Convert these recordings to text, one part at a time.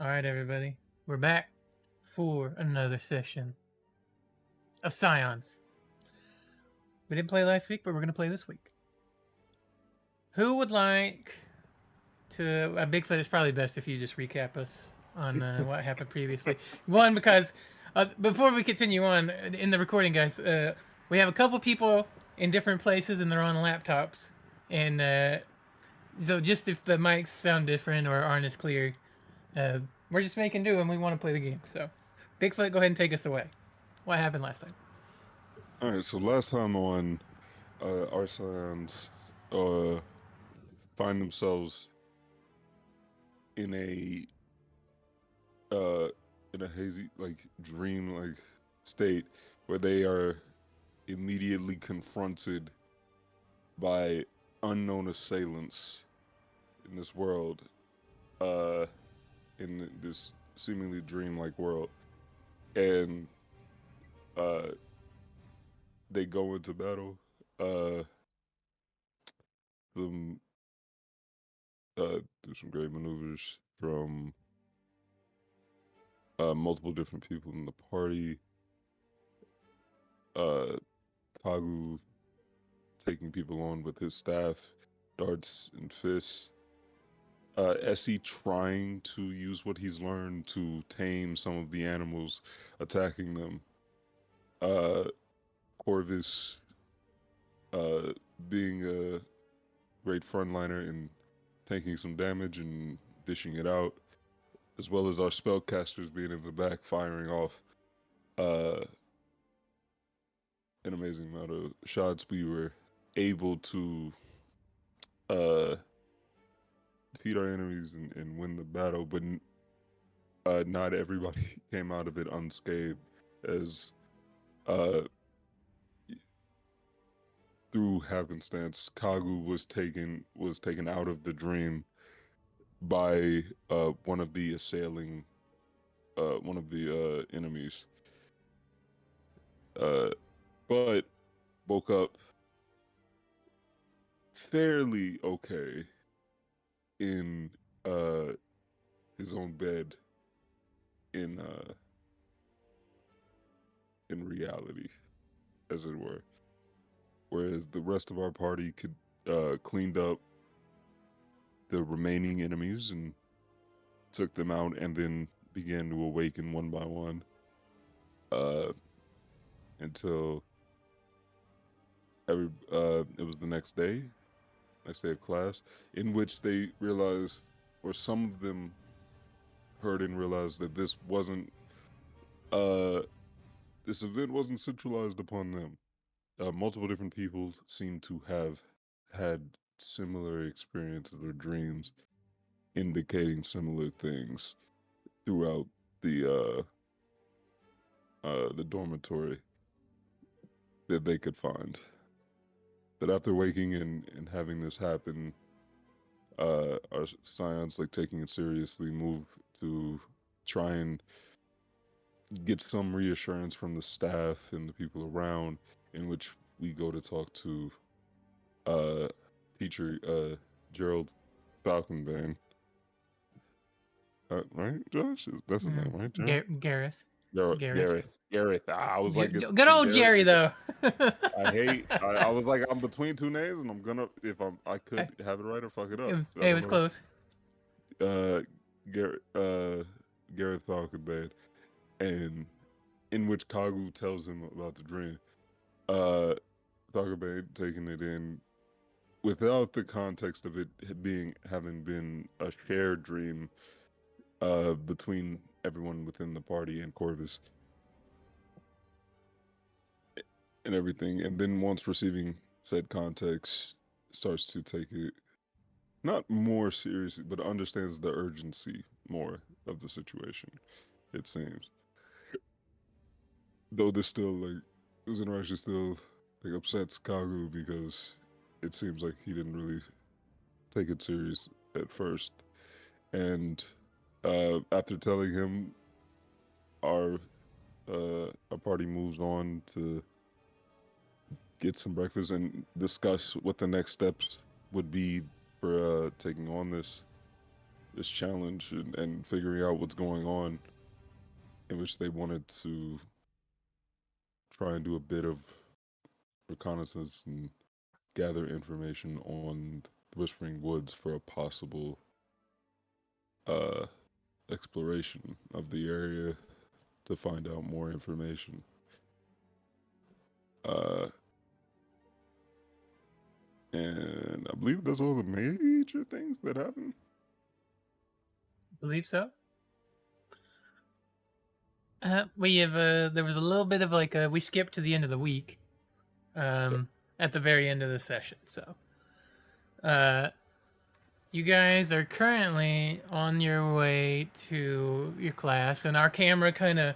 All right, everybody, we're back for another session of Scions. We didn't play last week, but we're going to play this week. Who would like to... Bigfoot, it's probably best if you just recap us on what happened previously. One, because before we continue on in the recording, guys, we have a couple people in different places and they're on laptops. And so just if the mics sound different or aren't as clear, we're just making do and we want to play the game. So, Bigfoot, go ahead and take us away. What happened last time? All right, so last time on, our Scions find themselves in a hazy, dream-like state where they are immediately confronted by unknown assailants in this world, in this seemingly dream-like world, and they go into battle. Them do some great maneuvers from multiple different people in the party. Kagu taking people on with his staff, darts and fists. Essie trying to use what he's learned to tame some of the animals attacking them. Corvus being a great frontliner and taking some damage and dishing it out, as well as our spellcasters being in the back firing off an amazing amount of shots. We were able to defeat our enemies and win the battle, but not everybody came out of it unscathed, as through happenstance, Kagu was taken out of the dream by one of the enemies, but woke up fairly okay in his own bed in reality, as it were. Whereas the rest of our party cleaned up the remaining enemies and took them out, and then began to awaken one by one, until it was the next day of class, in which they realized, or some of them heard and realized, that this event wasn't centralized upon them. Multiple different people seem to have had similar experiences or dreams indicating similar things throughout the dormitory that they could find. But after waking and having this happen, our Scions, taking it seriously, move to try and get some reassurance from the staff and the people around, in which we go to talk to teacher Gerald Falconbane. Right, Josh? That's his name, right? Gareth. Gareth. I was like, good old Jerry, though. I was like, I'm between two names, and I'm gonna, I could have it right or fuck it up. It was close. Gareth Falconbane, and in which Kagu tells him about the dream. Falconbane taking it in without the context of it having been a shared dream between everyone within the party and Corvus and everything. And then once receiving said context, starts to take it not more seriously, but understands the urgency more of the situation, it seems. Though this interaction still upsets Kagu, because it seems like he didn't really take it serious at first. And after telling him, our party moves on to get some breakfast and discuss what the next steps would be for taking on this this challenge and figuring out what's going on, in which they wanted to try and do a bit of reconnaissance and gather information on the Whispering Woods for a possible uh, exploration of the area to find out more information. Uh, and I believe that's all the major things that happen. Believe so. We have there was a little bit of like we skipped to the end of the week, at the very end of the session. So, you guys are currently on your way to your class, and our camera kind of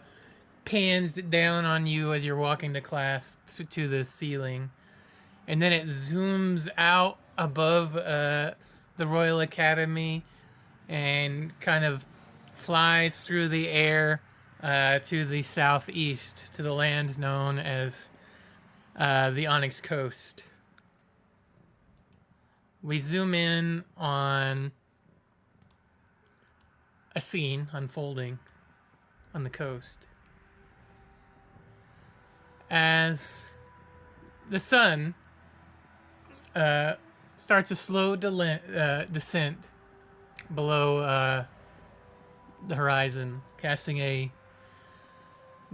pans down on you as you're walking to class to the ceiling, and then it zooms out above the Royal Academy and kind of flies through the air to the southeast, to the land known as the Onyx Coast. We zoom in on a scene unfolding on the coast as the sun starts a slow descent below the horizon, casting a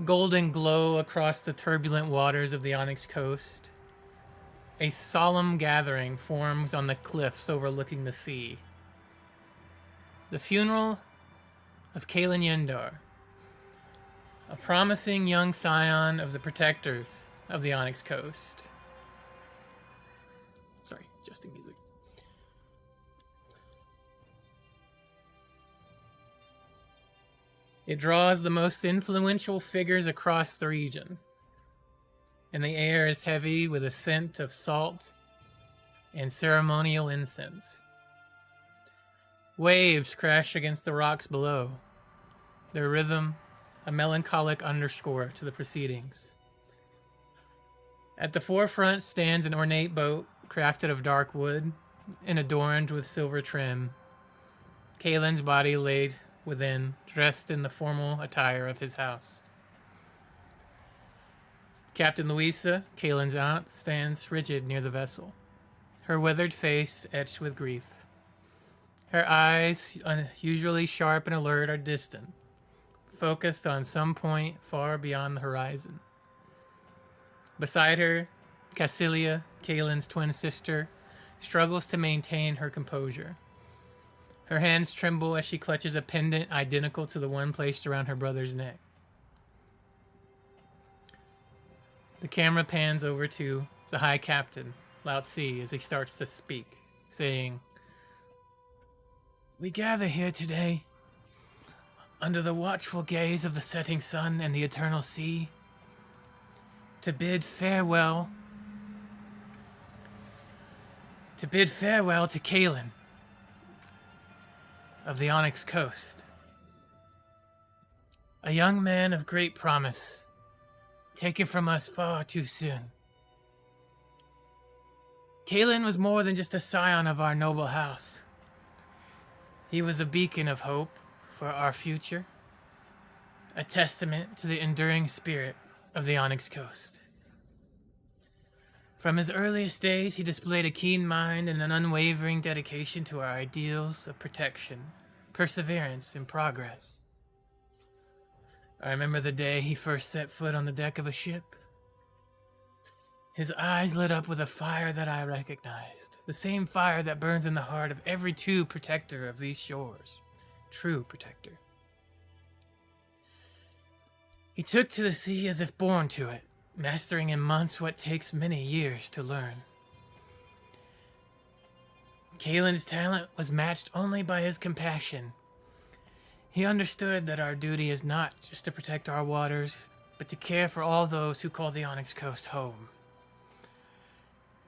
golden glow across the turbulent waters of the Onyx Coast. A solemn gathering forms on the cliffs overlooking the sea. The funeral of Kaelin Yendar, a promising young scion of the protectors of the Onyx Coast. Sorry, adjusting music. It draws the most influential figures across the region, and the air is heavy with a scent of salt and ceremonial incense. Waves crash against the rocks below, their rhythm a melancholic underscore to the proceedings. At the forefront stands an ornate boat crafted of dark wood and adorned with silver trim. Kaelin's body laid within, dressed in the formal attire of his house. Captain Louisa, Kaelin's aunt, stands rigid near the vessel, her withered face etched with grief. Her eyes, unusually sharp and alert, are distant, focused on some point far beyond the horizon. Beside her, Cassilia, Kaelin's twin sister, struggles to maintain her composure. Her hands tremble as she clutches a pendant identical to the one placed around her brother's neck. The camera pans over to the High Captain, Lao Tzu, as he starts to speak, saying, "We gather here today, under the watchful gaze of the setting sun and the eternal sea, to bid farewell to Kaelin of the Onyx Coast. A young man of great promise, taken from us far too soon. Kaelin was more than just a scion of our noble house. He was a beacon of hope for our future, a testament to the enduring spirit of the Onyx Coast. From his earliest days, he displayed a keen mind and an unwavering dedication to our ideals of protection, perseverance, and progress. I remember the day he first set foot on the deck of a ship. His eyes lit up with a fire that I recognized, the same fire that burns in the heart of every true protector of these shores. True protector. He took to the sea as if born to it, mastering in months what takes many years to learn. Kaelin's talent was matched only by his compassion. He understood that our duty is not just to protect our waters, but to care for all those who call the Onyx Coast home.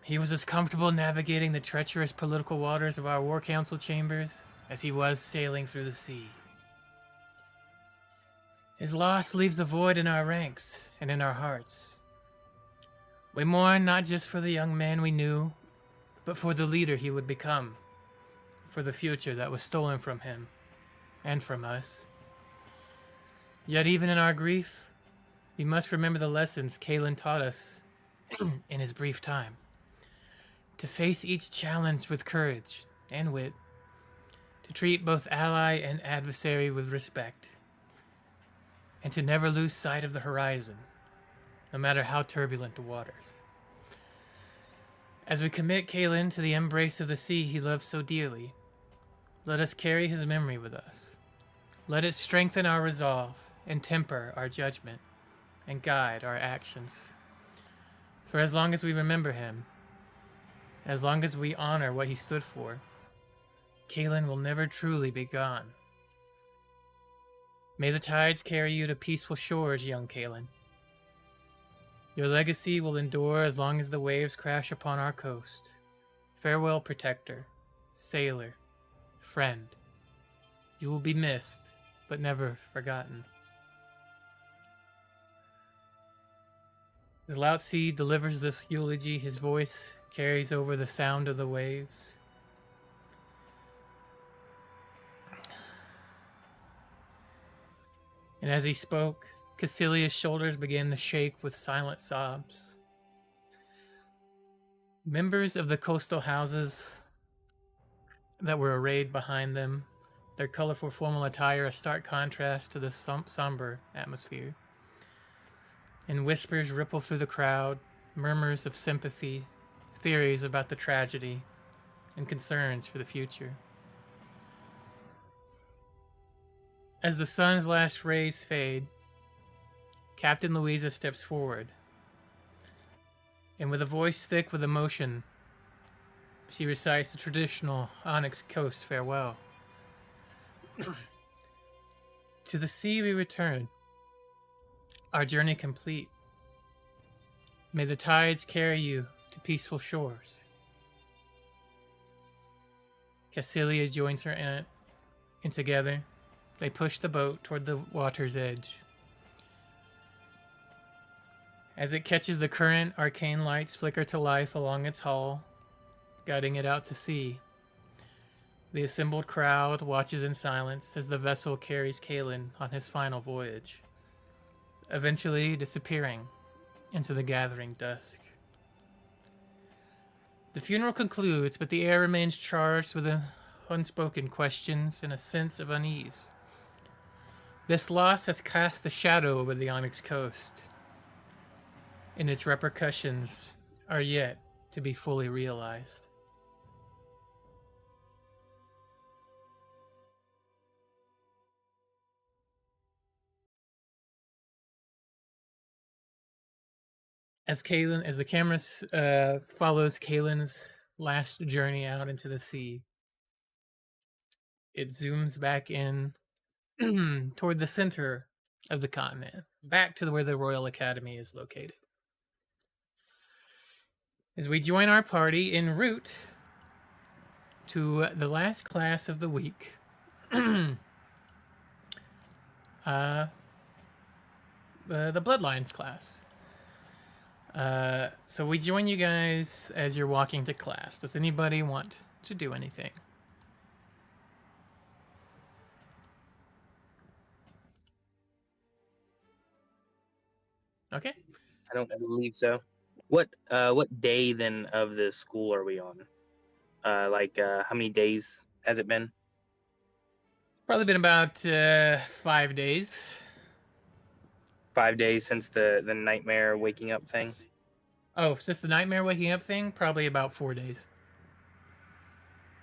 He was as comfortable navigating the treacherous political waters of our War Council chambers as he was sailing through the sea. His loss leaves a void in our ranks and in our hearts. We mourn not just for the young man we knew, but for the leader he would become, for the future that was stolen from him and from us. Yet even in our grief, we must remember the lessons Kalen taught us in his brief time. To face each challenge with courage and wit, to treat both ally and adversary with respect, and to never lose sight of the horizon, no matter how turbulent the waters. As we commit Kalen to the embrace of the sea he loves so dearly, let us carry his memory with us. Let it strengthen our resolve and temper our judgment and guide our actions. For as long as we remember him, as long as we honor what he stood for, Kalen will never truly be gone. May the tides carry you to peaceful shores, young Kalen. Your legacy will endure as long as the waves crash upon our coast. Farewell, protector, sailor, friend. You will be missed, but never forgotten. As Lao-Tzu delivers this eulogy, his voice carries over the sound of the waves. And as he spoke, Cassilia's shoulders began to shake with silent sobs. Members of the coastal houses that were arrayed behind them, their colorful formal attire a stark contrast to the somber atmosphere. And whispers ripple through the crowd, murmurs of sympathy, theories about the tragedy, and concerns for the future. As the sun's last rays fade, Captain Louisa steps forward, and with a voice thick with emotion, she recites the traditional Onyx Coast farewell. To the sea we return, our journey complete. May the tides carry you to peaceful shores. Cassilia joins her aunt, and together they push the boat toward the water's edge. As it catches the current, arcane lights flicker to life along its hull, guiding it out to sea. The assembled crowd watches in silence as the vessel carries Kalen on his final voyage, eventually disappearing into the gathering dusk. The funeral concludes, but the air remains charged with unspoken questions and a sense of unease. This loss has cast a shadow over the Onyx Coast, and its repercussions are yet to be fully realized. As the camera follows Kalen's last journey out into the sea, it zooms back in toward the center of the continent, back to where the Royal Academy is located. As we join our party en route to the last class of the week, the Bloodlines class. So we join you guys as you're walking to class. Does anybody want to do anything? Okay. I don't believe so. What day then of the school are we on? How many days has it been? Probably been about 5 days. 5 days since the nightmare waking up thing? Oh, since the nightmare waking up thing, probably about 4 days.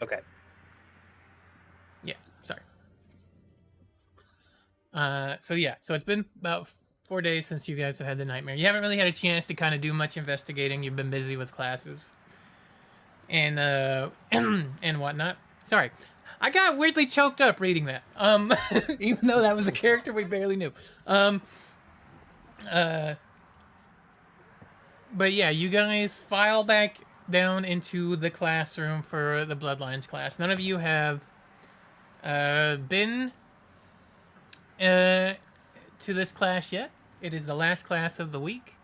Okay. Yeah, sorry. So it's been about 4 days since you guys have had the nightmare. You haven't really had a chance to kind of do much investigating. You've been busy with classes and and whatnot. Sorry, I got weirdly choked up reading that. Even though that was a character we barely knew. But yeah, you guys file back down into the classroom for the Bloodlines class. None of you have been to this class yet. It is the last class of the week.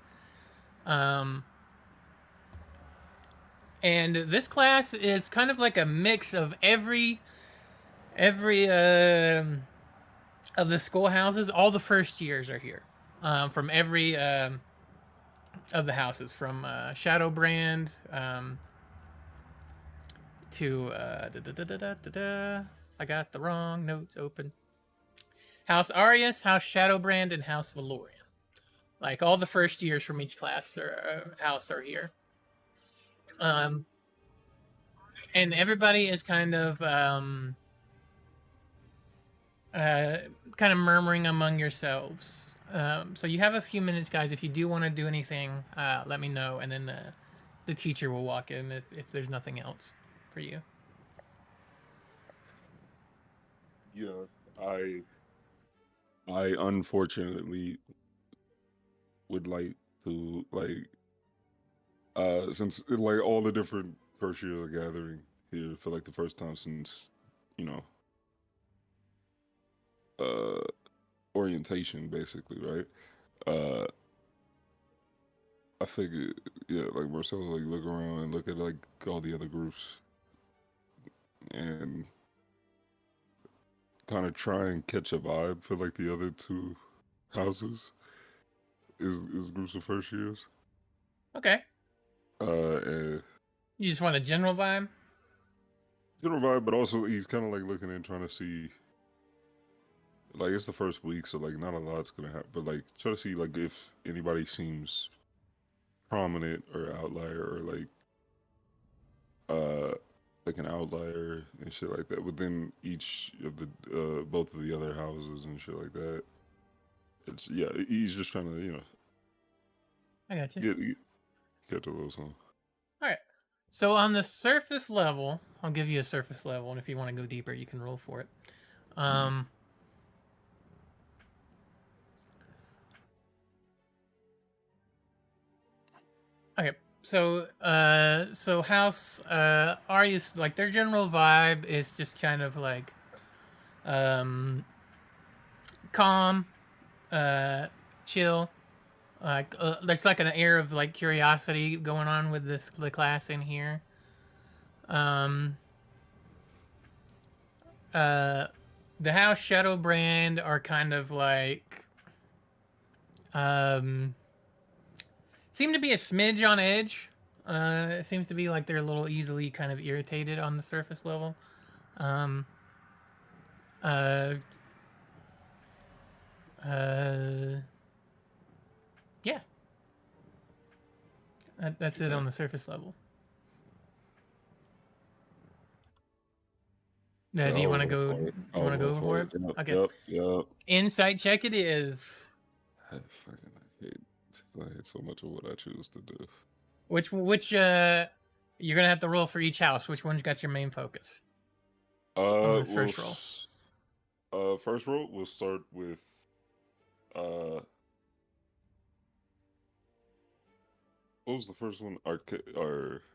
And this class is kind of like a mix of every of the schoolhouses. All the first years are here, from every of the houses, from Shadowbrand to I got the wrong notes open. House Arius, House Shadowbrand, and House Valorian. Like all the first years from each class or house are here. And everybody is kind of murmuring among yourselves. So you have a few minutes, guys. If you do want to do anything, let me know, and then the teacher will walk in if there's nothing else for you. Yeah, I unfortunately would like to since like all the different first years are gathering here for like the first time since orientation basically, right? I figured, yeah, like Marcelo, like look around and look at like all the other groups and kind of try and catch a vibe for like the other two houses is groups of first years. Okay. And You just want a general vibe? general vibe, but also he's kind of like looking and trying to see, like it's the first week, so like not a lot's gonna happen, but like try to see like if anybody seems prominent or outlier or like an outlier and shit like that within each of the both of the other houses and shit like that. It's he's just trying to I got you. get to those on. All right. So on the surface level, I'll give you a surface level, and if you want to go deeper, you can roll for it. Okay. So House Arius, like their general vibe is just kind of like calm, chill. Like there's like an air of like curiosity going on with the class in here. The House Shadowbrand are kind of like seem to be a smidge on edge. It seems to be like they're a little easily kind of irritated on the surface level. Yeah. That's it on the surface level. Do you want to go? You want to go for it? Yep, Okay. Yep. Insight check it is. I hate so much of what I choose to do. Which you're gonna have to roll for each house. Which one's got your main focus? On this first roll. First roll, we'll start with what was the first one?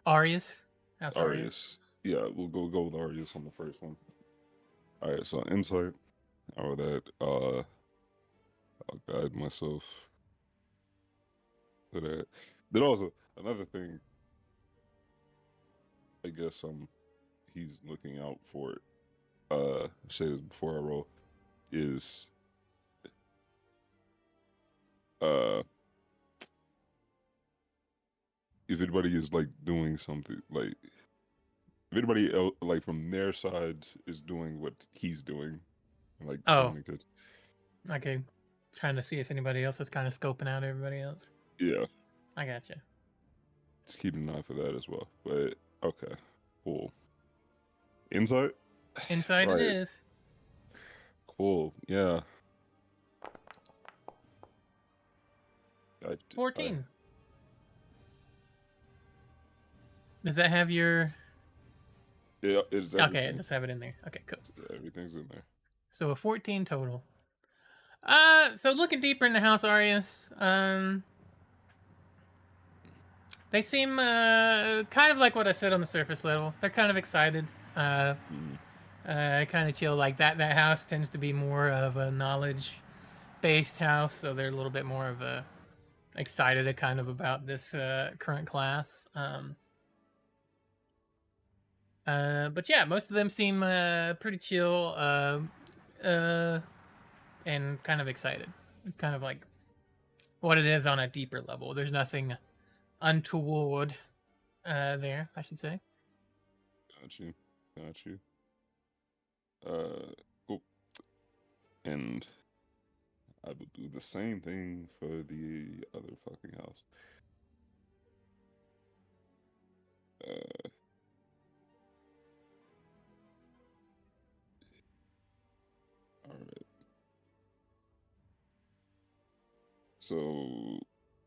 Arius. House Arius. Yeah, we'll go with Arius on the first one. All right, so insight. Or that I'll guide myself for that. Then also another thing, I guess he's looking out for it. Say this before I roll, is if anybody is like doing something, like if anybody else like from their side is doing what he's doing, like doing good. Okay, trying to see if anybody else is kind of scoping out everybody else. Yeah, I gotcha. Just keep an eye for that as well. But okay, cool. Insight. Insight right. It is. Cool. Yeah. 14. Does that have your? Yeah, it's everything. Okay, it does have it in there. Okay, cool. Everything's in there. So a 14 total. So looking deeper into House Arius, they seem kind of like what I said on the surface level. They're kind of excited. Kind of chill. Like that house tends to be more of a knowledge-based house, so they're a little bit more of a excited kind of about this current class. But yeah, most of them seem pretty chill and kind of excited. It's kind of like what it is on a deeper level. There's nothing untoward there, I should say. Got you. Got you. Cool. And I would do the same thing for the other fucking house. All right. So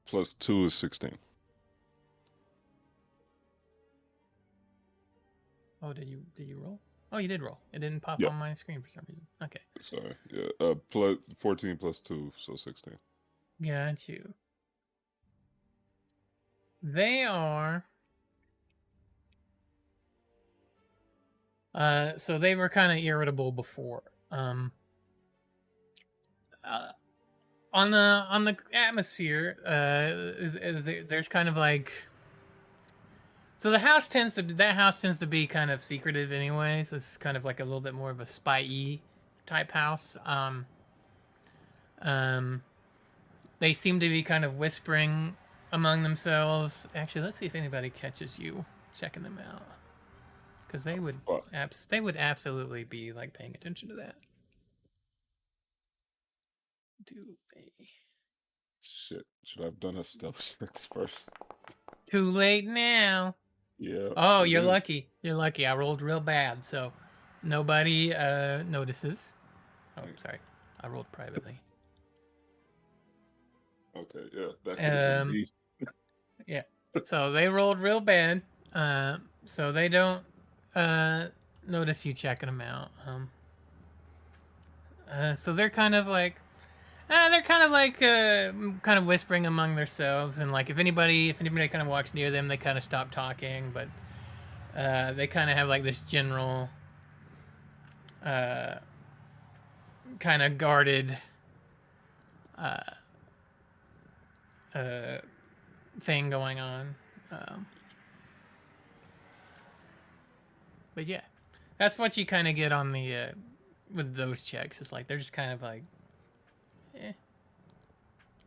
+2 is 16. Oh, did you roll? Oh, you did roll. It didn't pop Yep. on my screen for some reason. Okay. Sorry. Yeah. Plus 14 plus 2, so 16. Got you. They are. So they were kind of irritable before. On the atmosphere, there's kind of like. So that house tends to be kind of secretive anyway. So it's kind of like a little bit more of a spy-y type house. They seem to be kind of whispering among themselves. Actually, let's see if anybody catches you checking them out, because they would absolutely be like paying attention to that. Do they? Shit. Should I have done a stealth check first? Too late now. Yeah. Oh, you're lucky. You're lucky. I rolled real bad, so nobody notices. Oh, sorry. I rolled privately. Okay, yeah. That could have been me. Yeah. So they rolled real bad. So they don't notice you checking them out. So they're kind of like kind of whispering among themselves, and like if anybody kind of walks near them, they kind of stop talking, but they kind of have like this general kind of guarded thing going on. But yeah, that's what you kind of get on the with those checks. It's like they're just kind of like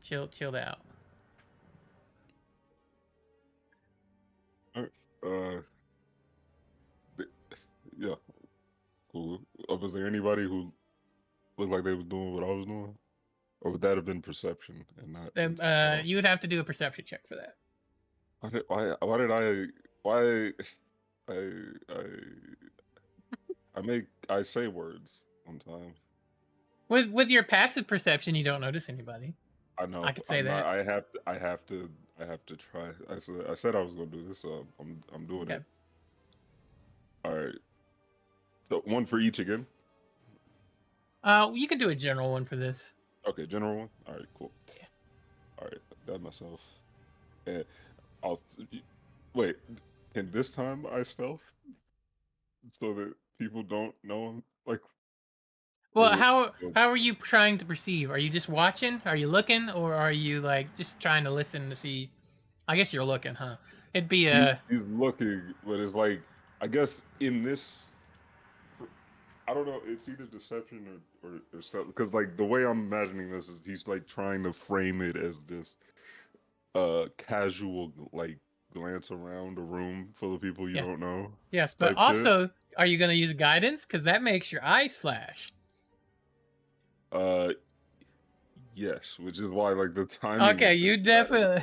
chilled out. Yeah. Cool. Was there anybody who looked like they was doing what I was doing? Or would that have been perception and not instinct? You would have to do a perception check for that. I say words sometimes. With your passive perception, you don't notice anybody. I know. I could say that. I have to try. I said I was gonna do this, so I'm doing it. All right. So one for each again. You can do a general one for this. Okay, general one. All right, cool. Yeah. All right, that myself. And wait. Can this time I stealth so that people don't know him? Like, well, how are you trying to perceive? Are you just watching? Are you looking, or are you like just trying to listen to see? I guess you're looking, huh? It'd be he's looking, but it's like I guess in this. I don't know. It's either deception or stuff. Because like the way I'm imagining this is he's like trying to frame it as just casual like glance around a room full of people you don't know. Yes, but also, are you going to use guidance? Because that makes your eyes flash. Yes, which is why like the timing. Okay, you definitely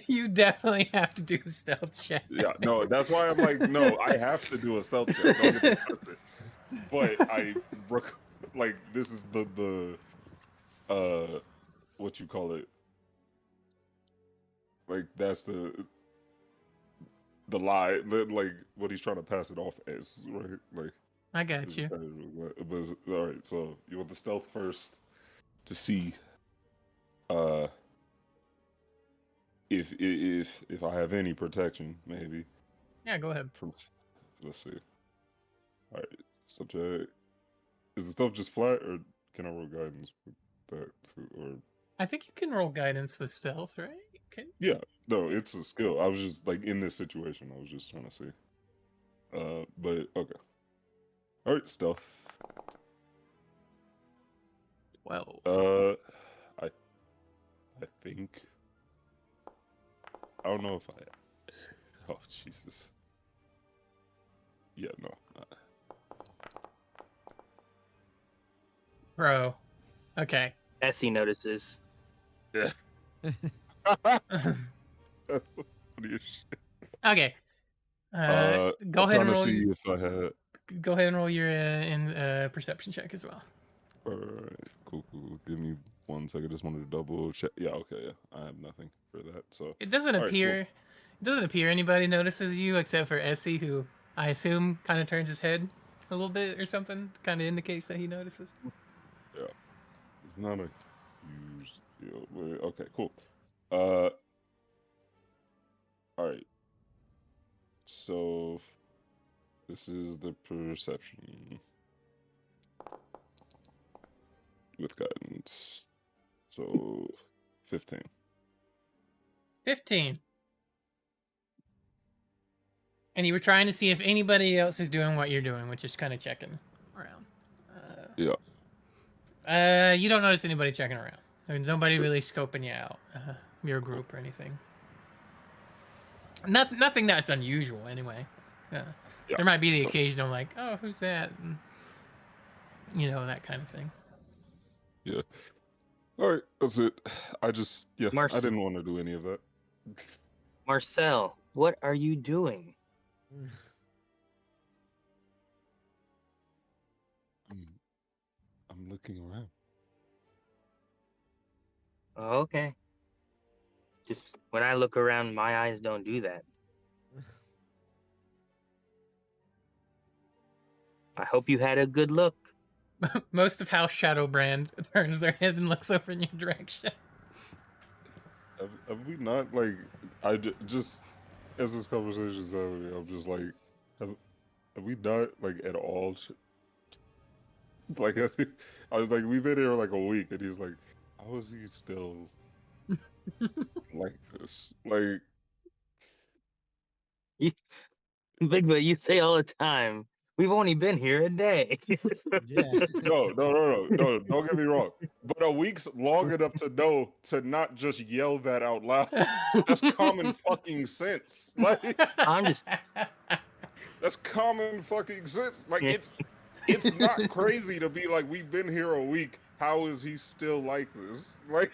you definitely have to do a stealth check. Yeah, no, that's why I'm like, no, I have to do a stealth check. Don't get disgusted. But like this is the what you call it? Like that's the lie, like what he's trying to pass it off as, right? Like I got you. But all right, so you want the stealth first to see if I have any protection, maybe. Yeah, go ahead. Let's see. All right, subject. Is the stuff just flat, or can I roll guidance with that too? Or I think you can roll guidance with stealth, right? Yeah, no, it's a skill. I was just like in this situation. I was just trying to see. But okay. All right, stealth. Well, I think. I don't know if I. Oh Jesus. Yeah, no. bro. Okay. Essie notices. Yeah. Okay. That's the funniest shit. Go I'm ahead and trying to roll. see if I had. Go ahead and roll your perception check as well. Alright, cool. Give me 1 second. Just wanted to double check. Yeah, okay, yeah. I have nothing for that. So It doesn't all right, appear. cool. It doesn't appear anybody notices you except for Essie, who I assume kind of turns his head a little bit or something, kind of indicates that he notices. Yeah, it's not a huge deal. But okay, cool. All right. So this is the perception with guidance. So 15. 15. And you were trying to see if anybody else is doing what you're doing, which is kind of checking around. Yeah. You don't notice anybody checking around. There's nobody really scoping you out, your group or anything. Nothing that's unusual, anyway. Yeah. There might be the occasional, like, oh, who's that? And, you know, that kind of thing. Yeah. All right, that's it. I just, I Marcy. didn't want to do any of that. Marcel, what are you doing? I'm looking around. Oh, okay. Just when I look around, my eyes don't do that. I hope you had a good look. Most of House Shadowbrand turns their head and looks over in your direction. Have we not, like, just as this conversation is happening, I'm just like, have we not, like, at all, like, I was like, we've been here like a week, and he's like, how is he still like this? Like, Bigfoot, you say all the time, we've only been here a day. Yeah. no, don't get me wrong. But a week's long enough to know to not just yell that out loud. That's common fucking sense. Like, I'm just that's common fucking sense. Like, it's not crazy to be like, we've been here a week. How is he still like this? Like,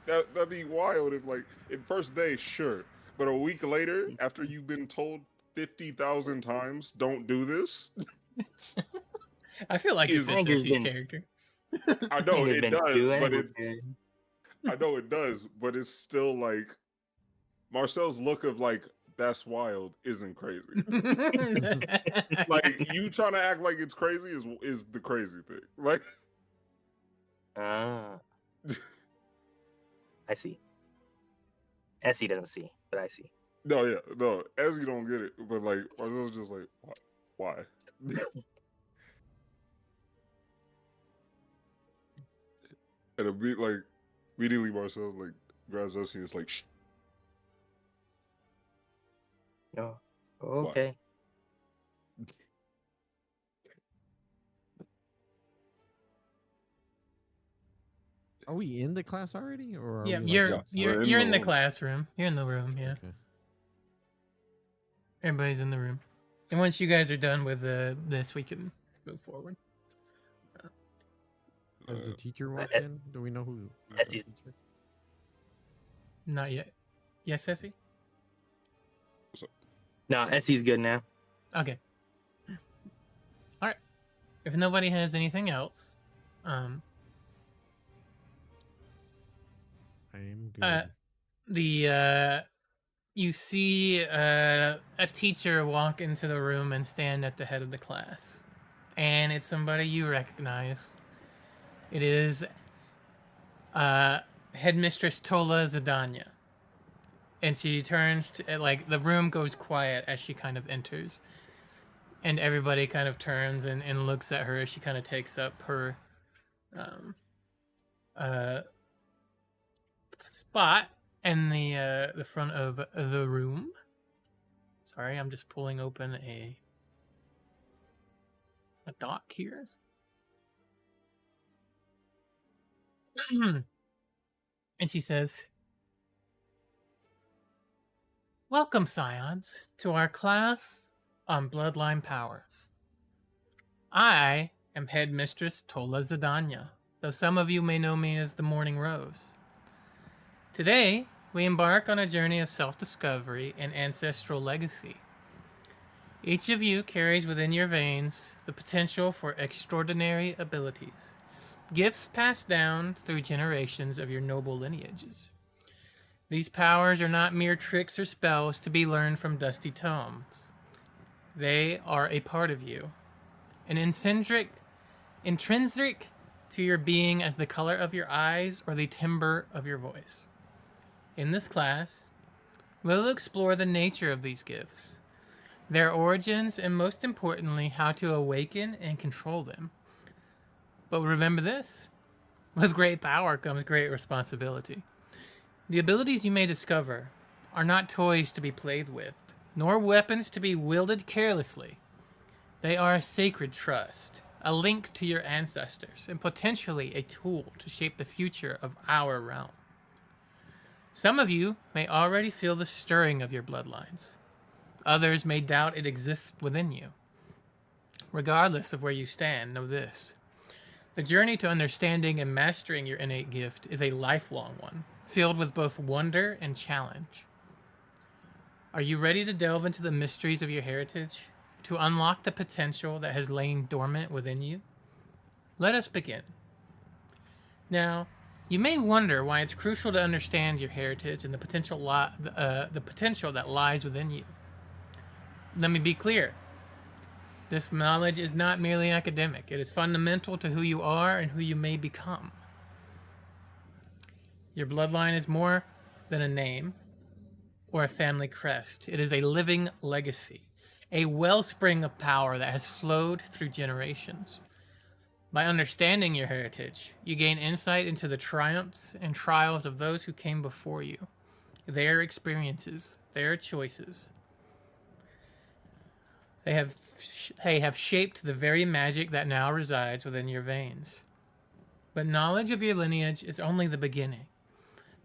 that'd be wild if, like, in first day, sure. But a week later, after you've been told 50,000 times, don't do this. I feel like it's Anger's Sissy's been- character. I know Anger's it been does, doing but it. it's. I know it does, but it's still like Marcel's look of like that's wild isn't crazy. Like, you trying to act like it's crazy is the crazy thing. Like, Ah. I see. Essie doesn't see, but I see. no, as you don't get it, but like Marcel's just like, why? And a bit like immediately Marcel like grabs us and it's like, shh. Oh, okay. Are we in the class already, or are Yeah, we, like, you're outside? you're in the room. classroom. You're in the room, yeah. Okay. Everybody's in the room. And once you guys are done with this, we can move forward. Has the teacher walked Es- in? Do we know who's the Essie's- teacher? Not yet. Yes, Essie? No, Essie's good now. Okay. All right. If nobody has anything else, I am good. you see a teacher walk into the room and stand at the head of the class, and it's somebody you recognize. It is Headmistress Tola Zadanya, and she turns to, like, the room goes quiet as she kind of enters, and everybody kind of turns and looks at her as she kind of takes up her spot in the front of the room. Sorry, I'm just pulling open a a dock here. And she says, "Welcome, Scions, to our class on Bloodline Powers. I am Headmistress Tola Zadanya, though some of you may know me as the Morning Rose. Today, we embark on a journey of self-discovery and ancestral legacy. Each of you carries within your veins the potential for extraordinary abilities, gifts passed down through generations of your noble lineages. These powers are not mere tricks or spells to be learned from dusty tomes. They are a part of you, an intrinsic to your being as the color of your eyes or the timbre of your voice. In this class, we'll explore the nature of these gifts, their origins, and most importantly, how to awaken and control them. But remember this, with great power comes great responsibility. The abilities you may discover are not toys to be played with, nor weapons to be wielded carelessly. They are a sacred trust, a link to your ancestors, and potentially a tool to shape the future of our realm. Some of you may already feel the stirring of your bloodlines. Others may doubt it exists within you. Regardless of where you stand, know this. The journey to understanding and mastering your innate gift is a lifelong one, filled with both wonder and challenge. Are you ready to delve into the mysteries of your heritage, to unlock the potential that has lain dormant within you? Let us begin. Now, you may wonder why it's crucial to understand your heritage and the potential that lies within you. Let me be clear. This knowledge is not merely academic. It is fundamental to who you are and who you may become. Your bloodline is more than a name or a family crest. It is a living legacy, a wellspring of power that has flowed through generations. By understanding your heritage, you gain insight into the triumphs and trials of those who came before you, their experiences, their choices. They have shaped the very magic that now resides within your veins. But knowledge of your lineage is only the beginning.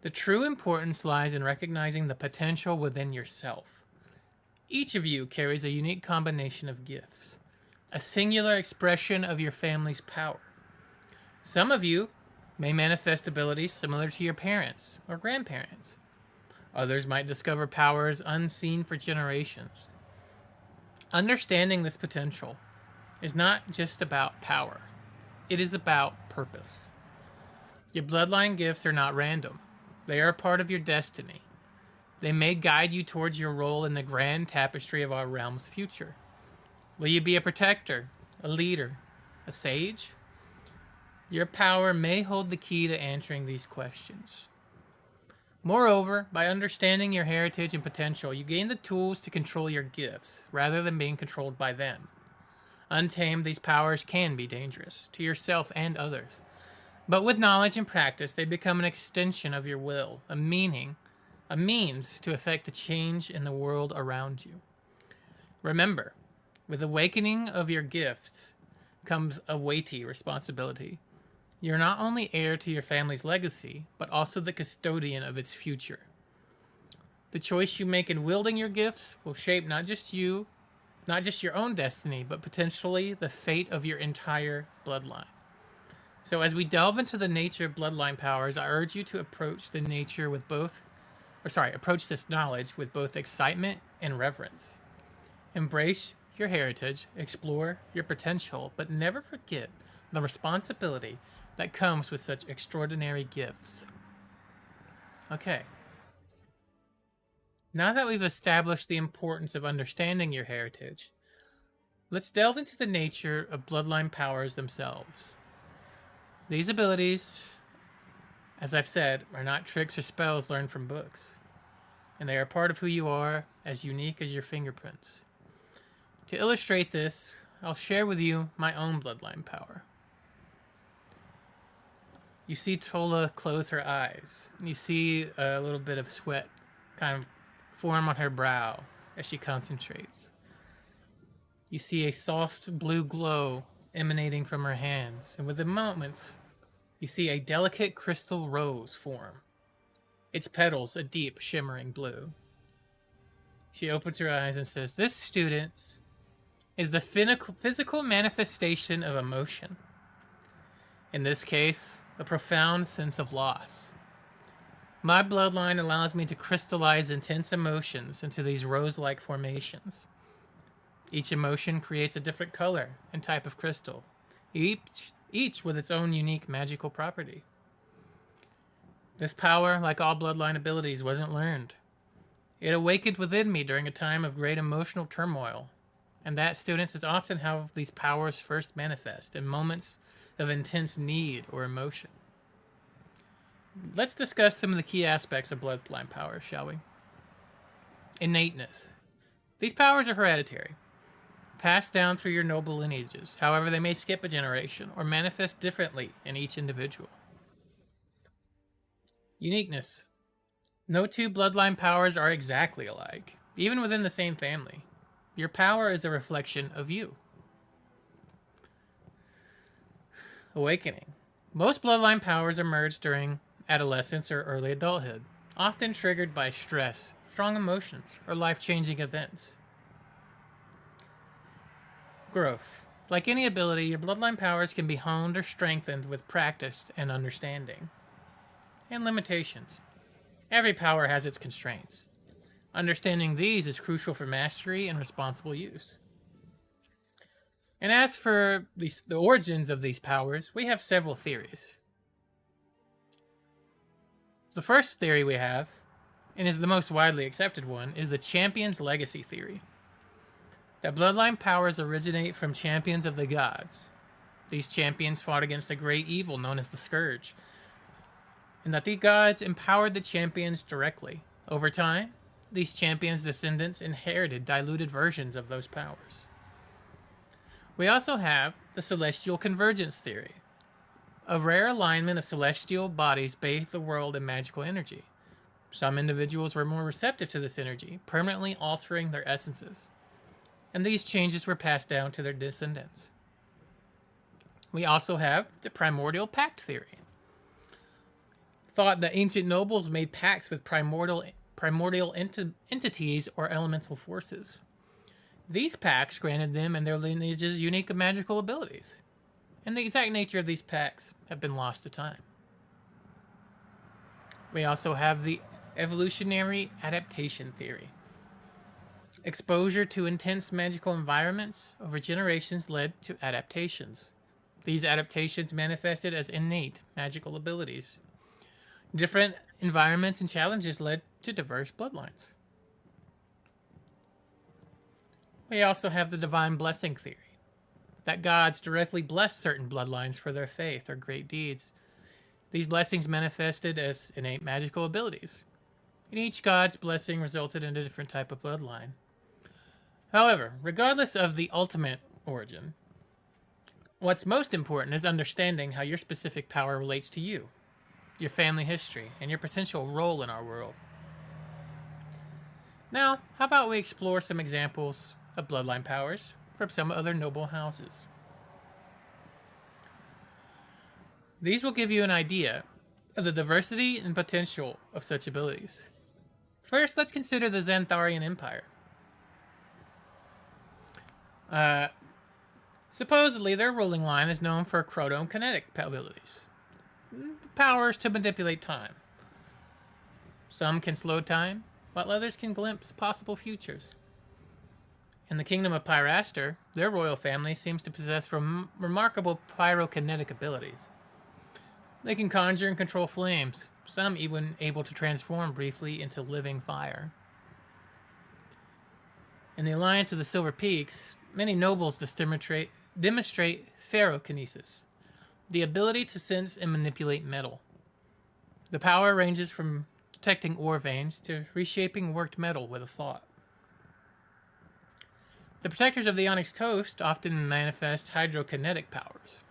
The true importance lies in recognizing the potential within yourself. Each of you carries a unique combination of gifts, a singular expression of your family's power. Some of you may manifest abilities similar to your parents or grandparents. Others might discover powers unseen for generations. Understanding this potential is not just about power. It is about purpose. Your bloodline gifts are not random. They are a part of your destiny. They may guide you towards your role in the grand tapestry of our realm's future. Will you be a protector, a leader, a sage? Your power may hold the key to answering these questions. Moreover, by understanding your heritage and potential, you gain the tools to control your gifts, rather than being controlled by them. Untamed, these powers can be dangerous, to yourself and others. But with knowledge and practice, they become an extension of your will, a means to effect the change in the world around you. Remember, with awakening of your gifts comes a weighty responsibility. You're not only heir to your family's legacy, but also the custodian of its future. The choice you make in wielding your gifts will shape not just your own destiny, but potentially the fate of your entire bloodline. So as we delve into the nature of bloodline powers, I urge you to approach this knowledge with both excitement and reverence. Embrace your heritage, explore your potential, but never forget the responsibility that comes with such extraordinary gifts. Okay. Now that we've established the importance of understanding your heritage, let's delve into the nature of bloodline powers themselves. These abilities, as I've said, are not tricks or spells learned from books, and they are part of who you are, as unique as your fingerprints. To illustrate this, I'll share with you my own bloodline power. You see Tola close her eyes, and you see a little bit of sweat kind of form on her brow as she concentrates. You see a soft blue glow emanating from her hands, and within moments, you see a delicate crystal rose form, its petals a deep shimmering blue. She opens her eyes and says, "This, students, is the physical manifestation of emotion. In this case, a profound sense of loss. My bloodline allows me to crystallize intense emotions into these rose-like formations. Each emotion creates a different color and type of crystal, each with its own unique magical property. This power, like all bloodline abilities, wasn't learned. It awakened within me during a time of great emotional turmoil, and that, students, is often how these powers first manifest, in moments of intense need or emotion. Let's discuss some of the key aspects of bloodline powers, shall we? Innateness. These powers are hereditary, passed down through your noble lineages. However, they may skip a generation or manifest differently in each individual. Uniqueness. No two bloodline powers are exactly alike, even within the same family. Your power is a reflection of you. Awakening. Most bloodline powers emerge during adolescence or early adulthood, often triggered by stress, strong emotions, or life-changing events. Growth. Like any ability, your bloodline powers can be honed or strengthened with practice and understanding. And limitations. Every power has its constraints. Understanding these is crucial for mastery and responsible use. And as for the origins of these powers, we have several theories. The first theory we have, and is the most widely accepted one, is the Champion's Legacy theory. That bloodline powers originate from champions of the gods. These champions fought against a great evil known as the Scourge, and that the gods empowered the champions directly. Over time, these champions' descendants inherited diluted versions of those powers. We also have the Celestial Convergence theory. A rare alignment of celestial bodies bathed the world in magical energy. Some individuals were more receptive to this energy, permanently altering their essences, and these changes were passed down to their descendants. We also have the Primordial Pact theory. Thought that ancient nobles made pacts with primordial entities or elemental forces. These pacts granted them and their lineages unique magical abilities, and the exact nature of these pacts have been lost to time. We also have the evolutionary adaptation theory. Exposure to intense magical environments over generations led to adaptations. These adaptations manifested as innate magical abilities. Different environments and challenges led to diverse bloodlines. We also have the divine blessing theory, that gods directly bless certain bloodlines for their faith or great deeds. These blessings manifested as innate magical abilities, and each god's blessing resulted in a different type of bloodline. However, regardless of the ultimate origin, what's most important is understanding how your specific power relates to you, your family history, and your potential role in our world. Now, how about we explore some examples of bloodline powers from some other noble houses? These will give you an idea of the diversity and potential of such abilities. First, let's consider the Xantharian Empire. Supposedly, their ruling line is known for chronokinetic abilities, powers to manipulate time. Some can slow time, while others can glimpse possible futures. In the kingdom of Pyraster, their royal family seems to possess remarkable pyrokinetic abilities. They can conjure and control flames, some even able to transform briefly into living fire. In the Alliance of the Silver Peaks, many nobles demonstrate ferrokinesis, the ability to sense and manipulate metal. The power ranges from detecting ore veins to reshaping worked metal with a thought. The protectors of the Onyx Coast often manifest hydrokinetic powers.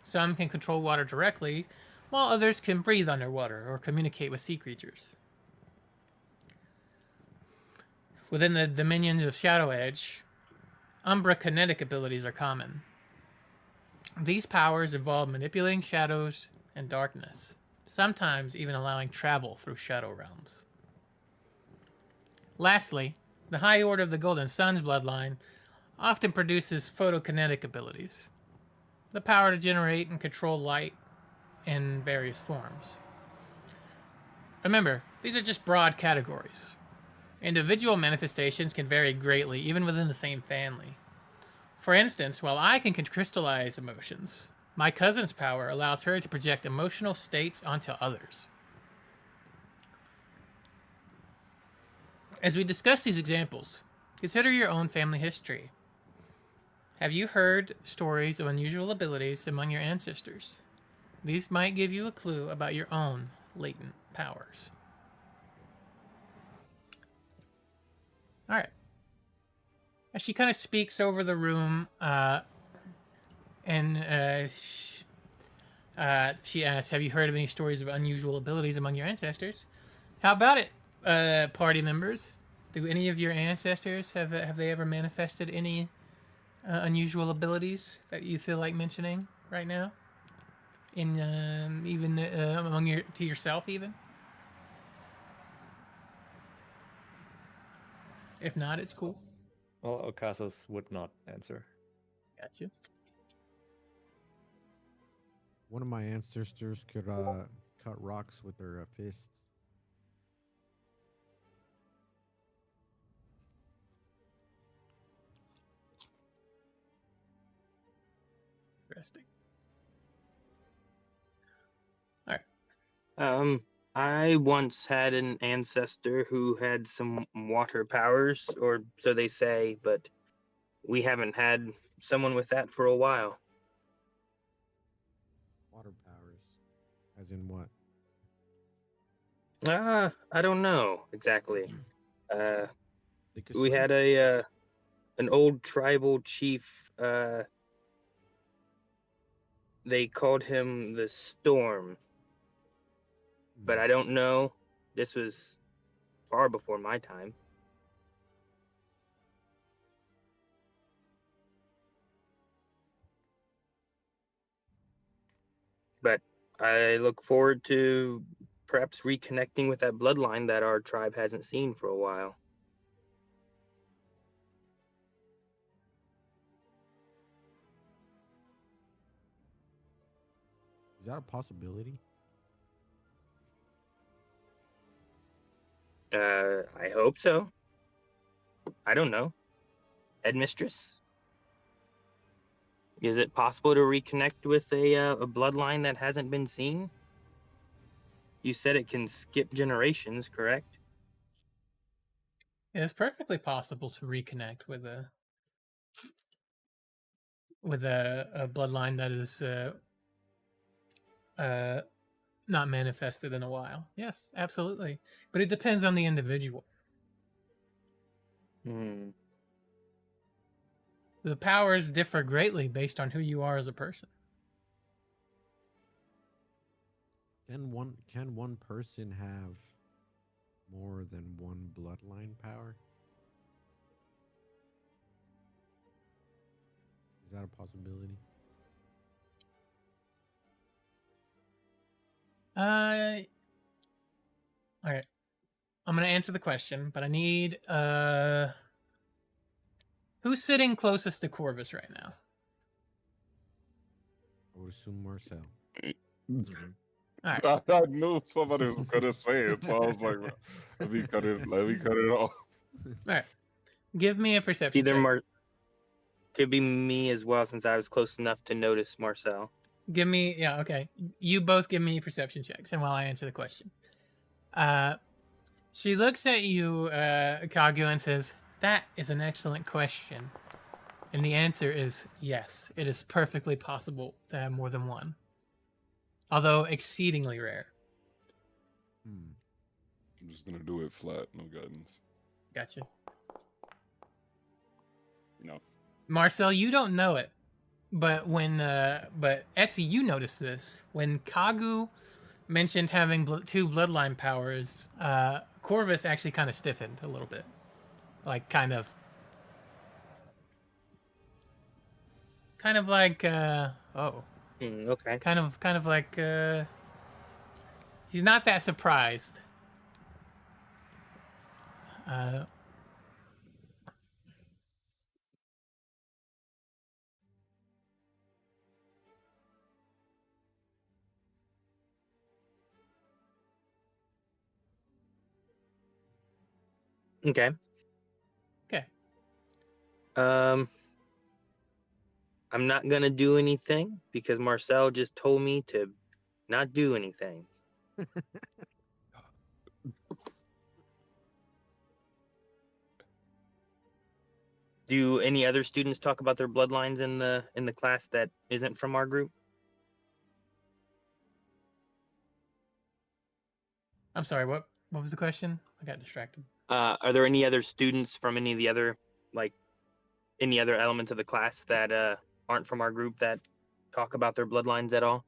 Some can control water directly, while others can breathe underwater or communicate with sea creatures. Within the dominions of Shadowsedge, Umbra kinetic abilities are common. These powers involve manipulating shadows and darkness, sometimes even allowing travel through shadow realms. Lastly, the High Order of the Golden Sun's bloodline often produces photokinetic abilities, the power to generate and control light in various forms. Remember, these are just broad categories. Individual manifestations can vary greatly, even within the same family. For instance, while I can crystallize emotions, my cousin's power allows her to project emotional states onto others. As we discuss these examples, consider your own family history. Have you heard stories of unusual abilities among your ancestors? These might give you a clue about your own latent powers. All right. As she kind of speaks over the room, she asks, "Have you heard of any stories of unusual abilities among your ancestors? How about it, party members? Do any of your ancestors have they ever manifested any unusual abilities that you feel like mentioning right now? In even among yourself even? If not, it's cool. Well, Okasos would not answer. Got you. One of my ancestors could cut rocks with their fists. Interesting. All right. I once had an ancestor who had some water powers, or so they say, but we haven't had someone with that for a while. Water powers. As in what? I don't know exactly. They could We swim? had an old tribal chief. They called him the Storm, but I don't know. This was far before my time. But I look forward to perhaps reconnecting with that bloodline that our tribe hasn't seen for a while. Is that a possibility? I hope so. I don't know. Headmistress? Is it possible to reconnect with a bloodline that hasn't been seen? You said it can skip generations, correct? It's perfectly possible to reconnect with a bloodline that is not manifested in a while. Yes, absolutely. But it depends on the individual. Hmm. The powers differ greatly based on who you are as a person. Can one person have more than one bloodline power? Is that a possibility? All right. I'm gonna answer the question, but I need who's sitting closest to Corvus right now? I would assume Marcel. All right. I knew somebody was gonna say it, so I was like, let me cut it off. All right. Give me a perception Either check. could be me as well, since I was close enough to notice Marcel. Give me, yeah, okay. You both give me perception checks, and while I answer the question. She looks at you, Kagu, and says, "That is an excellent question." And the answer is yes. It is perfectly possible to have more than one, although exceedingly rare. I'm just gonna do it flat, no guidance. Gotcha. No. Marcel, you don't know it, but but Essie, you noticed this when Kagu mentioned having two bloodline powers. Corvus actually kind of stiffened a little bit, like kind of kind of like oh, Okay. kind of like he's not that surprised. Uh, Okay. okay. I'm not gonna do anything because Marcel just told me to not do anything. Do any other students talk about their bloodlines in the class that isn't from our group? I'm sorry. What was the question? I got distracted. Are there any other students from any of the other any other elements of the class that aren't from our group that talk about their bloodlines at all?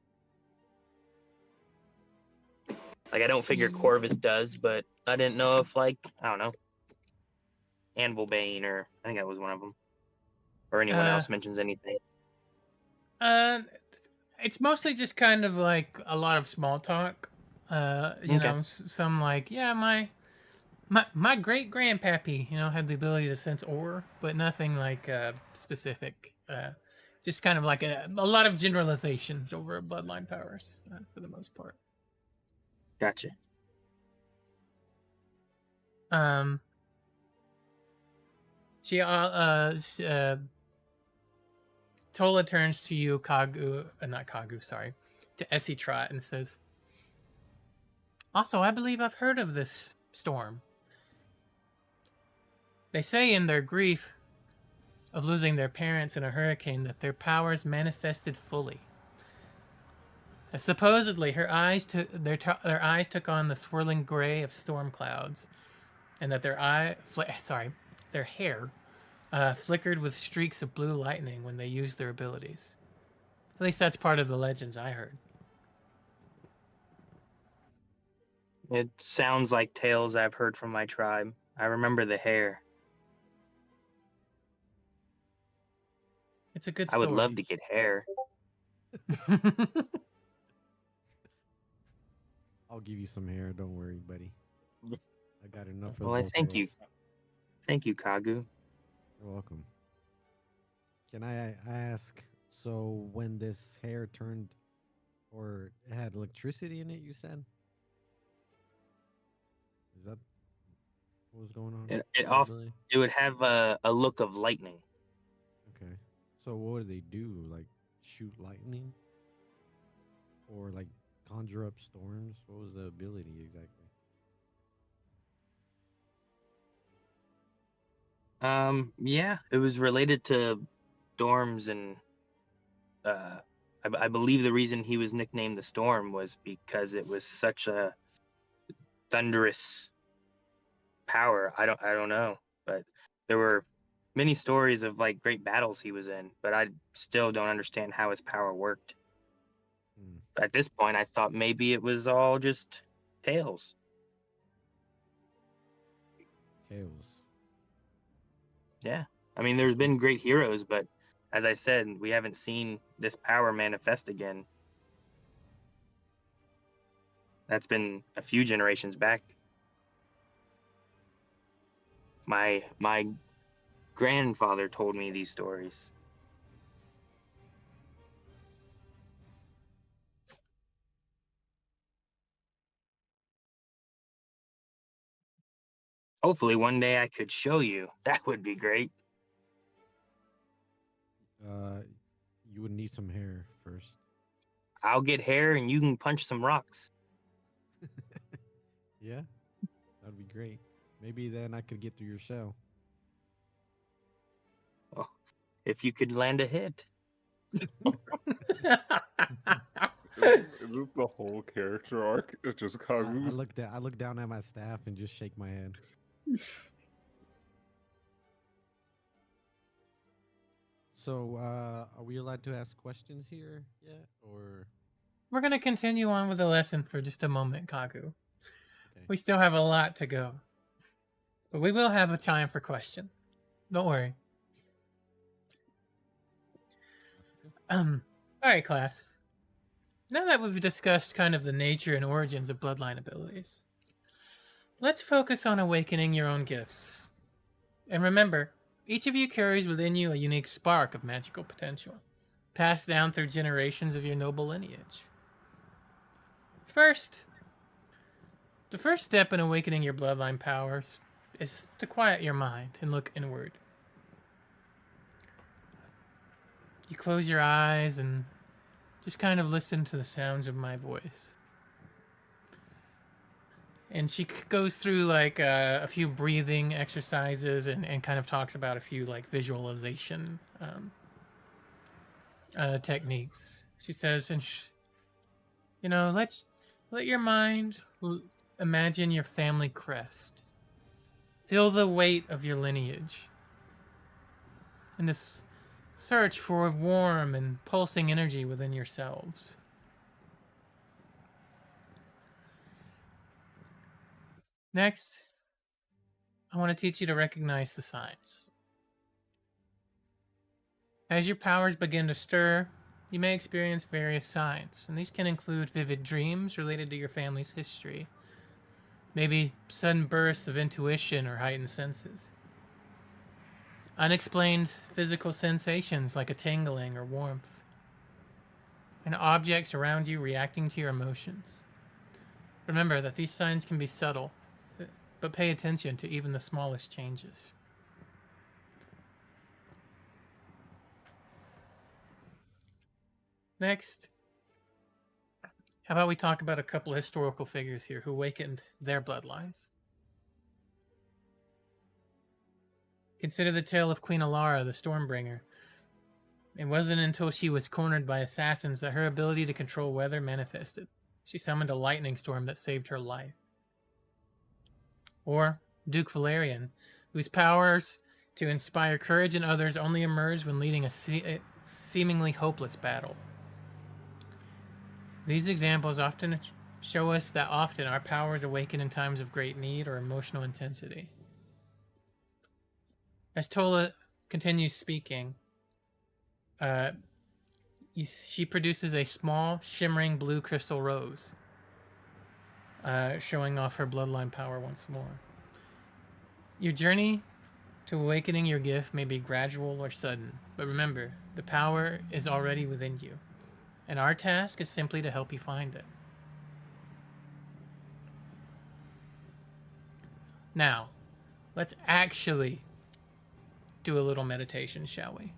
Like I don't figure Corvus does, but I didn't know if I don't know, Anvilbane or I think that was one of them, or anyone else mentions anything. It's mostly just kind of like a lot of small talk. You know, some like, yeah, my great grandpappy, had the ability to sense ore, but nothing like specific. Just kind of like a lot of generalizations over bloodline powers for the most part. Gotcha. Tola turns to you, not Kagu, sorry, to Essie Trot and says, "Also, I believe I've heard of this storm. They say in their grief of losing their parents in a hurricane that their powers manifested fully. Supposedly, their eyes took on the swirling gray of storm clouds, and that their hair flickered with streaks of blue lightning when they used their abilities. At least that's part of the legends I heard." It sounds like tales I've heard from my tribe. I remember the hair. It's a good I story. would love to get hair. I'll give you some hair. Don't worry, buddy. I got enough of Well, I both thank you. girls. Thank you, Kagu. You're welcome. Can I ask, so when this hair turned, or it had electricity in it, you said? Is that what was going on? It would have a look of lightning. Okay. So what do they do? Like shoot lightning? Or like conjure up storms? What was the ability exactly? Yeah, it was related to storms, and I believe the reason he was nicknamed the Storm was because it was such a thunderous power. I don't know, but there were many stories of like great battles he was in, but I still don't understand how his power worked. At this point, I thought maybe it was all just tales. Tales. Yeah. I mean, there's been great heroes, but as I said, we haven't seen this power manifest again. That's been a few generations back. My grandfather told me these stories. Hopefully one day I could show you. That would be great. You would need some hair first. I'll get hair and you can punch some rocks. Yeah, that'd be great. Maybe then I could get through your shell. Oh, if you could land a hit. Is this the whole character arc? It's just Kagu. I look down at my staff and just shake my head. So, are we allowed to ask questions here yet, or? We're going to continue on with the lesson for just a moment, Kagu. Okay. We still have a lot to go. But we will have a time for questions. Don't worry. Alright, class. Now that we've discussed kind of the nature and origins of bloodline abilities, let's focus on awakening your own gifts. And remember, each of you carries within you a unique spark of magical potential, passed down through generations of your noble lineage. First, the first step in awakening your bloodline powers is to quiet your mind and look inward. You close your eyes and just kind of listen to the sounds of my voice. And she goes through like a few breathing exercises and kind of talks about a few like visualization techniques. She says, let your mind imagine your family crest. Feel the weight of your lineage. And this search for warm and pulsing energy within yourselves. Next, I want to teach you to recognize the signs. As your powers begin to stir, you may experience various signs, and these can include vivid dreams related to your family's history, maybe sudden bursts of intuition or heightened senses. Unexplained physical sensations like a tingling or warmth, and objects around you reacting to your emotions. Remember that these signs can be subtle, but pay attention to even the smallest changes. Next, how about we talk about a couple of historical figures here who awakened their bloodlines? Consider the tale of Queen Alara, the Stormbringer. It wasn't until she was cornered by assassins that her ability to control weather manifested. She summoned a lightning storm that saved her life. Or Duke Valerian, whose powers to inspire courage in others only emerged when leading a seemingly hopeless battle. These examples often show us that often our powers awaken in times of great need or emotional intensity. As Tola continues speaking, she produces a small, shimmering blue crystal rose, showing off her bloodline power once more. Your journey to awakening your gift may be gradual or sudden, but remember, the power is already within you, and our task is simply to help you find it. Now, let's actually do a little meditation, shall we?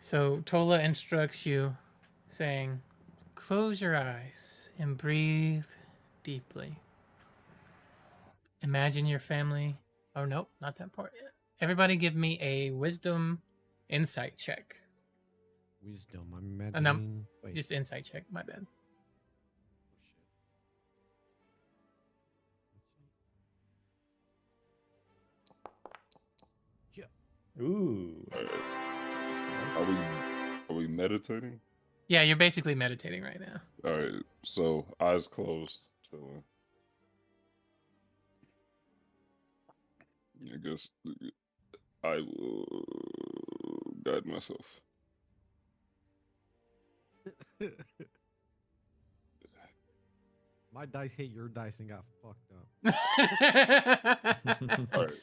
So Tola instructs you, saying, close your eyes and breathe deeply. Imagine your family. Oh, nope, not that part yet. Everybody give me a wisdom insight check. Wisdom, I'm imagining... Wait. Just insight check, my bad. Ooh. Are we meditating? Yeah, you're basically meditating right now. All right. So eyes closed. Chilling. I guess I will guide myself. My dice hit your dice and got fucked up. All right.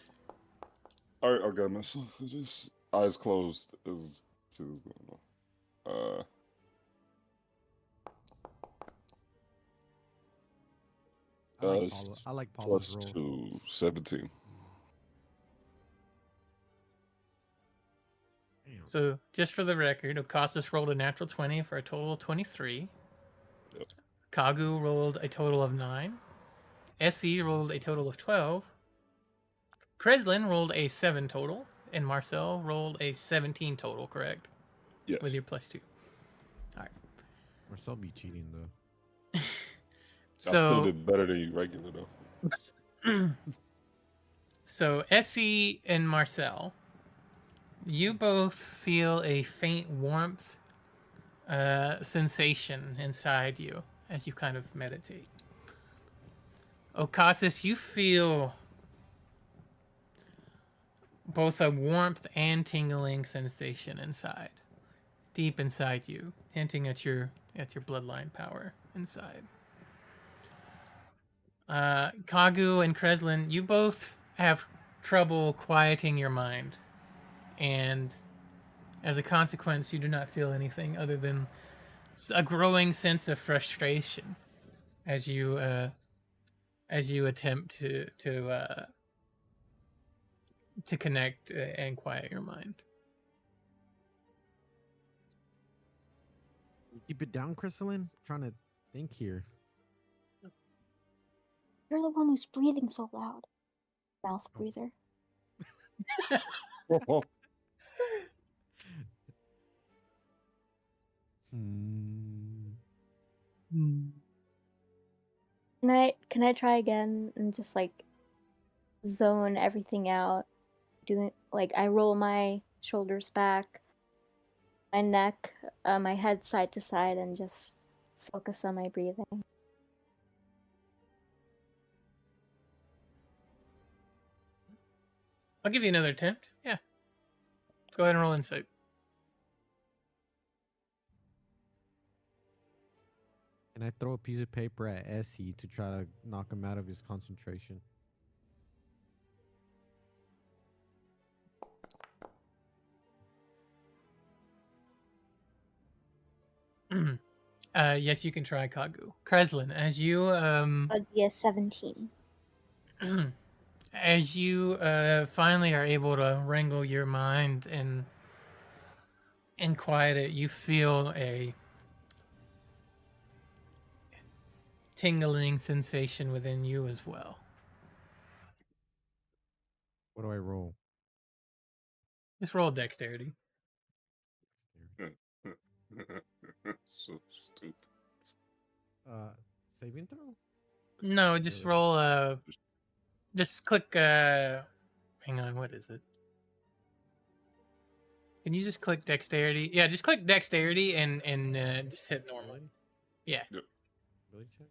All right, I'll guide myself. Just eyes closed as shit is going on. I like Paula's plus roll. 2, 17. Damn. So, just for the record, Okasas rolled a natural 20 for a total of 23. Yep. Kagu rolled a total of 9. Essie rolled a total of 12. Kreslin rolled a 7 total. And Marcel rolled a 17 total, correct? Yes. With your plus 2. All right. Marcel be cheating, though. I still did better than you regular, though. So, Essie and Marcel, you both feel a faint warmth sensation inside you as you kind of meditate. Okasas, you feel both a warmth and tingling sensation inside, deep inside you, hinting at your bloodline power inside. Kagu and Kreslin, you both have trouble quieting your mind, and as a consequence, you do not feel anything other than a growing sense of frustration as you attempt to connect and quiet your mind. Keep it down, Crystalline. Trying to think here. You're the one who's breathing so loud. Mouth breather. Can I try again and just like zone everything out? Doing like I roll my shoulders back, my neck, my head side to side, and just focus on my breathing. I'll give you another attempt. Yeah. Go ahead and roll insight. Can I throw a piece of paper at Essie to try to knock him out of his concentration? Yes, you can try Kagu. Kreslin, as you I'd be a 17. as you finally are able to wrangle your mind and quiet it, you feel a tingling sensation within you as well. What do I roll? Just roll dexterity. So stupid. Saving throw? No, just Really? roll just click hang on, what is it? Can you just click dexterity? Yeah, just click dexterity and just hit normal. Ability? Yeah. Ability check?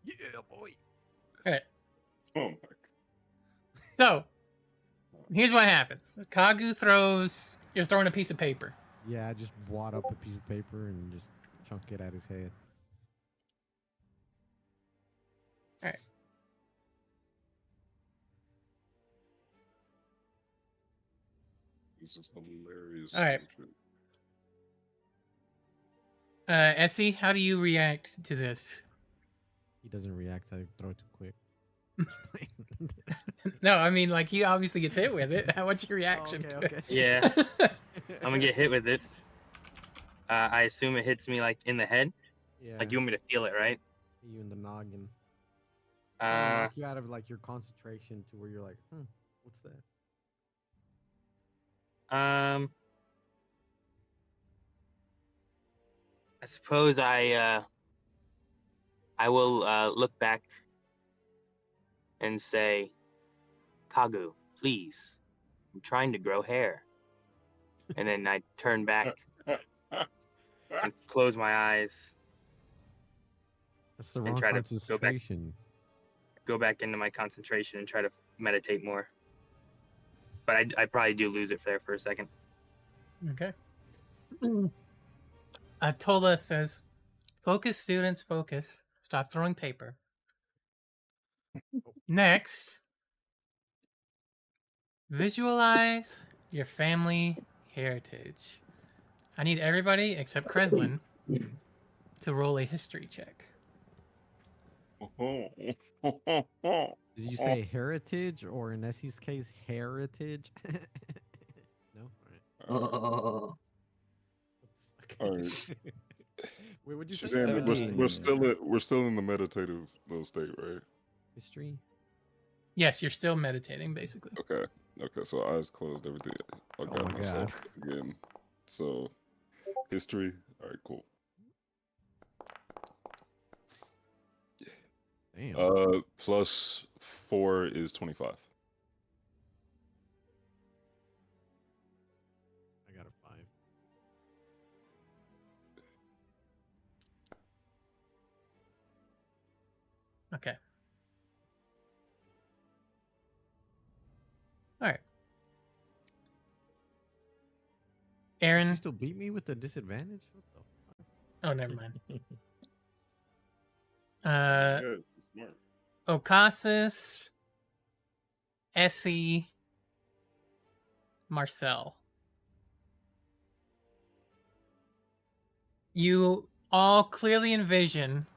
Yeah, boy. Alright. Oh my So here's what happens. Kagu throws you're throwing a piece of paper. Yeah, I just wad up a piece of paper and just chunk it at his head. Alright. This is hilarious. All right. Essie, how do you react to this? He doesn't react. I throw it too quick. No, I mean, like, he obviously gets hit with it. What's your reaction to okay. Yeah, it? I'm gonna get hit with it. I assume it hits me like in the head. Yeah. Like you want me to feel it, right? You in the noggin. Trying to Uh, knock you out of like your concentration to where you're like, what's that? I suppose I will look back and say, Kagu, please, I'm trying to grow hair. And then I turn back and close my eyes, That's the and wrong try to concentration. go back into my concentration and try to meditate more. But I probably do lose it there for a second. Okay. Tola says, focus, students, focus. Stop throwing paper. Next, visualize your family heritage. I need everybody except Kreslin to roll a history check. Did you say heritage or in Essie's case, heritage? No? All Alright. Wait, what'd you say? Shazam, we're 17. we're still in the meditative little state, right? History? Yes, you're still meditating, basically. Okay. Okay, so eyes closed, everything. I got my myself again. So history. Alright, cool. Damn. Plus 4 is 25. I got a 5. Okay. She Aaron. still beat me with the disadvantage. What the fuck? Oh, never mind. Yeah, she's smart. Ocasis, Essie, Marcel. You all clearly envision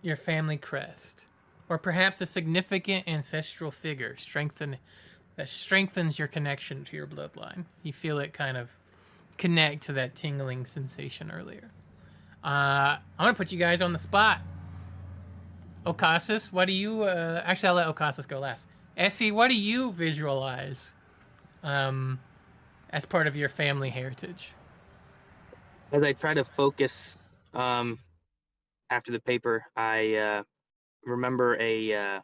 your family crest, or perhaps a significant ancestral figure that strengthens your connection to your bloodline. You feel it kind of connect to that tingling sensation earlier. I'm gonna put you guys on the spot. Ocasis, what do you? Actually, I'll let Ocasis go last. Essie, what do you visualize as part of your family heritage? As I try to focus after the paper, I remember it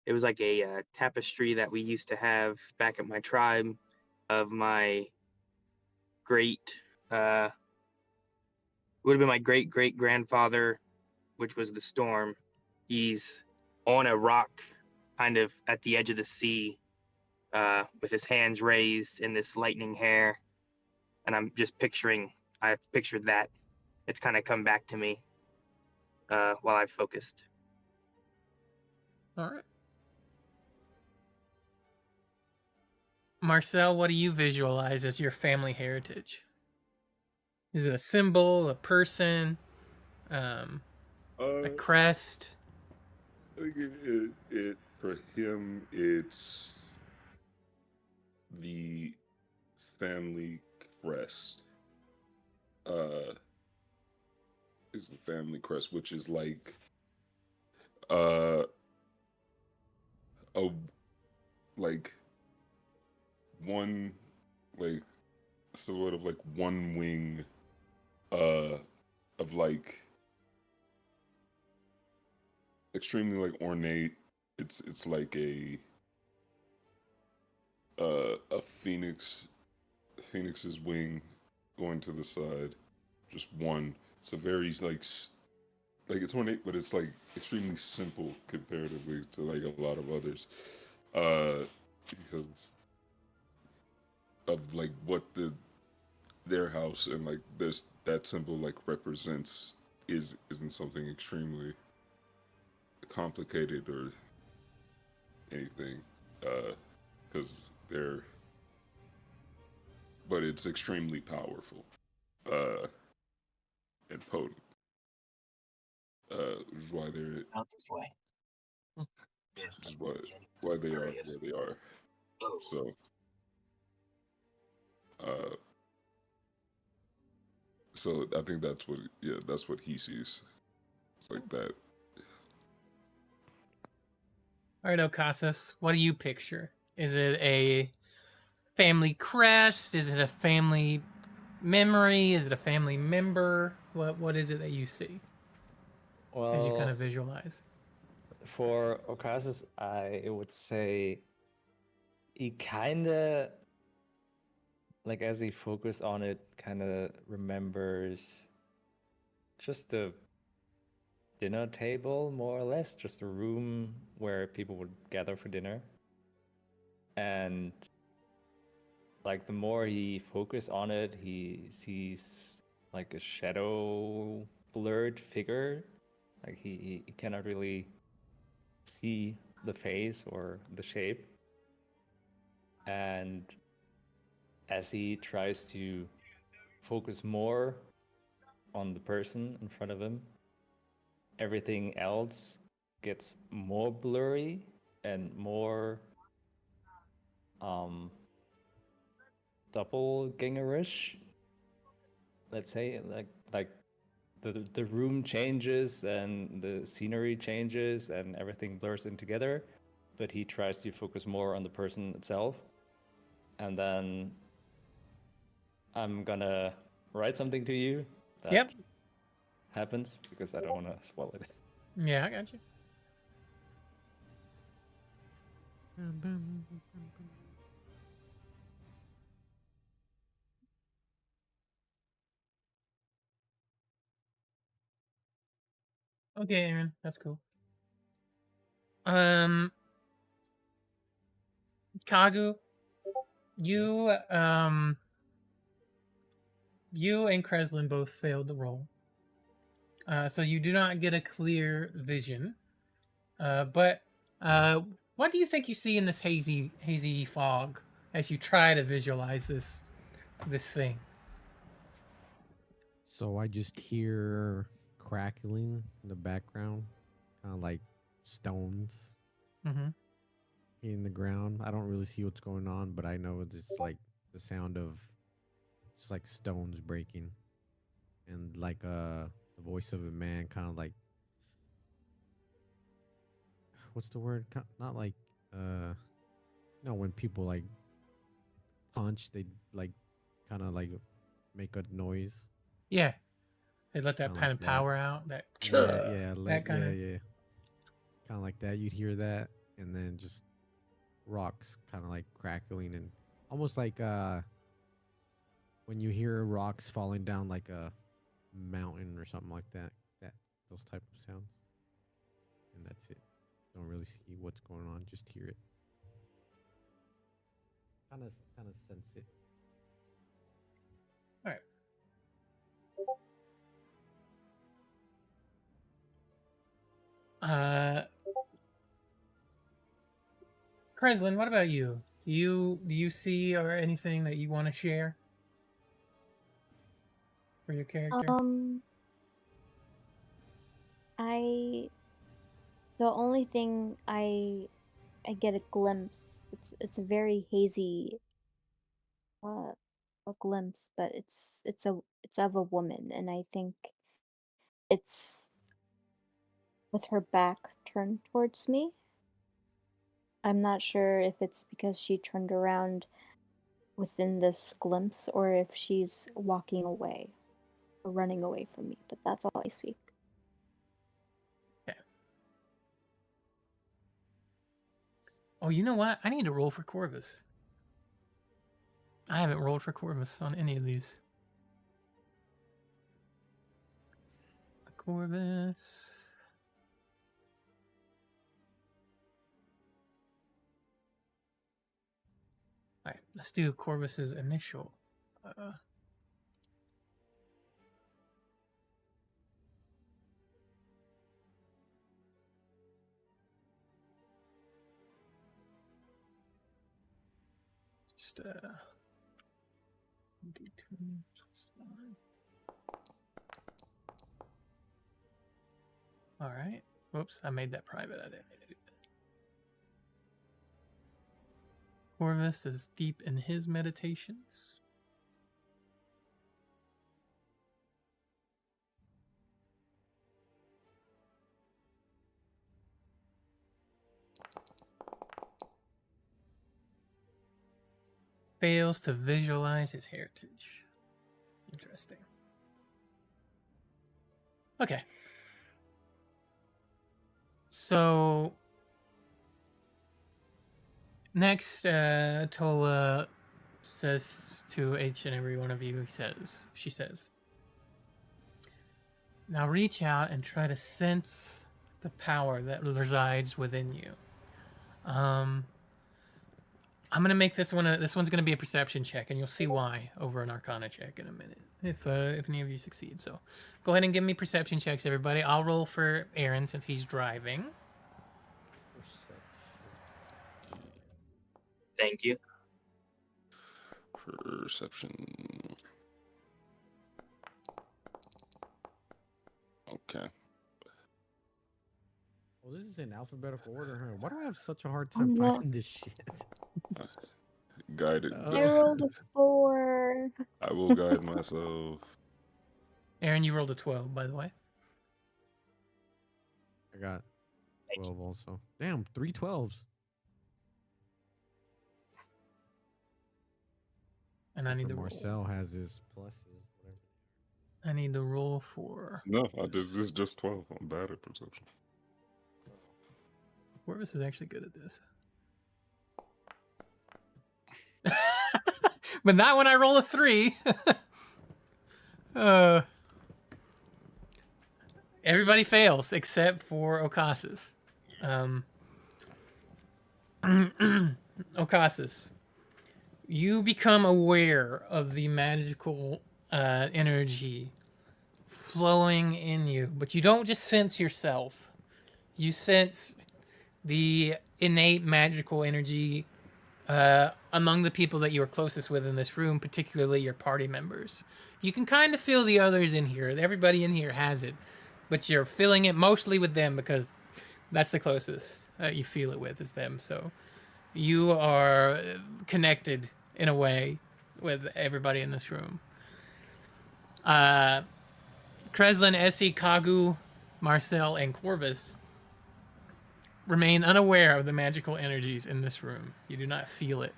was like a tapestry that we used to have back at my tribe of my great would have been my great great grandfather, which was the storm. He's on a rock kind of at the edge of the sea with his hands raised in this lightning hair, and I've pictured that. It's kind of come back to me while I've focused. All right. Marcel, what do you visualize as your family heritage? Is it a symbol, a person, a crest? I think it for him, it's the family crest. Is the family crest, which is like a like one like sort of like one wing of like extremely like ornate. It's like a phoenix's wing going to the side, just one. It's a very like it's ornate, but it's like extremely simple comparatively to like a lot of others, because of like what their house and like this that symbol like represents isn't something extremely complicated or anything, because but it's extremely powerful and potent, which is why they're Out this way. this is why they are where they are. So so I think that's what he sees. It's like that. All right, Ocasis, what do you picture? Is it a family crest? Is it a family memory? Is it a family member? What is it that you see as you kind of visualize? For Ocasis, I would say he kind of, like as he focused on it, kind of remembers just the dinner table, more or less, just a room where people would gather for dinner. And like the more he focuses on it, he sees like a shadow blurred figure. Like he cannot really see the face or the shape. And as he tries to focus more on the person in front of him, everything else gets more blurry and more doppelgangerish. Let's say like the room changes and the scenery changes and everything blurs in together, but he tries to focus more on the person itself. And then I'm gonna write something to you that happens because I don't want to spoil it. Yeah, I got you. Okay, Aaron, that's cool. Kagu, you you and Kreslin both failed the roll. So you do not get a clear vision. But what do you think you see in this hazy fog as you try to visualize this thing? So I just hear crackling in the background, kind of like stones Mm-hmm. hitting the ground. I don't really see what's going on, but I know it's like the sound of just like stones breaking, and like the voice of a man, kind of like, what's the word? Not like no, when people like punch, they like kind of like make a noise. Yeah, they let that Kinda kind like of that. power out. That Yeah, that kind of. yeah. Kind of like that. You'd hear that, and then just rocks kind of like crackling, and almost like when you hear rocks falling down like a mountain or something like that. Those type of sounds, and that's it. Don't really see what's going on. Just hear it. Kind of sense it. All right. Kreslin, what about you? Do you see or anything that you want to share for your character? The only thing I get a glimpse. It's a very hazy a glimpse, but it's of a woman, and I think it's with her back turned towards me. I'm not sure if it's because she turned around within this glimpse or if she's walking away or running away from me, but that's all I see. Okay. Oh, you know what? I need to roll for Corvus. I haven't rolled for Corvus on any of these. Corvus. All right, let's do Corvus's initial. Just D2 plus 1. All right. Whoops, I made that private. I didn't mean to do that. Corvus is deep in his meditations. Fails to visualize his heritage. Interesting. Okay. So next, Tola says to each and every one of you, she says, now reach out and try to sense the power that resides within you. I'm gonna make this one. This one's gonna be a perception check, and you'll see why over an Arcana check in a minute if any of you succeed. So, go ahead and give me perception checks, everybody. I'll roll for Aaron since he's driving. Thank you. Perception. Okay. Well, this is in alphabetical order, huh? Why do I have such a hard time finding this shit? Guided. I rolled a 4. I will guide myself. Aaron, you rolled a 12, by the way. I got 12 also. Damn, 3 12s. And I need to Marcel roll. has his pluses, whatever. I need to roll for. No, this is just 12. I'm bad at perception. Corvus is actually good at this. But not when I roll a 3. Everybody fails except for Okasis. Okasis, you become aware of the magical energy flowing in you, but you don't just sense yourself. You sense the innate magical energy among the people that you are closest with in this room, particularly your party members. You can kind of feel the others in here. Everybody in here has it, but you're feeling it mostly with them because that's the closest you feel it with is them. So you are connected in a way with everybody in this room. Kreslin, Essie, Kagu, Marcel, and Corvus remain unaware of the magical energies in this room. You do not feel it.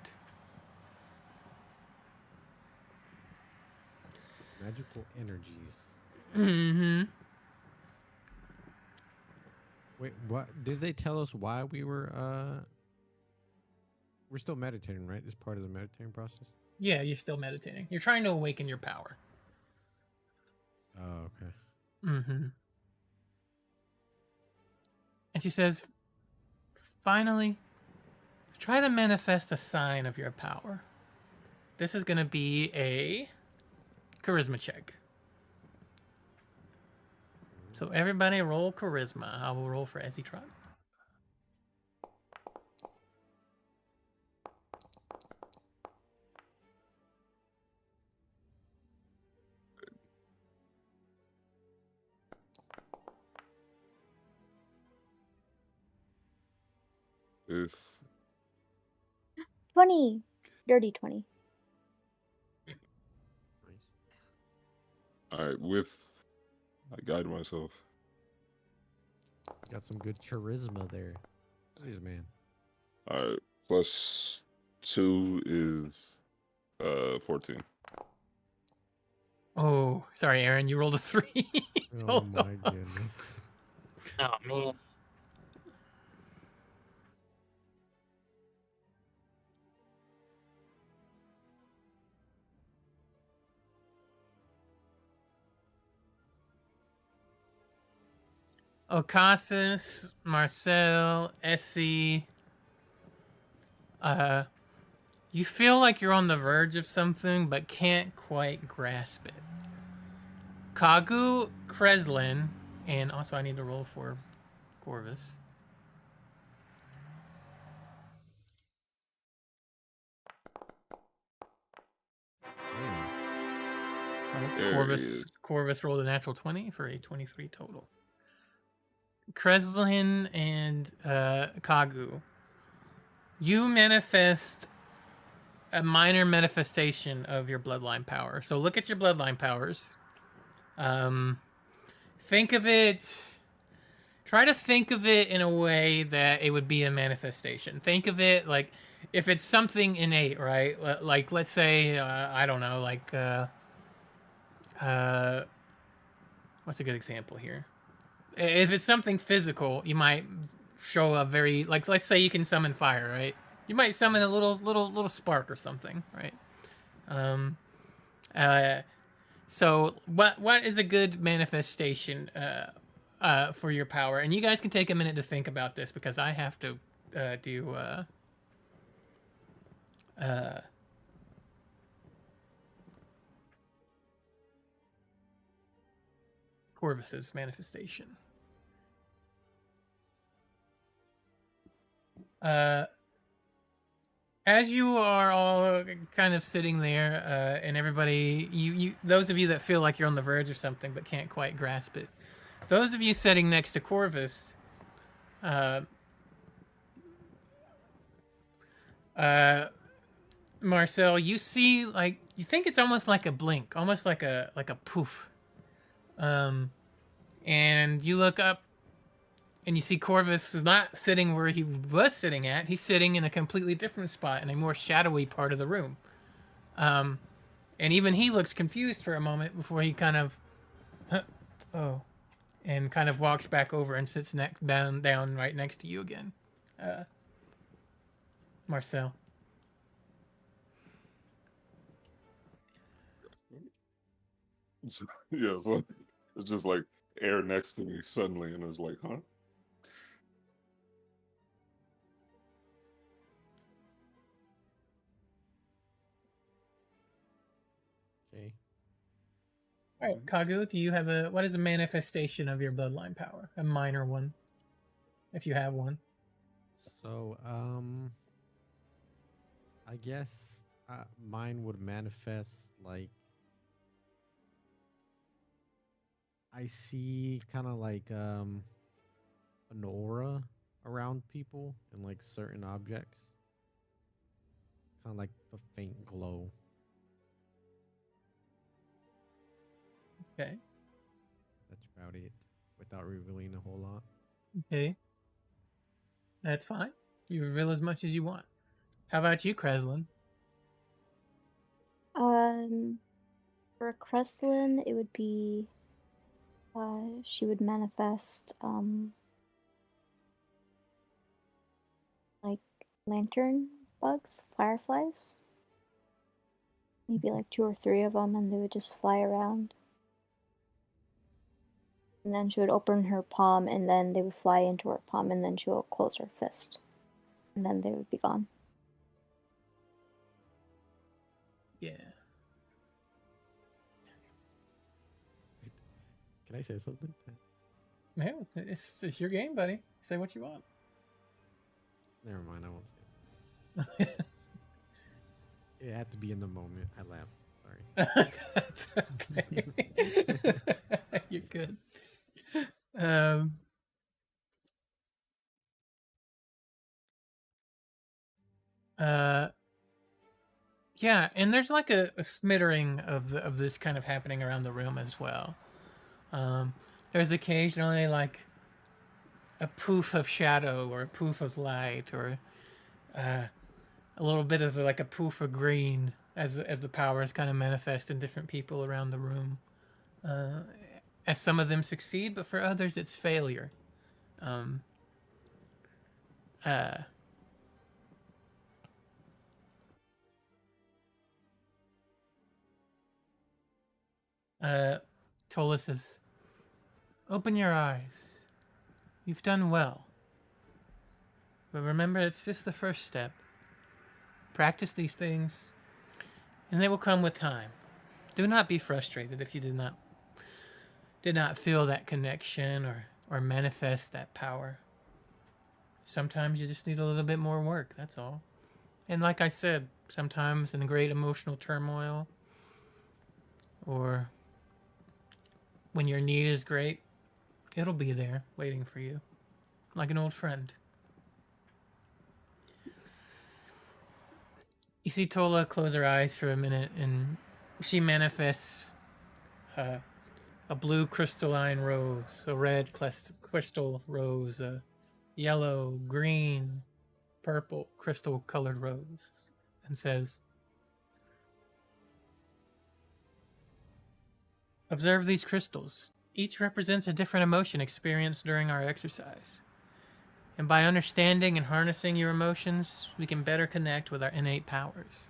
Magical energies. Mm-hmm. Wait, what? Did they tell us why we were, we're still meditating, right? This part of the meditating process? Yeah, you're still meditating. You're trying to awaken your power. Oh, okay. Mm-hmm. And she says, finally, try to manifest a sign of your power. This is going to be a charisma check. So everybody roll charisma. I will roll for Ezzy Trot. If 20. Dirty 20. Nice. all right, with I guide myself. Got some good charisma there. Nice, man. All right, +2 is 14. Oh, sorry, Aaron. You rolled a 3. Oh my goodness. Oh man. Ocasus, Marcel, Essie. You feel like you're on the verge of something, but can't quite grasp it. Kagu, Kreslin, and also I need to roll for Corvus. Damn. There he Corvus, is. Corvus rolled a natural 20 for a 23 total. Kreslin and Kagu, you manifest a minor manifestation of your bloodline power. So look at your bloodline powers. Think of it. Try to think of it in a way that it would be a manifestation. Think of it like if it's something innate, right? Like let's say I don't know, like what's a good example here? If it's something physical, you might show a very like let's say you can summon fire, right? You might summon a little spark or something, right? So what is a good manifestation for your power? And you guys can take a minute to think about this because I have to do Corvus's manifestation. As you are all kind of sitting there, and everybody, you those of you that feel like you're on the verge of something but can't quite grasp it, those of you sitting next to Corvus, Marcel, you see like you think it's almost like a blink, almost like a poof, and you look up. And you see Corvus is not sitting where he was sitting at. He's sitting in a completely different spot in a more shadowy part of the room. And even he looks confused for a moment before he kind of, and kind of walks back over and sits down right next to you again. Marcel. Yeah, so it's just like air next to me suddenly, and it was like, huh? Okay. All right, Kagu, do you have what is a manifestation of your bloodline power? A minor one, if you have one. So, I guess mine would manifest like I see kind of like an aura around people and like certain objects, kind of like a faint glow. Okay. That's about it, without revealing a whole lot. Okay. That's fine. You reveal as much as you want. How about you, Kreslin? For Kreslin, it would be, she would manifest, like lantern bugs, fireflies. Maybe like 2 or 3 of them, and they would just fly around. And then she would open her palm, and then they would fly into her palm, and then she would close her fist. And then they would be gone. Yeah. Can I say something? Man, it's your game, buddy. Say what you want. Never mind, I won't say it. It had to be in the moment. I laughed. Sorry. That's okay. You're good. Yeah, and there's like a smattering of this kind of happening around the room as well. There's occasionally like a poof of shadow or a poof of light or a little bit of like a poof of green as the powers kind of manifest in different people around the room. As some of them succeed, but for others it's failure. Tola says, "Open your eyes. You've done well. But remember, it's just the first step. Practice these things, and they will come with time. Do not be frustrated if you did not feel that connection or manifest that power. Sometimes you just need a little bit more work, that's all. And like I said, sometimes in great emotional turmoil or when your need is great, it'll be there waiting for you, like an old friend." You see Tola close her eyes for a minute, and she manifests a blue crystalline rose, a red crystal rose, a yellow, green, purple crystal-colored rose, and says, "Observe these crystals. Each represents a different emotion experienced during our exercise. And by understanding and harnessing your emotions, we can better connect with our innate powers.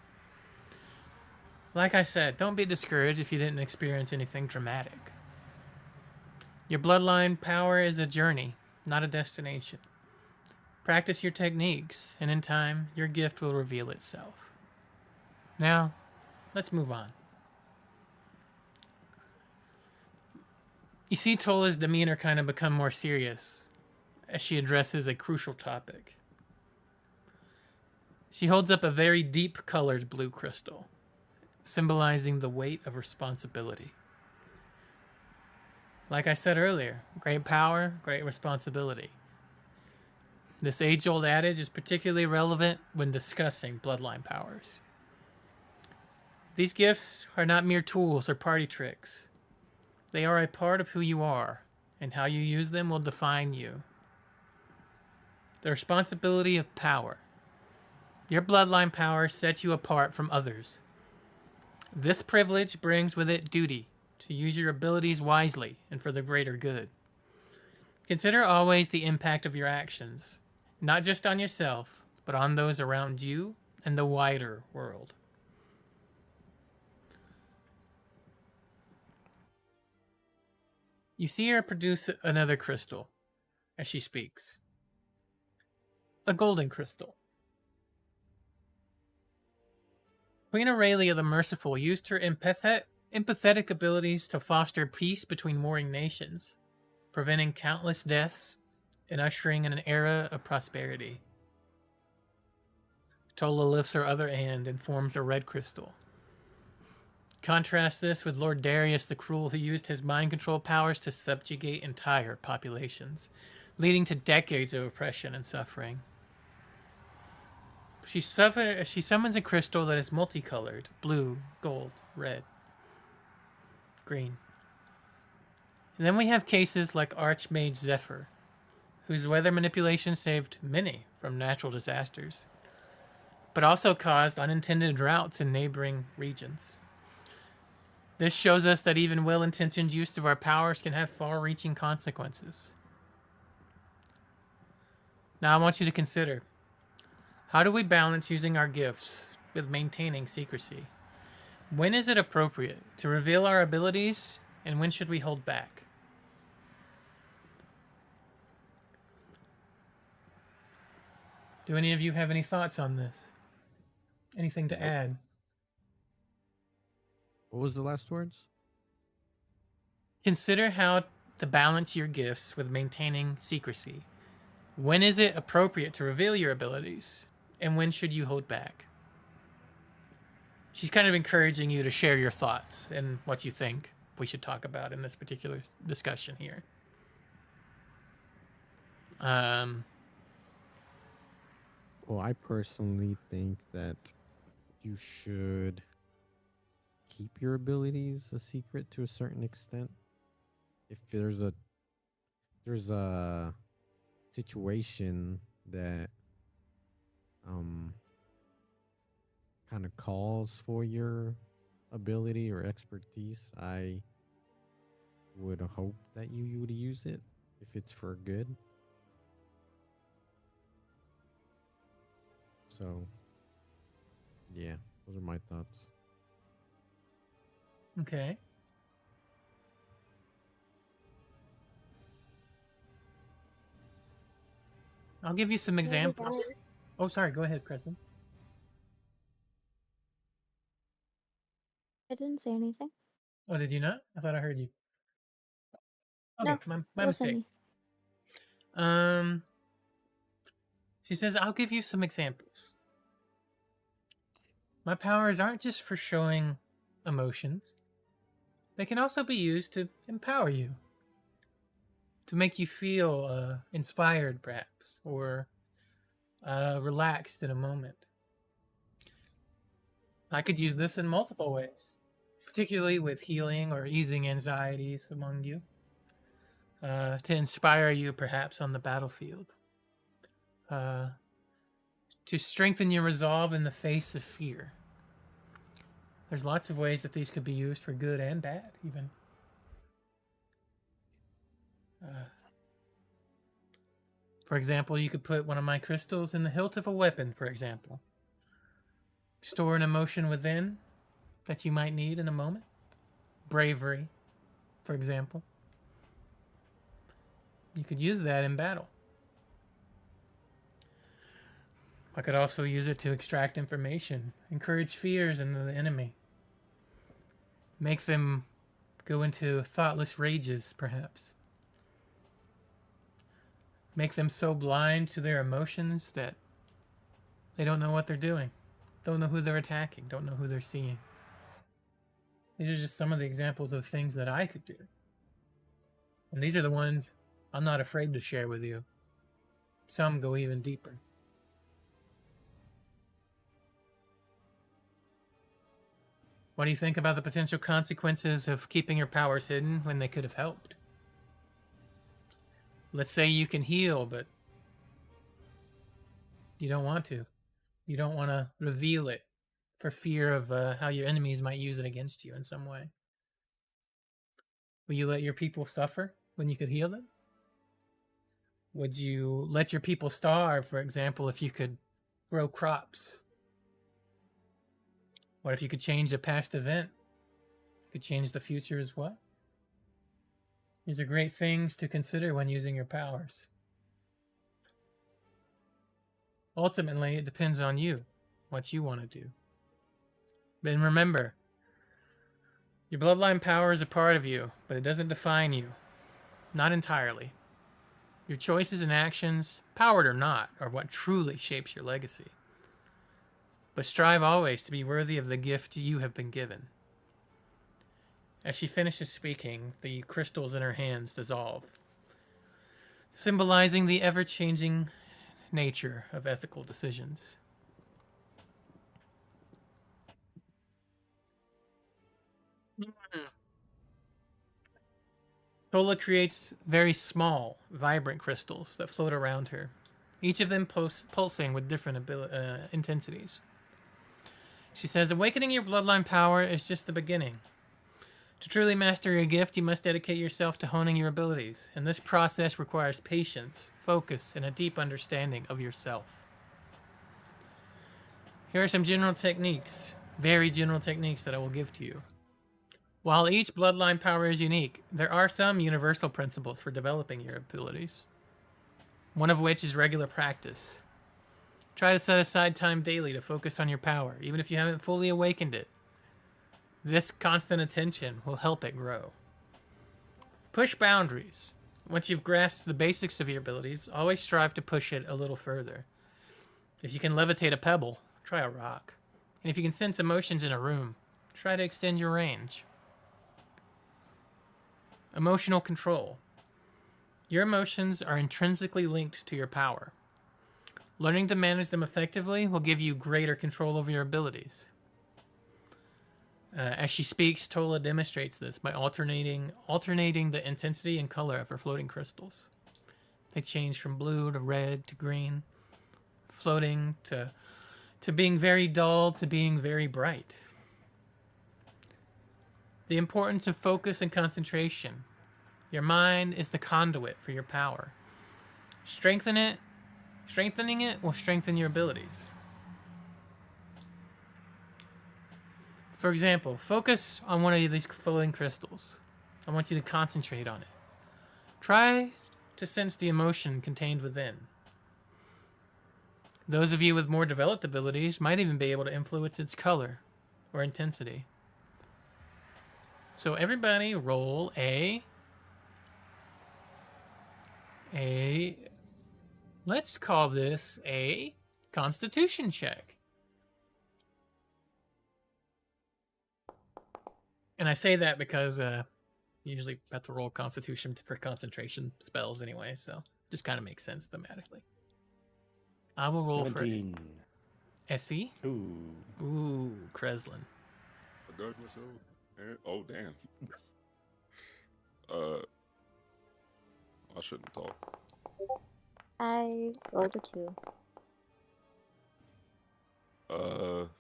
Like I said, don't be discouraged if you didn't experience anything dramatic. Your bloodline power is a journey, not a destination. Practice your techniques, and in time, your gift will reveal itself. Now, let's move on." You see Tola's demeanor kind of become more serious as she addresses a crucial topic. She holds up a very deep-colored blue crystal, symbolizing the weight of responsibility. Like I said earlier, great power, great responsibility. This age-old adage is particularly relevant when discussing bloodline powers. These gifts are not mere tools or party tricks. They are a part of who you are, and how you use them will define you. The responsibility of power. Your bloodline power sets you apart from others. This privilege brings with it duty to use your abilities wisely and for the greater good. Consider always the impact of your actions, not just on yourself, but on those around you and the wider world. You see her produce another crystal as she speaks. A golden crystal. Queen Aurelia the Merciful used her empathetic abilities to foster peace between warring nations, preventing countless deaths and ushering in an era of prosperity. Tola lifts her other hand and forms a red crystal. Contrast this with Lord Darius the Cruel, who used his mind control powers to subjugate entire populations, leading to decades of oppression and suffering. She summons a crystal that is multicolored: blue, gold, red, green. And then we have cases like Archmage Zephyr, whose weather manipulation saved many from natural disasters, but also caused unintended droughts in neighboring regions. This shows us that even well-intentioned use of our powers can have far-reaching consequences. Now I want you to consider, how do we balance using our gifts with maintaining secrecy? When is it appropriate to reveal our abilities, and when should we hold back? Do any of you have any thoughts on this? Anything to add? What was the last words? Consider how to balance your gifts with maintaining secrecy. When is it appropriate to reveal your abilities, and when should you hold back? She's kind of encouraging you to share your thoughts and what you think we should talk about in this particular discussion here. Well, I personally think that you should keep your abilities a secret to a certain extent. If there's a situation that kind of calls for your ability or expertise, I would hope that you would use it if it's for good. So, yeah, those are my thoughts. Okay. I'll give you some examples. Oh, sorry. Go ahead, Kristen. I didn't say anything. Oh, did you not? I thought I heard you. Okay, No, my it wasn't mistake. me. She says, I'll give you some examples. My powers aren't just for showing emotions. They can also be used to empower you, to make you feel inspired, perhaps, or relaxed in a moment. I could use this in multiple ways, particularly with healing or easing anxieties among you, to inspire you, perhaps, on the battlefield, to strengthen your resolve in the face of fear. There's lots of ways that these could be used for good and bad, even. For example, you could put one of my crystals in the hilt of a weapon, for example. Store an emotion within that you might need in a moment. Bravery, for example. You could use that in battle. I could also use it to extract information, encourage fears in the enemy, make them go into thoughtless rages, perhaps. Make them so blind to their emotions that they don't know what they're doing, don't know who they're attacking, don't know who they're seeing. These are just some of the examples of things that I could do. And these are the ones I'm not afraid to share with you. Some go even deeper. What do you think about the potential consequences of keeping your powers hidden when they could have helped? Let's say you can heal, but you don't want to. You don't want to reveal it for fear of how your enemies might use it against you in some way. Will you let your people suffer when you could heal them? Would you let your people starve, for example, if you could grow crops? What if you could change a past event? You could change the future as well. These are great things to consider when using your powers. Ultimately, it depends on you, what you want to do. But remember, Your bloodline power is a part of you, but it doesn't define you. Not entirely. Your choices and actions, powered or not, are what truly shapes your legacy. But strive always to be worthy of the gift you have been given. As she finishes speaking, the crystals in her hands dissolve, symbolizing the ever-changing nature of ethical decisions. Tola creates very small, vibrant crystals that float around her, each of them pulsing with different intensities. She says, awakening your bloodline power is just the beginning. To truly master your gift, you must dedicate yourself to honing your abilities, and this process requires patience, focus, and a deep understanding of yourself. Here are some general techniques, very general techniques that I will give to you. While each bloodline power is unique, there are some universal principles for developing your abilities, one of which is regular practice. Try to set aside time daily to focus on your power, even if you haven't fully awakened it. This constant attention will help it grow. Push boundaries. Once you've grasped the basics of your abilities, always strive to push it a little further. If you can levitate a pebble, try a rock. And if you can sense emotions in a room, try to extend your range. Emotional control. Your emotions are intrinsically linked to your power. Learning to manage them effectively will give you greater control over your abilities. As she speaks, Tola demonstrates this by alternating the intensity and color of her floating crystals. They change from blue to red to green, floating to being very dull to being very bright. The importance of focus and concentration. Your mind is the conduit for your power. Strengthening it will strengthen your abilities. For example, focus on one of these floating crystals. I want you to concentrate on it. Try to sense the emotion contained within. Those of you with more developed abilities might even be able to influence its color or intensity. So everybody roll let's call this a Constitution check. And I say that because you usually have to roll Constitution for concentration spells anyway, so just kind of makes sense thematically. I will roll 17. for SE. Ooh, Kreslin. I got myself. Oh, damn. I shouldn't talk. I rolled a 2.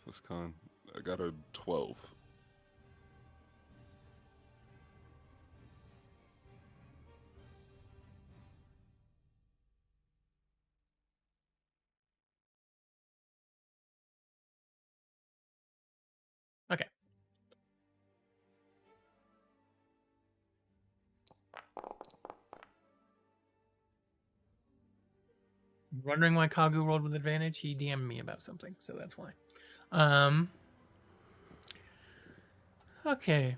This con. I got a 12. Okay. Wondering why Kagu rolled with advantage? He DM'd me about something, so that's why. Okay.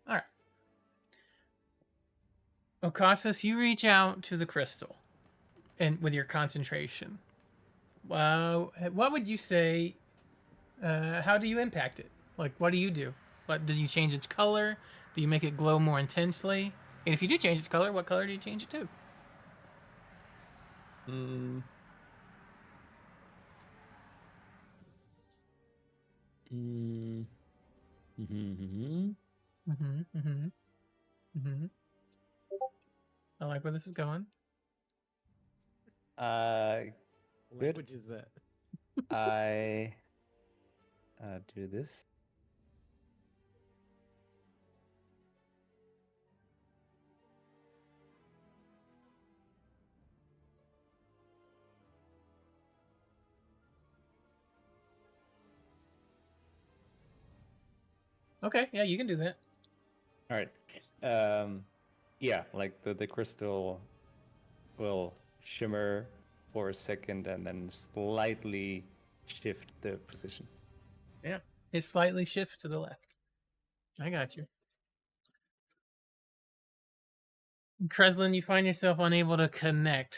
All right. Okasas, you reach out to the crystal, and with your concentration. Wow, what would you say? How do you impact it? Like, what do you do? What do you change its color? Do you make it glow more intensely? And if you do change its color, what color do you change it to? Mm. Mm. I like where this is going. Good. What language is that? I do this. Okay, yeah, you can do that. All right. Yeah, like the crystal will shimmer for a second and then slightly shift the position. Yeah, it slightly shifts to the left. I got you. Kreslin, you find yourself unable to connect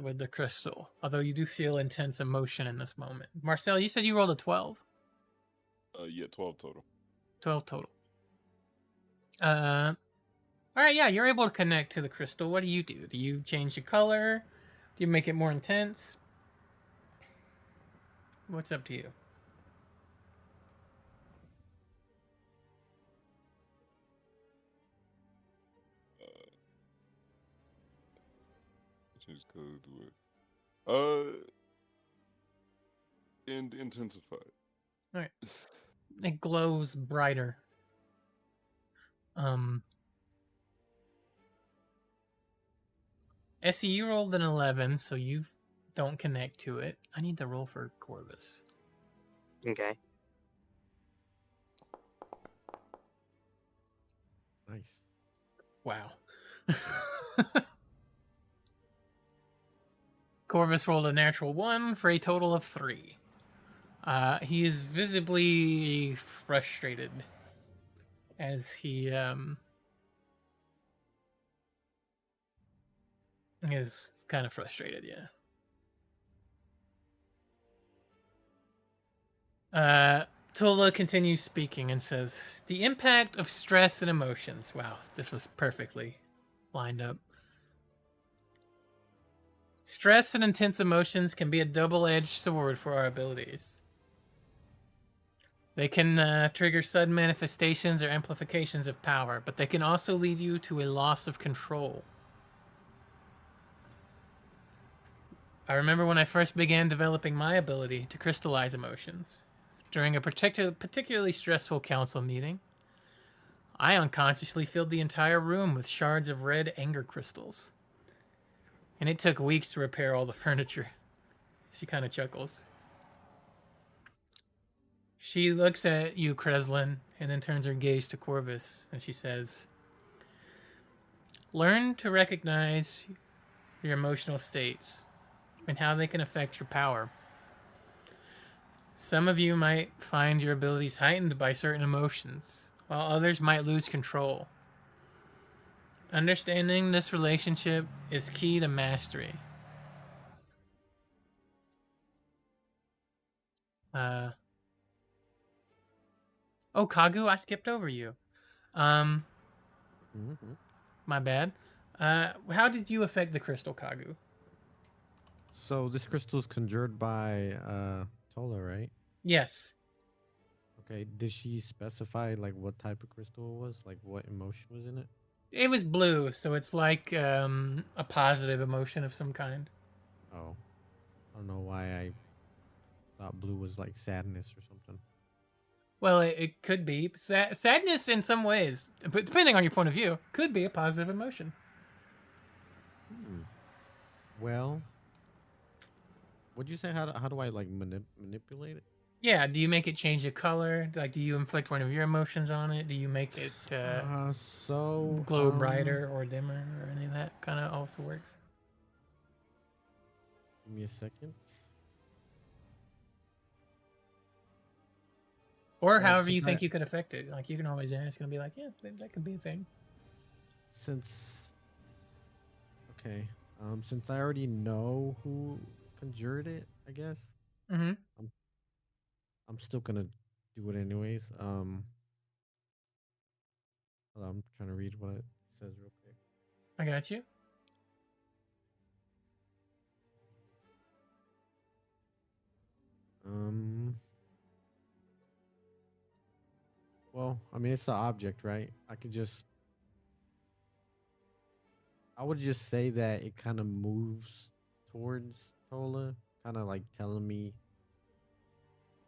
with the crystal, although you do feel intense emotion in this moment. Marcel, you said you rolled a 12? Yeah, 12 total. 12 total. All right, yeah, you're able to connect to the crystal. What do? Do you change the color? Do you make it more intense? What's up to you? Change code to and intensified. All right. It glows brighter. Essie, you rolled an 11, so you don't connect to it. I need to roll for Corvus. Okay. Nice. Wow. Corvus rolled a natural 1 for a total of 3. He is visibly frustrated as he is kind of frustrated, yeah. Tola continues speaking and says, the impact of stress and emotions. Wow, this was perfectly lined up. Stress and intense emotions can be a double-edged sword for our abilities. They can trigger sudden manifestations or amplifications of power, but they can also lead you to a loss of control. I remember when I first began developing my ability to crystallize emotions. During a particularly stressful council meeting, I unconsciously filled the entire room with shards of red anger crystals. And it took weeks to repair all the furniture. She kind of chuckles. She looks at you, Kreslin, and then turns her gaze to Corvus, and she says, learn to recognize your emotional states and how they can affect your power. Some of you might find your abilities heightened by certain emotions, while others might lose control. Understanding this relationship is key to mastery. Oh, Kagu, I skipped over you. My bad. How did you affect the crystal, Kagu? So this crystal is conjured by Tola, right? Yes. Okay. Did she specify like what type of crystal it was? Like what emotion was in it? It was blue, so it's like a positive emotion of some kind. Oh. I don't know why I thought blue was like sadness or something. Well, it could be. Sadness in some ways, but depending on your point of view, could be a positive emotion. Well, what'd you say? How do I like manipulate it? Yeah, do you make it change the color? Like, do you inflict one of your emotions on it? Do you make it glow brighter or dimmer or any of that kind of also works? Give me a second. Or however you think you could affect it. Like, you can always ask and be like, yeah, that could be a thing. Since I already know who conjured it, I guess. Mm-hmm. I'm still gonna do it anyways. Hold on, I'm trying to read what it says real quick. I got you. Well, I mean, it's an object, right? I would just say that it kind of moves towards Tola, kind of like telling me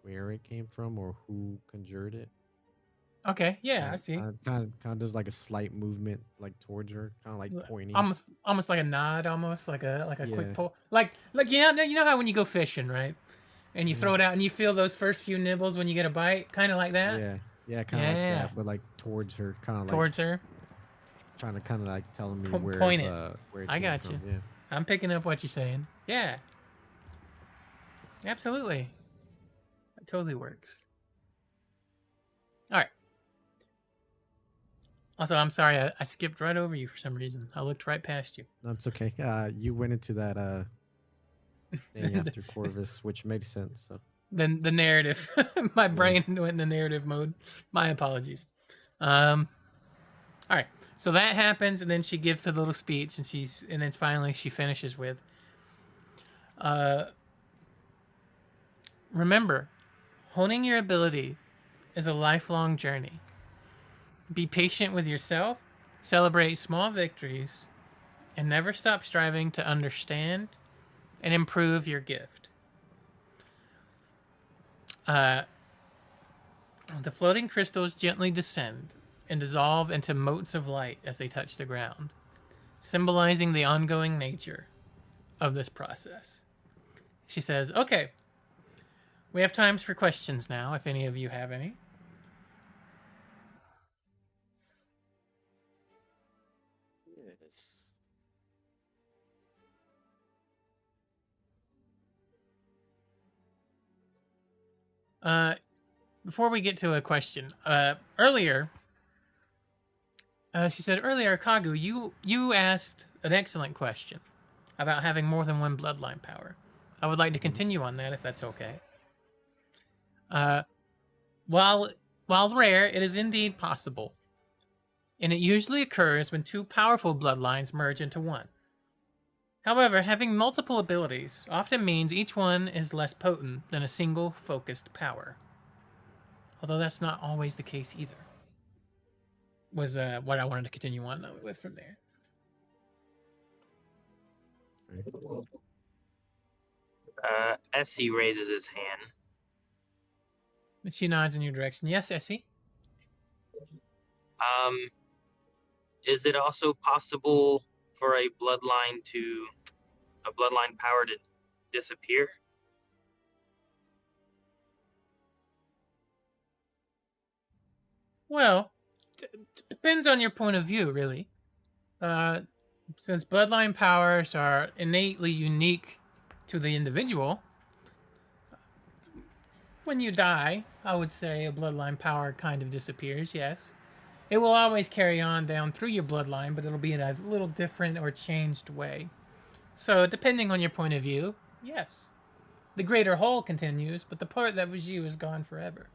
where it came from or who conjured it. Okay, yeah, I see. Kind of does like a slight movement like towards her, kind of like pointing. Almost like a nod, almost like a quick pull. Like you know how when you go fishing, right? And you throw it out and you feel those first few nibbles when you get a bite, kind of like that. Yeah. Yeah, kind of like Yeah. that, but like towards her, kind of like Towards her. trying to kind of like telling me Point it. where it I came got from. you. Yeah. I'm picking up what you're saying. Yeah. Absolutely. That totally works. All right. Also, I'm sorry, I skipped right over you for some reason. I looked right past you. No, it's okay. You went into that thing after Corvus, which made sense. So Then the narrative. My Yeah. brain went in the narrative mode. My apologies. All right. So that happens, and then she gives the little speech, and then finally she finishes with, remember, honing your ability is a lifelong journey. Be patient with yourself, celebrate small victories, and never stop striving to understand and improve your gift. The floating crystals gently descend and dissolve into motes of light as they touch the ground, symbolizing the ongoing nature of this process. She says, okay, we have times for questions now, if any of you have any. Before we get to a question, earlier, she said, earlier, Kagu, you asked an excellent question about having more than one bloodline power. I would like to continue on that if that's okay. While rare, it is indeed possible, and it usually occurs when two powerful bloodlines merge into one. However, having multiple abilities often means each one is less potent than a single focused power. Although that's not always the case either. Was what I wanted to continue on with from there. Essie raises his hand. She nods in your direction. Yes, Essie? Is it also possible for a bloodline power to disappear? Well, depends on your point of view, really. Since bloodline powers are innately unique to the individual, when you die, I would say a bloodline power kind of disappears, yes. It will always carry on down through your bloodline, but it'll be in a little different or changed way. So, depending on your point of view, yes. The greater whole continues, but the part that was you is gone forever.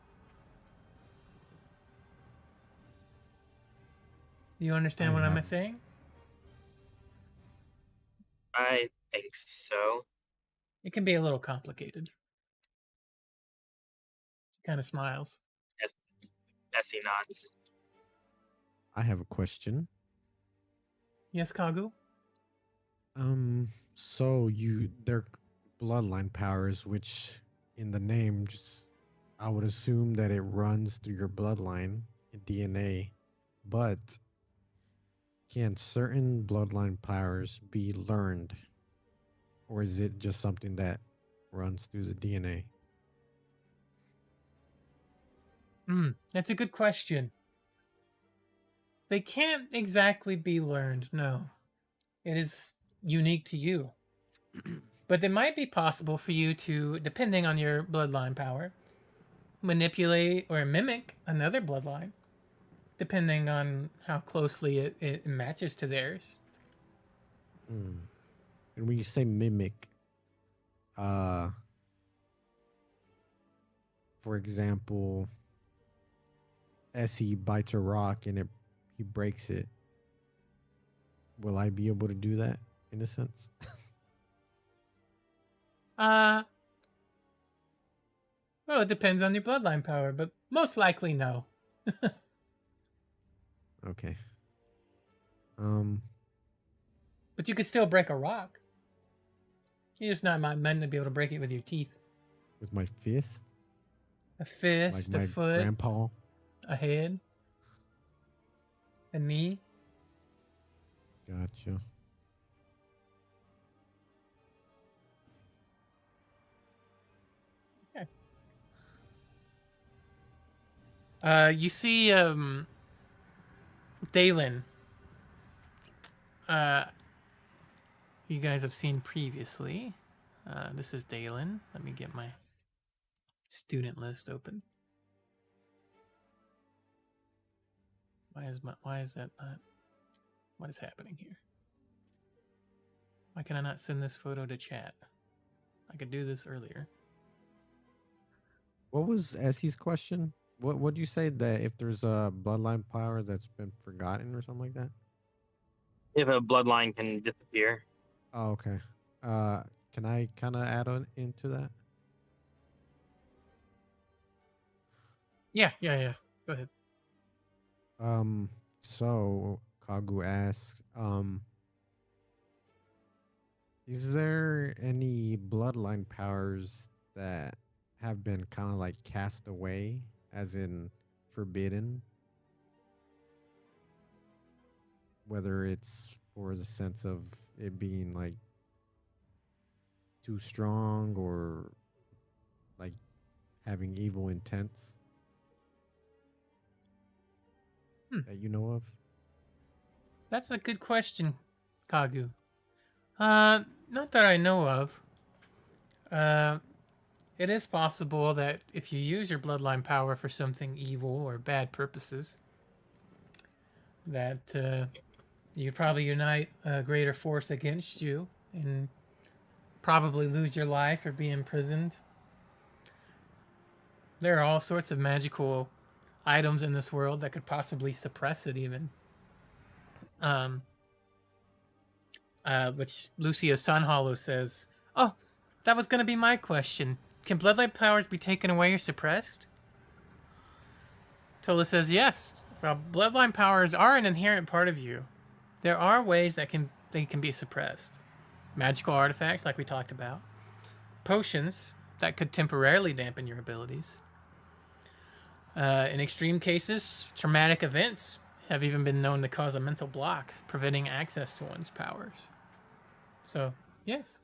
You understand what I'm saying? I think so. It can be a little complicated. She kind of smiles. Essie nods. I have a question. Yes, Kagu? So they're bloodline powers, which in the name, just I would assume that it runs through your bloodline DNA, but can certain bloodline powers be learned, or is it just something that runs through the DNA? That's a good question. They can't exactly be learned, no. It is unique to you. But it might be possible for you to, depending on your bloodline power, manipulate or mimic another bloodline, depending on how closely it matches to theirs. And when you say mimic, for example, Essie bites a rock and he breaks it. Will I be able to do that in a sense? Well, it depends on your bloodline power, but most likely no. Okay. But you could still break a rock. You're just not meant to be able to break it with your teeth. With my fist? A fist, Like my a foot, grandpa? a head, a knee. Gotcha. Okay. You see, Dalen. You guys have seen previously. This is Dalen. Let me get my student list open. Why is that not? What is happening here? Why can I not send this photo to chat? I could do this earlier. What was Essie's question? What would you say that if there's a bloodline power that's been forgotten or something like that? If a bloodline can disappear. Oh, okay. Can I kind of add on into that? Yeah. Go ahead. So Kagu asks, is there any bloodline powers that have been kind of like cast away, as in forbidden? Whether it's for the sense of it being like too strong or like having evil intents that you know of? That's a good question, Kagu. Not that I know of. It is possible that if you use your bloodline power for something evil or bad purposes, that you'd probably unite a greater force against you and probably lose your life or be imprisoned. There are all sorts of magical items in this world that could possibly suppress it even. Which Lucia Sunhollow says, "Oh, that was going to be my question. Can bloodline powers be taken away or suppressed?" Tola says, "Yes. Well, bloodline powers are an inherent part of you. There are ways that they can be suppressed. Magical artifacts, like we talked about. Potions that could temporarily dampen your abilities. In extreme cases, traumatic events have even been known to cause a mental block, preventing access to one's powers. So, yes."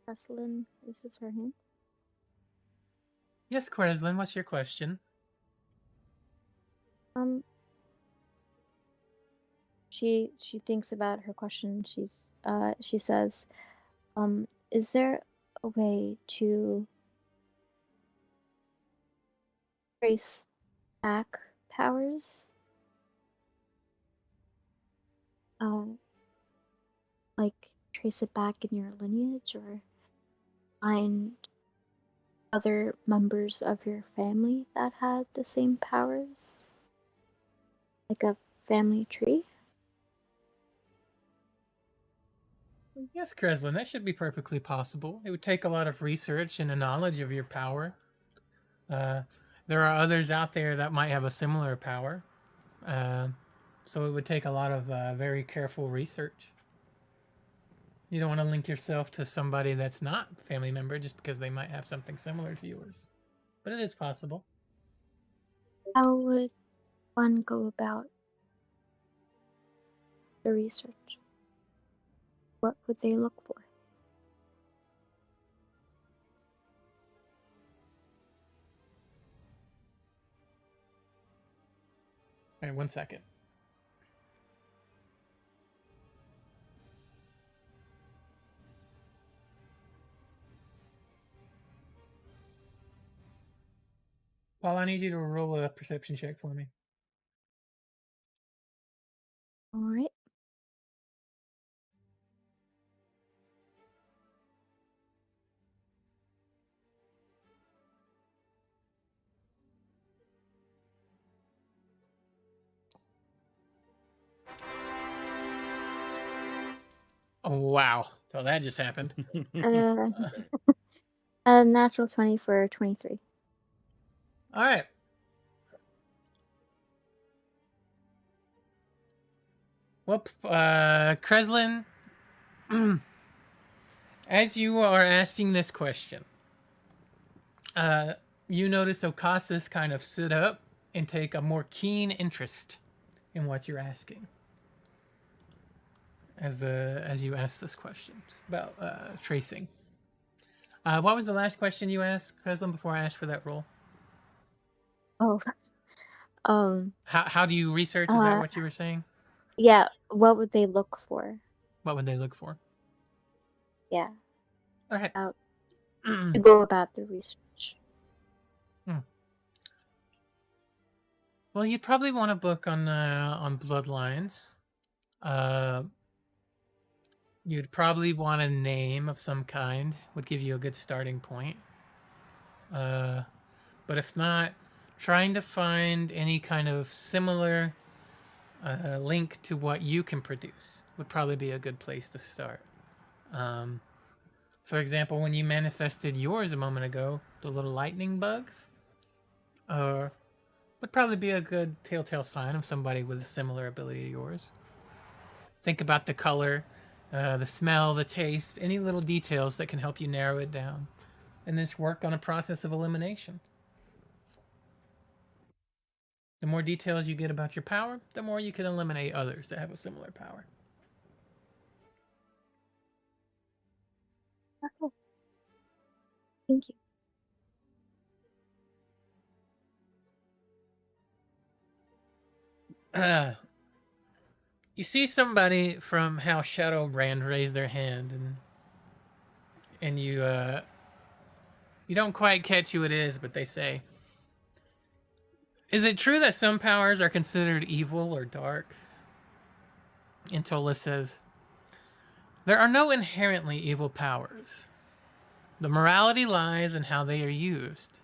Jocelyn raises her hand. Yes, Kreslin, what's your question? She thinks about her question. She says, is there a way to trace back powers? Like trace it back in your lineage or find other members of your family that had the same powers? Like a family tree? Yes, Kreslin, that should be perfectly possible. It would take a lot of research and a knowledge of your power. There are others out there that might have a similar power. So it would take a lot of very careful research. You don't want to link yourself to somebody that's not a family member just because they might have something similar to yours. But it is possible. How would one go about the research? What would they look for? All right, 1 second. Paul, I need you to roll a perception check for me. All right. Oh, wow. Well, that just happened. A natural 20 for 23. All right. Well, Kreslin, as you are asking this question, you notice Okasis kind of sit up and take a more keen interest in what you're asking. As you ask this question about tracing. What was the last question you asked, Kreslin, before I asked for that roll? Oh, um, How do you research? Is that uh, what you were saying? yeah. What would they look for? What would they look for? Yeah, All right. to go about the research. Well, you'd probably want a book on Bloodlines. You'd probably want a name of some kind. Would give you a good starting point. But if not, trying to find any kind of similar link to what you can produce would probably be a good place to start. For example, when you manifested yours a moment ago, the little lightning bugs, would probably be a good telltale sign of somebody with a similar ability to yours. Think about the color, the smell, the taste, any little details that can help you narrow it down. And this work on a process of elimination. The more details you get about your power, the more you can eliminate others that have a similar power. Okay. Thank you. You see somebody from House Shadowbrand raise their hand, and you don't quite catch who it is, but they say, "Is it true that some powers are considered evil or dark?" And Tola says, "There are no inherently evil powers. The morality lies in how they are used.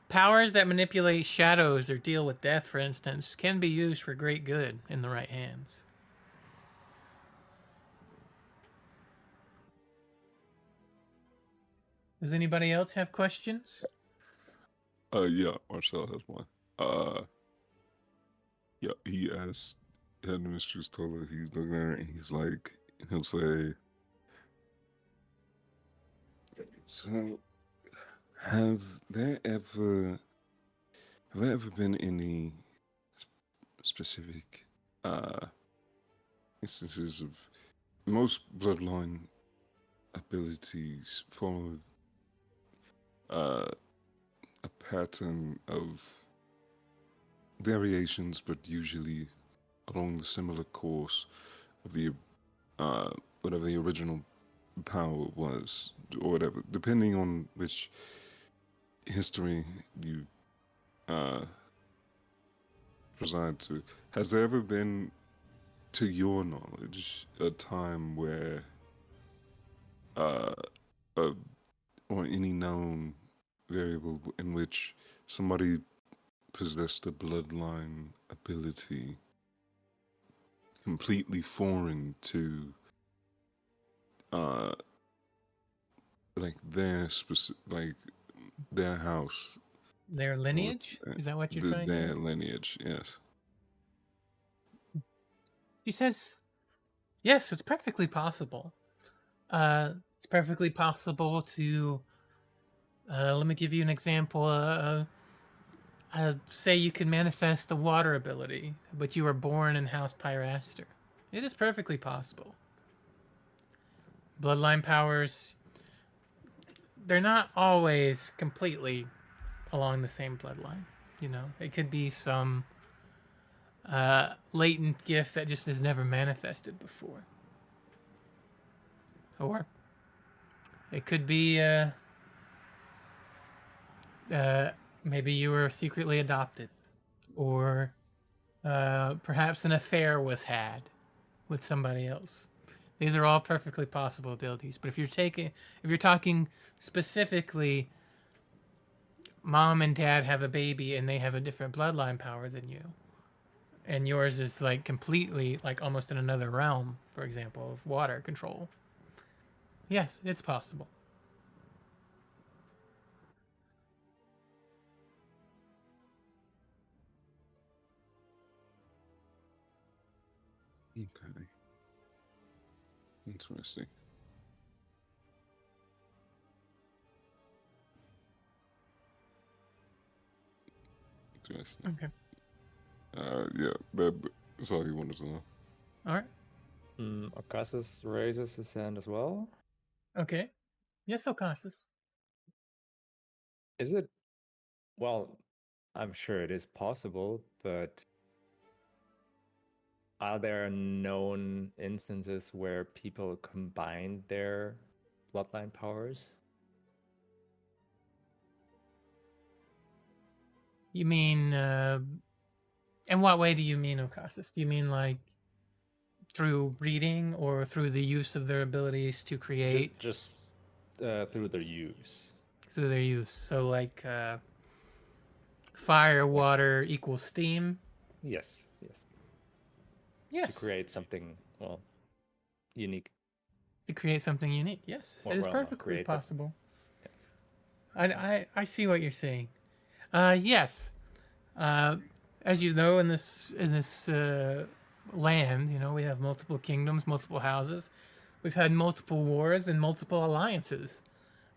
Powers that manipulate shadows or deal with death, for instance, can be used for great good in the right hands." Does anybody else have questions? Yeah, Marcel has one. Yeah, he asked Headmistress Tola, he's looking at her and he's like, and he'll say, so have there ever been any specific instances of most bloodline abilities follow a pattern of variations, but usually along the similar course of the whatever the original power was, or whatever, depending on which history you preside to. Has there ever been, to your knowledge, a time where or any known variable in which somebody possessed a bloodline ability completely foreign to like their like their house, Their lineage? Is that what you're trying to their ask? lineage? Yes. She says, yes, it's perfectly possible. It's perfectly possible to, let me give you an example. Say you can manifest a water ability, but you were born in House Pyraster. It is perfectly possible. Bloodline powers, they're not always completely along the same bloodline. You know, it could be some latent gift that just has never manifested before. Or it could be maybe you were secretly adopted, or perhaps an affair was had with somebody else. These are all perfectly possible abilities. But if you're talking specifically, mom and dad have a baby and they have a different bloodline power than you, and yours is like completely like almost in another realm, for example, of water control. Yes, it's possible. Okay. Interesting. Interesting. Okay. Yeah, that's all he wanted to know. All right. Ocassus raises his hand as well. Okay. Yes, Ocassus. Is it? Well, I'm sure it is possible, but are there known instances where people combine their bloodline powers? You mean, in what way do you mean, Ocassus? Do you mean like through reading or through the use of their abilities to create? Just through their use. Through their use. So like fire, water equals steam. Yes, yes. Yes. To create something, well, unique. To create something unique. Yes, Well, it is well, not perfectly create, but- possible. I see what you're saying. Yes. As you know, in this land, you know, we have multiple kingdoms, multiple houses. We've had multiple wars and multiple alliances,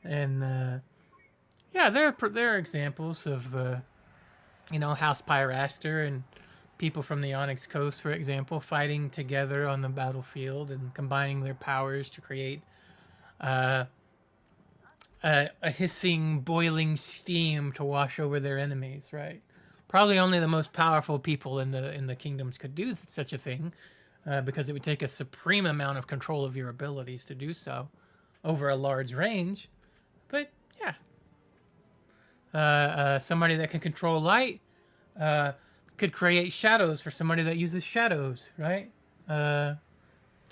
and yeah, there are examples of you know, House Pyraster and people from the Onyx Coast, for example, fighting together on the battlefield and combining their powers to create a hissing, boiling steam to wash over their enemies. Right? Probably only the most powerful people in the kingdoms could do such a thing, because it would take a supreme amount of control of your abilities to do so over a large range. But yeah, somebody that can control light could create shadows for somebody that uses shadows, right? To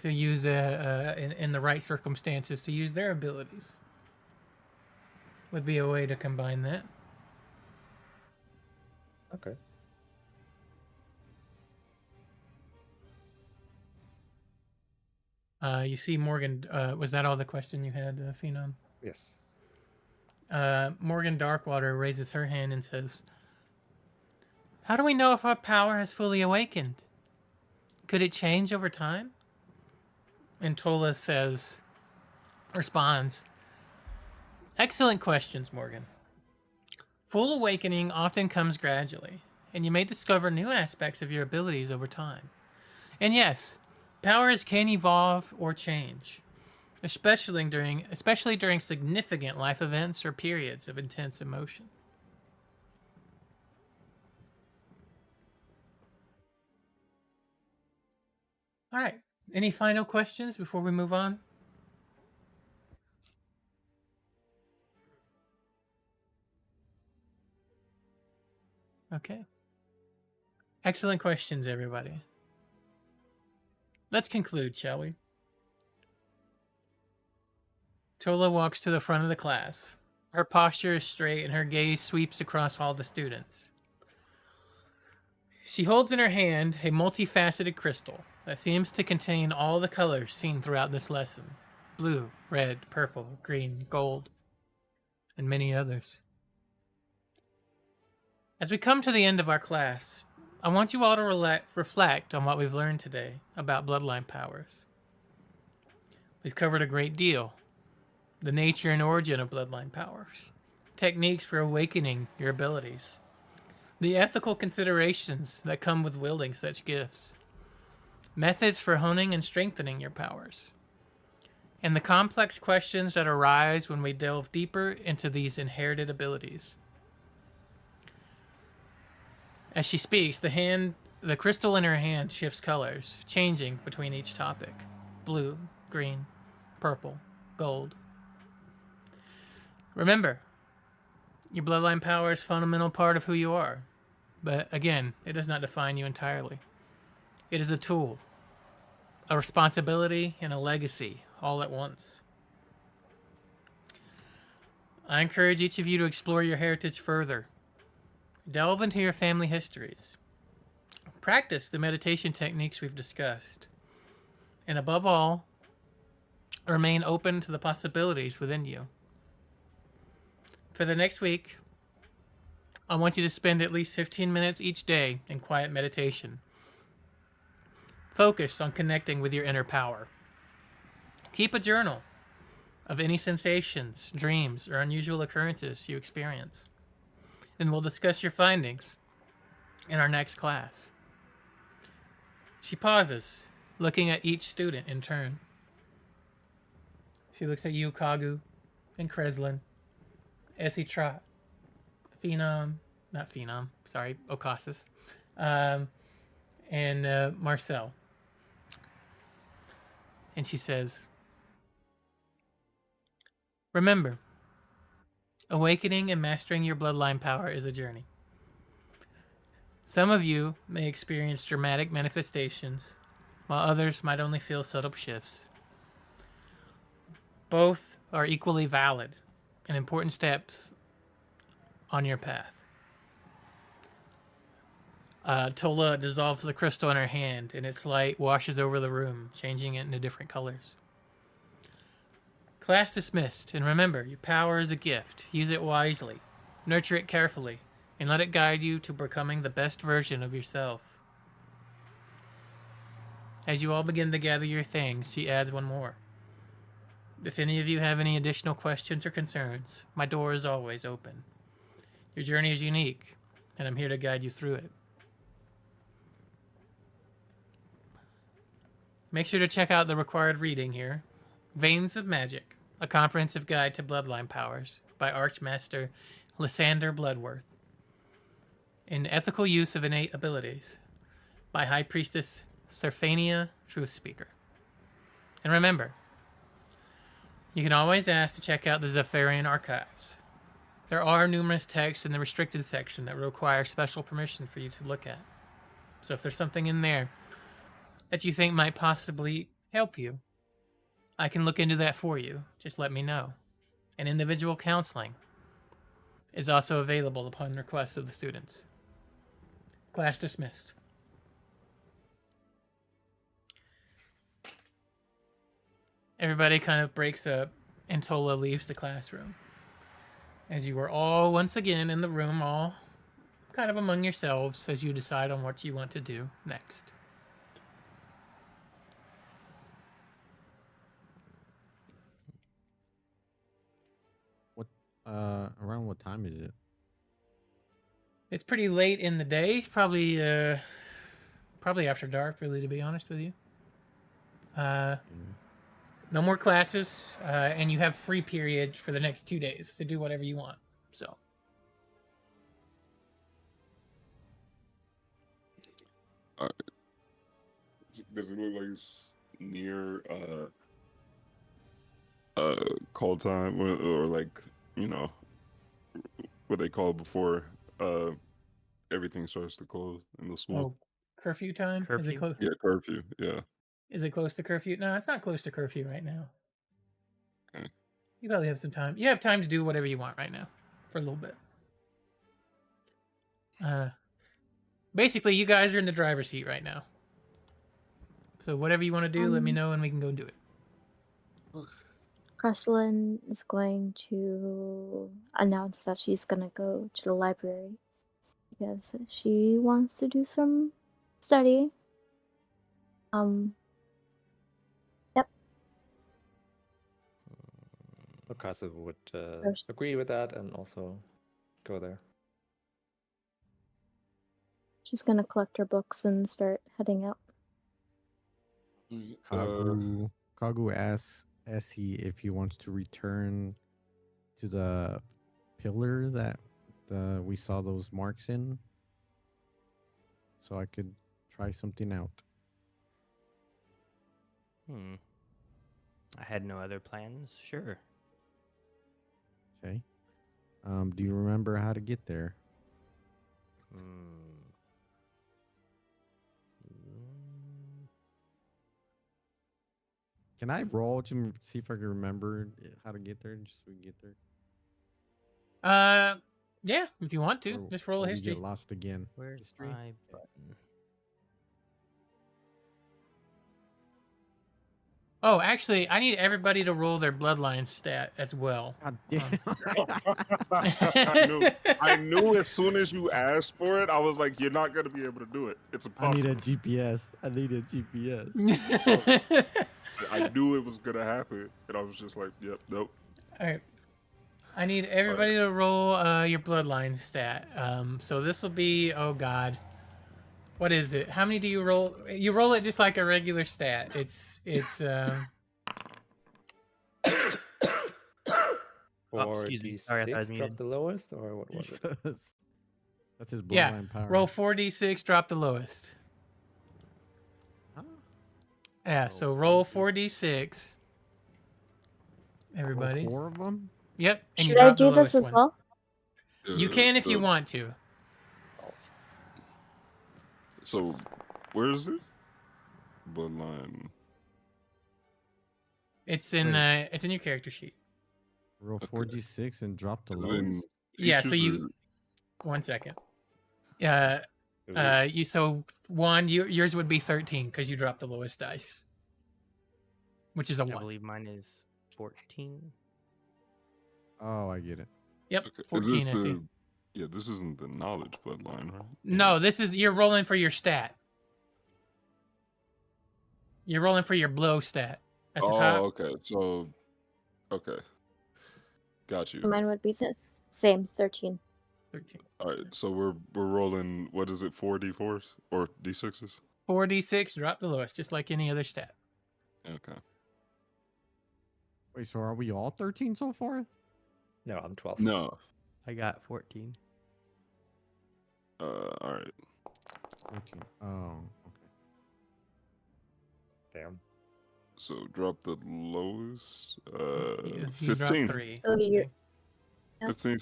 use in the right circumstances to use their abilities would be a way to combine that. Okay. You see, Morgan. Was that all the question you had, Phenom? Yes. Morgan Darkwater raises her hand and says, "How do we know if our power has fully awakened? Could it change over time?" And Tola responds, "Excellent questions, Morgan. Full awakening often comes gradually, and you may discover new aspects of your abilities over time. And yes, powers can evolve or change, especially during significant life events or periods of intense emotion." All right. Any final questions before we move on? Okay. Excellent questions, everybody. Let's conclude, shall we? Tola walks to the front of the class. Her posture is straight and her gaze sweeps across all the students. She holds in her hand a multifaceted crystal that seems to contain all the colors seen throughout this lesson: blue, red, purple, green, gold, and many others. As we come to the end of our class, I want you all to reflect on what we've learned today about bloodline powers. We've covered a great deal: the nature and origin of bloodline powers, techniques for awakening your abilities, the ethical considerations that come with wielding such gifts, methods for honing and strengthening your powers, and the complex questions that arise when we delve deeper into these inherited abilities. As she speaks, the crystal in her hand shifts colors, changing between each topic: blue, green, purple, gold. Remember, your bloodline power is a fundamental part of who you are, but again, it does not define you entirely. It is a tool, a responsibility, and a legacy all at once. I encourage each of you to explore your heritage further. Delve into your family histories. Practice the meditation techniques we've discussed. And above all, remain open to the possibilities within you. For the next week, I want you to spend at least 15 minutes each day in quiet meditation. Focus on connecting with your inner power. Keep a journal of any sensations, dreams, or unusual occurrences you experience. And we'll discuss your findings in our next class. She pauses, looking at each student in turn. She looks at you, Kagu, and Kreslin, Essie Trot, Ocasis, and Marcel. And she says, remember, awakening and mastering your bloodline power is a journey. Some of you may experience dramatic manifestations, while others might only feel subtle shifts. Both are equally valid and important steps on your path. Tola dissolves the crystal in her hand, and its light washes over the room, changing it into different colors. Class dismissed, and remember, your power is a gift. Use it wisely, nurture it carefully, and let it guide you to becoming the best version of yourself. As you all begin to gather your things, she adds one more. If any of you have any additional questions or concerns, my door is always open. Your journey is unique, and I'm here to guide you through it. Make sure to check out the required reading here. Veins of Magic, A Comprehensive Guide to Bloodline Powers by Archmaster Lysander Bloodworth. An Ethical Use of Innate Abilities by High Priestess Serphania Truthspeaker. And remember, you can always ask to check out the Xantharian archives. There are numerous texts in the restricted section that require special permission for you to look at. So if there's something in there that you think might possibly help you, I can look into that for you. Just let me know. And individual counseling is also available upon request of the students. Class dismissed. Everybody kind of breaks up, and Tola leaves the classroom. As you are all once again in the room, all kind of among yourselves as you decide on what you want to do next. Around what time is it? It's pretty late in the day, probably after dark, really, to be honest with you. No more classes, and you have free period for the next 2 days to do whatever you want. So, does it look like it's near call time or like, you know, what they call before everything starts to close in the school? curfew time? Is it Curfew? close? Yeah, curfew. Yeah. Is it close to curfew? No, it's not close to curfew right now. Okay. You probably have some time. You have time to do whatever you want right now for a little bit. Basically, you guys are in the driver's seat right now. So whatever you want to do, let me know and we can go do it. Kreslin is going to announce that she's gonna go to the library because she wants to do some study. Yep. Okasa would First. agree with that and also go there. She's gonna collect her books and start heading out. Kagu asks Essie if he wants to return to the pillar that we saw those marks in, so I could try something out. I had no other plans. Sure. Okay. Do you remember how to get there? Can I roll to see if I can remember how to get there, just so we can get there? Yeah, if you want to, Or- just roll or a we history. get lost again. Where's History? my button? Oh, actually, I need everybody to roll their bloodline stat as well. God damn. I knew as soon as you asked for it, I was like, you're not going to be able to do it. It's I need impossible. a GPS. I need a GPS. I knew it was going to happen. And I was just like, yep, nope. All right. I need everybody to roll your bloodline stat. So this will be, oh god, what is it? How many do you roll? You roll it just like a regular stat. It's Or excuse me. Sorry, I thought I was D6 muted. dropped the lowest, or what was it? That's his Yeah, bloodline power. roll 4d6, drop the lowest. Huh? Yeah, Oh, so roll 4d6. 4d6. Everybody. Roll 4 of them. Yep, and you Should I drop the do this lowest as one. well? You can if you the- want to. So, where is it? Bloodline. It's in Wait. it's in your character sheet. Roll Okay. 4d6 and drop the And lowest. then Yeah, so features you 1 second. You so Juan, yours would be 13 because you dropped the lowest dice, which is a I 1. believe mine is 14. Oh, I get it. Yep, Okay. Is 14 this I see. the? Yeah, this isn't the knowledge bloodline, right? No, this is you're rolling for your stat. You're rolling for your blow stat at the Oh, top. okay. So, okay, got you. Mine would be the same, 13. 13. All right, so we're rolling. What is it? 4d4s or d6s? 4d6, drop the lowest, just like any other stat. Okay. Wait, so are we all 13 so far? No, I'm 12. No. I got 14. All right. 13. Oh, okay. Damn. So drop the lowest. You dropped 15. 3. So you're- Okay. 15.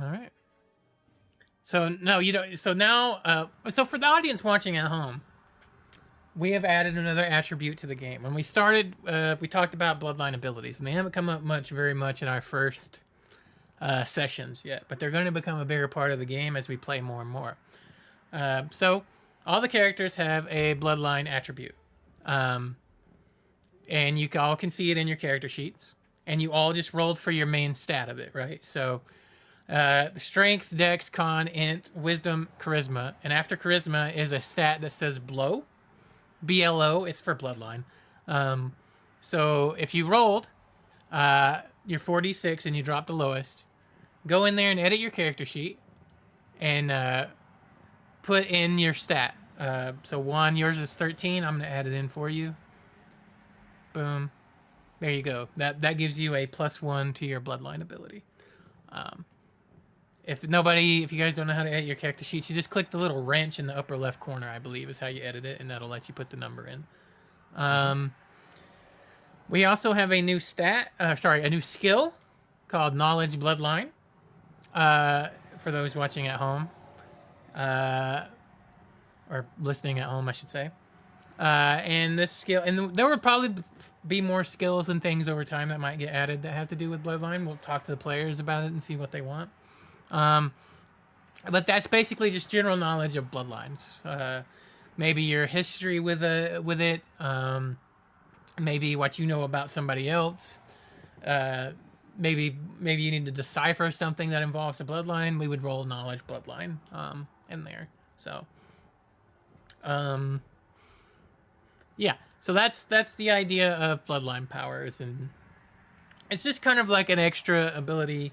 All right. So no, you don't. So now, so for the audience watching at home, we have added another attribute to the game. When we started, we talked about bloodline abilities, and they haven't come up very much in our first sessions yet. But they're going to become a bigger part of the game as we play more and more. So all the characters have a bloodline attribute, and you all can see it in your character sheets. And you all just rolled for your main stat of it, right? So. Strength, Dex, Con, Int, Wisdom, Charisma, and after Charisma is a stat that says Blow, BLO. It's for Bloodline. So if you rolled your 4d6 and you dropped the lowest, go in there and edit your character sheet and put in your stat. So Juan, yours is 13. I'm gonna add it in for you. Boom. There you go. That gives you a +1 to your Bloodline ability. If you guys don't know how to edit your character sheets, you just click the little wrench in the upper left corner, I believe is how you edit it, and that'll let you put the number in. We also have a new a new skill called Knowledge Bloodline. For those watching at home, or listening at home, I should say. And this skill, and there will probably be more skills and things over time that might get added that have to do with Bloodline. We'll talk to the players about it and see what they want. But that's basically just general knowledge of bloodlines. Maybe your history with it. Maybe what you know about somebody else. Maybe you need to decipher something that involves a bloodline. We would roll knowledge bloodline in there. So, yeah. So that's the idea of bloodline powers, and it's just kind of like an extra ability.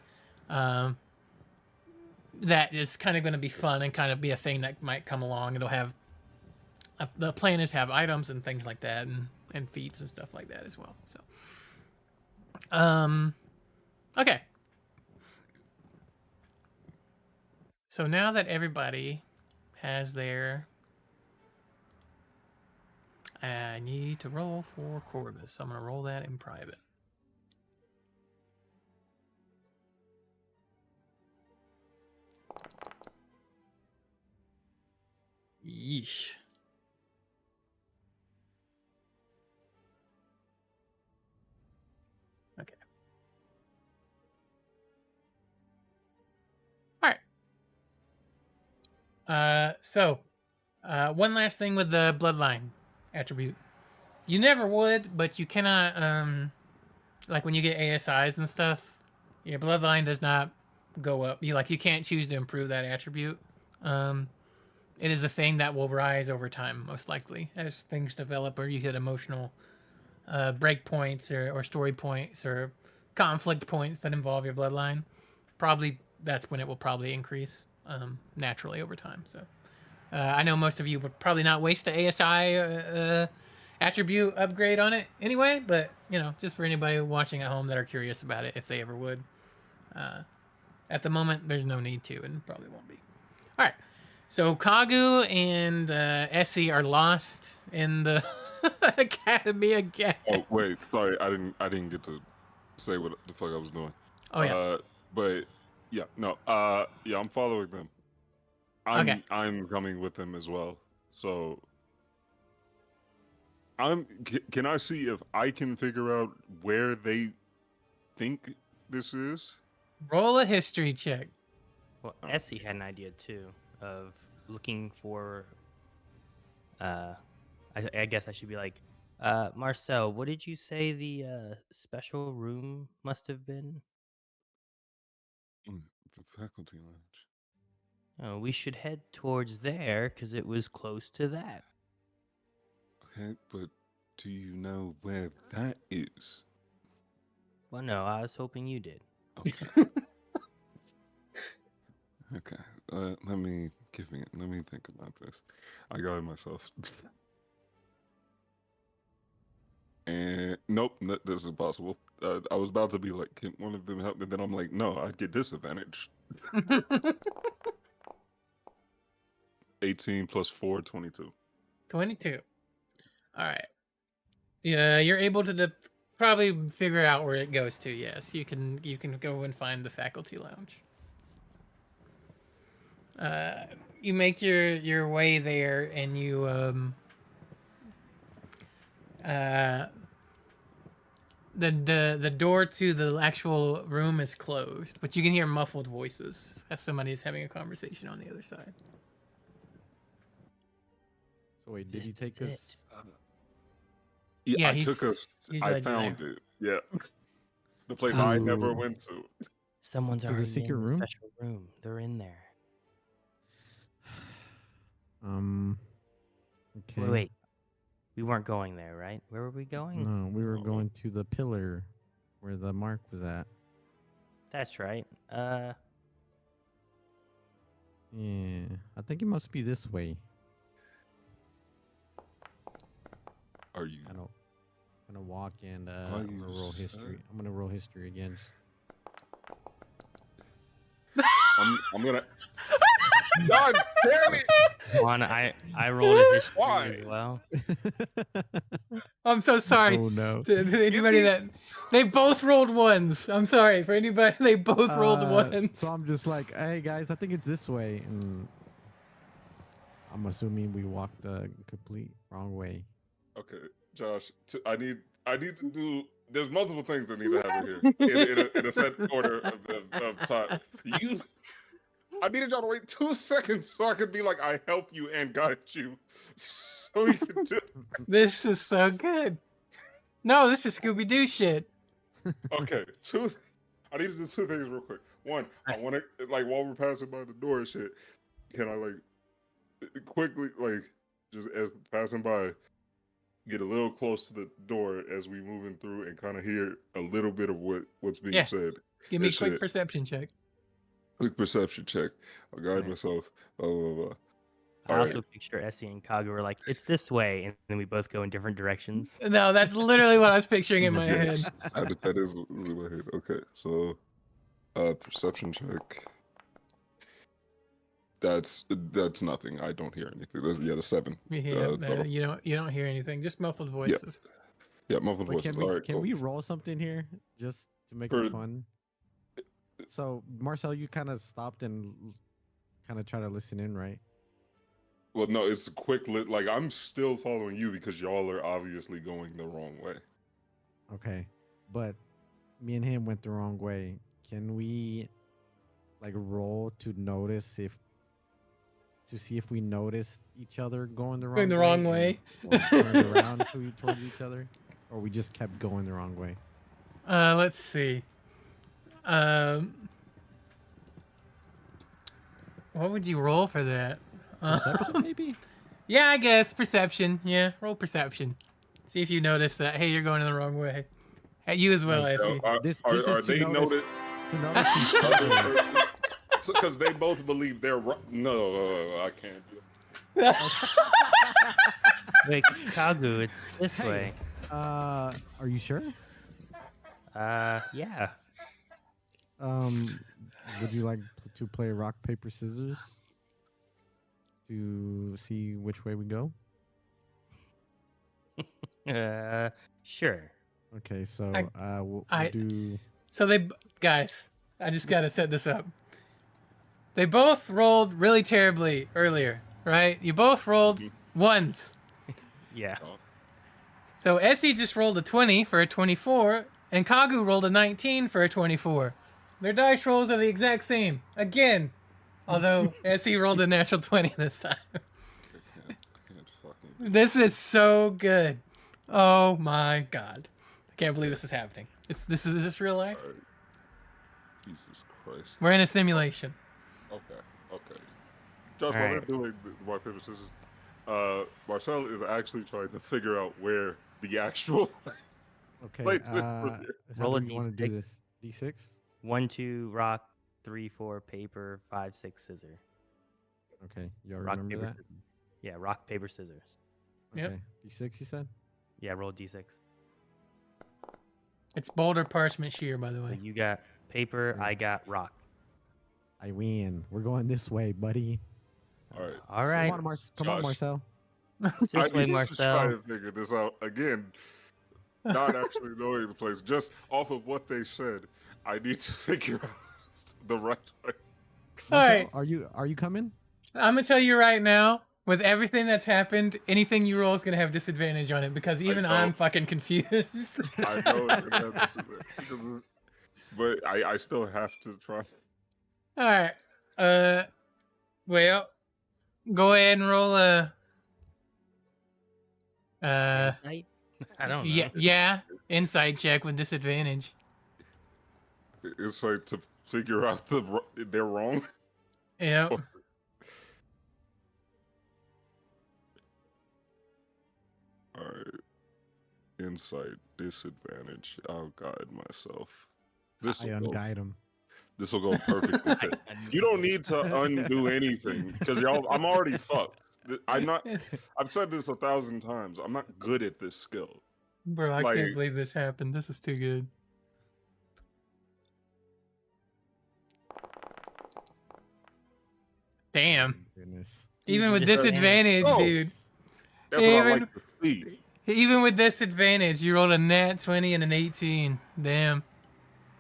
That is kind of going to be fun and kind of be a thing that might come along. It'll have the plan is have items and things like that, and feats and stuff like that as well. So, okay. So now that everybody has their, I need to roll for Corvus. So I'm going to roll that in private. Yeesh. Okay. All right. So, one last thing with the bloodline attribute. You never would, but you cannot, like when you get ASIs and stuff, your bloodline does not go up. You can't choose to improve that attribute. It is a thing that will rise over time, most likely, as things develop or you hit emotional break points or story points or conflict points that involve your bloodline. Probably that's when it will probably increase naturally over time. So I know most of you would probably not waste the ASI attribute upgrade on it anyway, but you know, just for anybody watching at home that are curious about it, if they ever would. At the moment, there's no need to, and probably won't be. All right, so Kagu and Essie are lost in the academy again. Oh wait, sorry, I didn't get to say what the fuck I was doing. Oh yeah. But yeah, no, yeah, I'm following them. Okay. I'm coming with them as well. So can I see if I can figure out where they think this is? Roll a history check. Well, Essie had an idea too of looking for. I guess I should be like, Marcel, what did you say the special room must have been? The faculty lounge. Oh, we should head towards there because it was close to that. Okay, but do you know where that is? Well, no, I was hoping you did. Okay. Okay. Let me think about this. I got it myself. And nope, this is impossible. I was about to be like, can one of them help me? Then I'm like, no, I get disadvantage. 18 plus 4, 22. 22. All right. Yeah, you're able to probably figure out where it goes to. Yes, you can go and find the faculty lounge. You make your way there, and you the door to the actual room is closed, but you can hear muffled voices as somebody is having a conversation on the other side. So wait, did This he is take it. us? Yeah, I took us. he's I led you found there. it. Yeah, the place I never Ooh. went to. Someone's To the already secret in the room? special room. They're in there. Okay. Wait. We weren't going there, right? Where were we going? No, we were going to the pillar where the mark was at. That's right. Yeah, I think it must be this way. Are you? I'm gonna walk and Are I'm you gonna roll history. sure? I'm gonna roll history again. I'm gonna. God damn it! Juan, I rolled a history Why? as well. I'm so sorry. Oh no. To anybody that they both rolled ones. I'm sorry for anybody. They both rolled ones. So I'm just like, hey guys, I think it's this way, and I'm assuming we walked the complete wrong way. Okay, Josh. I need to do. There's multiple things that need to happen here in a set order of time. I needed y'all to wait 2 seconds so I could be like, I help you and guide you, so we can do. This is so good. No, this is Scooby Doo shit. Okay, I need to do 2 things real quick. One, I want to like while we're passing by the door and shit. Can I like quickly just as passing by, get a little close to the door as we moving through and kind of hear a little bit of what's being said. Give me a This quick shit. perception check. Quick perception check. I'll guide Right. myself. Blah, blah, blah. I All also right. picture Essie and Kagu were like, it's this way, and then we both go in different directions. No, that's literally what I was picturing in my head. Yes, that is in my head. Okay, so perception check. That's nothing. I don't hear anything. The 7. Yeah, you don't hear anything. Just muffled voices. Yeah, muffled Wait, voices. can we All right, can cool. we roll something here just to make For- it fun? So Marcel, you kind of stopped and kind of try to listen in, right? Well, no, it's a quick like I'm still following you because y'all are obviously going the wrong way. Okay, but me and him went the wrong way. Can we like roll to see if we noticed each other going the wrong Going the wrong way. or turned around towards each other, or we just kept going the wrong way? Let's see. What would you roll for that? Perception, maybe? Yeah, I guess perception. Yeah, roll perception. See if you notice that. Hey, you're going in the wrong way. At you as well, Like, Essie. This Are is to they notice- noted? To notice each other. Because they both believe they're right. No, I can't do it. Wait, Kagu, it's this Hey. way. Are you sure? Yeah. Would you like to play rock paper scissors to see which way we go? Sure. Okay, so we'll I- do. So guys, I just gotta set this up. They both rolled really terribly earlier, right? You both rolled ones. Yeah. So Essie just rolled a 20 for a 24, and Kagu rolled a 19 for a 24. Their dice rolls are the exact same. Again. Although Essie rolled a natural 20 this time. I can't fucking. This is so good. Oh my god. I can't believe this is happening. Is this real life? Alright. Jesus Christ. We're in a simulation. Okay. Josh, while Alright. they're doing the rock paper scissors, Marcel is actually trying to figure out where the actual Okay. place is. How Roll a do we want to do D6. this? D6. 1, 2, rock. 3, 4, paper. 5, 6, scissor. Okay, y'all Rock, remember paper, that? scissors. Yeah, rock, paper, scissors. Yep. Okay. D6, you said. Yeah, roll D6. It's boulder parchment shear, by the So way. you got paper, Yeah. I got rock. I win. We're going this way, buddy. Alright. All Come right. on, come on, Josh. Marcel. This I way, need to try Marcel. and figure this out again. Not actually knowing the place, just off of what they said. I need to figure out the right way. All right. Marcel, are you coming? I'm gonna tell you right now, with everything that's happened, anything you roll is gonna have disadvantage on it because even know. I'm fucking confused. I know it's gonna have this, but I still have to try. All right. Well, go ahead and roll a. Insight? I don't know. Yeah, insight check with disadvantage. It's like to figure out they're wrong. Yep. All right. Insight disadvantage. I'll guide myself. This I unguide him. This will go perfectly. You don't need to undo anything because I'm already fucked. I'm not. I've said this 1,000 times. I'm not good at this skill. Bro, I Like- can't believe this happened. This is too good. Damn. Goodness. Even with Disadvantage. disadvantage, Oh. dude. That's what I Even- like to see. Even with disadvantage, you rolled a nat 20 and an 18. Damn.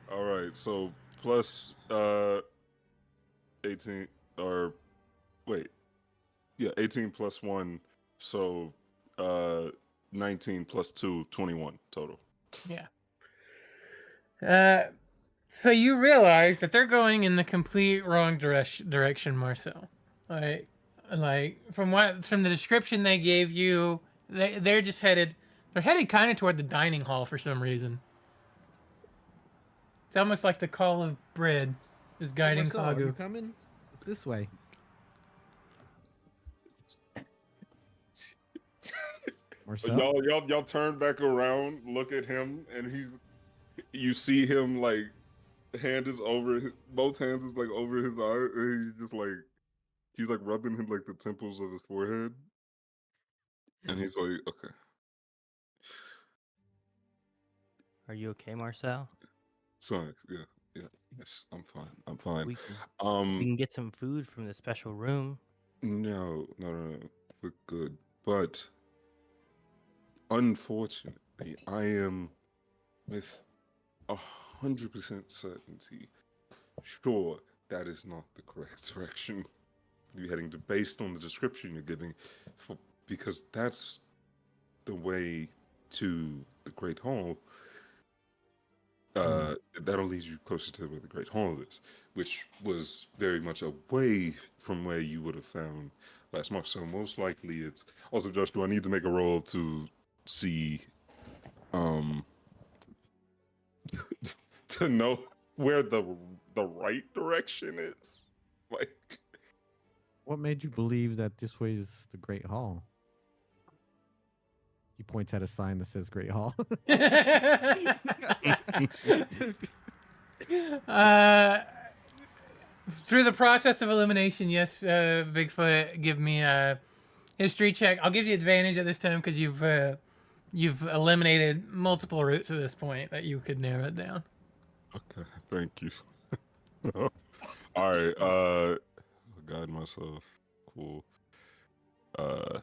All right, so plus 18 or wait, yeah, 18 plus 1, so 19 plus 2, 21 total. So you realize that they're going in the complete wrong direction, Marcel. Like from the description they gave you, they're just headed kind of toward the dining hall for some reason. It's almost like the call of bread is guiding Marcel, are you Kagu. coming? It's this way. Marcel. Y'all turn back around, look at him, and you see him like both hands is like over his eye, and he's like rubbing him like the temples of his forehead, and he's like, okay. Are you okay, Marcel? Sorry, yes, I'm fine. We can, we can get some food from the special room. No, we're good. But unfortunately, I am with 100% certainty sure that is not the correct direction to be heading to, based on the description you're giving, because that's the way to the Great Hall. That'll lead you closer to where the Great Hall is, which was very much away from where you would have found last March. So most likely it's also, Josh, do I need to make a roll to see to know where the right direction is? Like, What made you believe that this way is the Great Hall? He points at a sign that says Great Hall. Through the process of elimination, yes, Bigfoot, give me history check. I'll give you advantage at this time because you've eliminated multiple routes at this point that you could narrow it down. Okay, thank you. All right, guide myself. Cool. Yeah,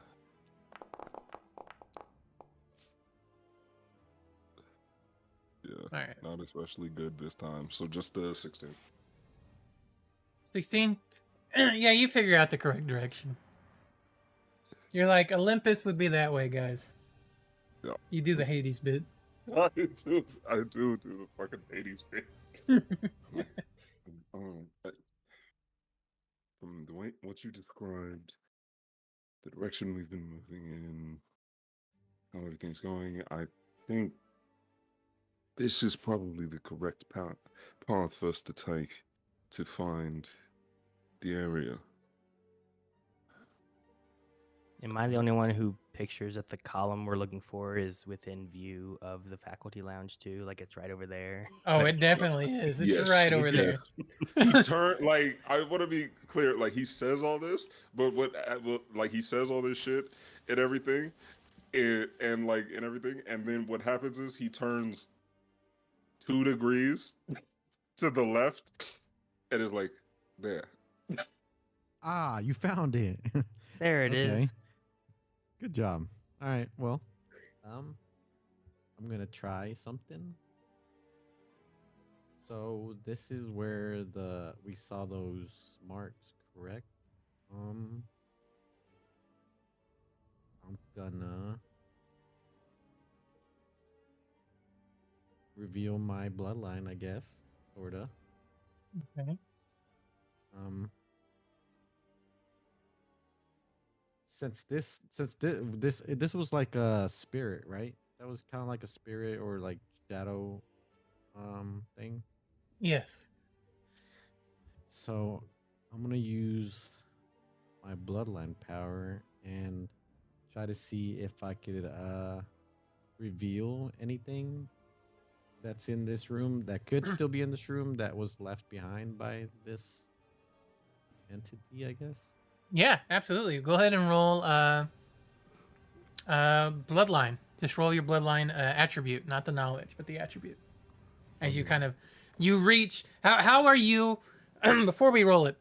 All right. not especially good this time. So just 16. 16? Yeah, you figure out the correct direction. You're like, Olympus would be that way, guys. Yeah. You do the Hades bit. I do the fucking 80s bit. From the way what you described, the direction we've been moving in, how everything's going, I think this is probably the correct path for us to take to find the area. Am I the only one who pictures that the column we're looking for is within view of the faculty lounge too? Like it's right over there. Oh, it definitely is. It's Yes, right over there. He turned like I want to be clear. Like he says all this, but like he says all this shit and everything, and everything, and then what happens is he turns 2 degrees to the left, and is like there. Ah, you found it. There it is. Good job. All right. Well, I'm gonna try something. So this is where we saw those marks, correct? I'm gonna reveal my bloodline, I guess, sorta. Okay. Since this was like a spirit, right? That was kind of like a spirit or like shadow thing. Yes. So I'm gonna use my bloodline power and try to see if I could reveal anything that's in this room that could still be in this room that was left behind by this entity, I guess. Yeah, absolutely. Go ahead and roll bloodline. Just roll your bloodline attribute, not the knowledge, but the attribute. As you kind of you reach how are you before we roll it,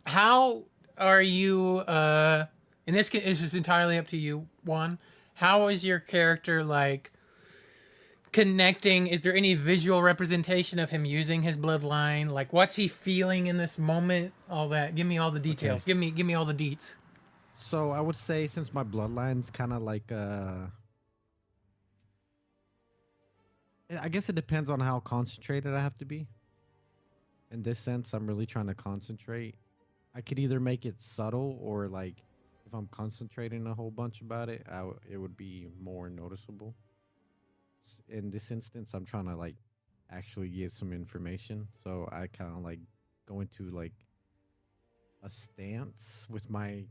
how are you in this case it's just entirely up to you, Juan. How is your character like connecting? Is there any visual representation of him using his bloodline? Like what's he feeling in this moment? All that. Give me all the details. Okay. Give me all the deets. So I would say since my bloodline's kind of like I guess it depends on how concentrated I have to be. In this sense, I'm really trying to concentrate. I could either make it subtle or like if I'm concentrating a whole bunch about it, it would be more noticeable. In this instance, I'm trying to like actually get some information. So I kind of like go into like a stance with my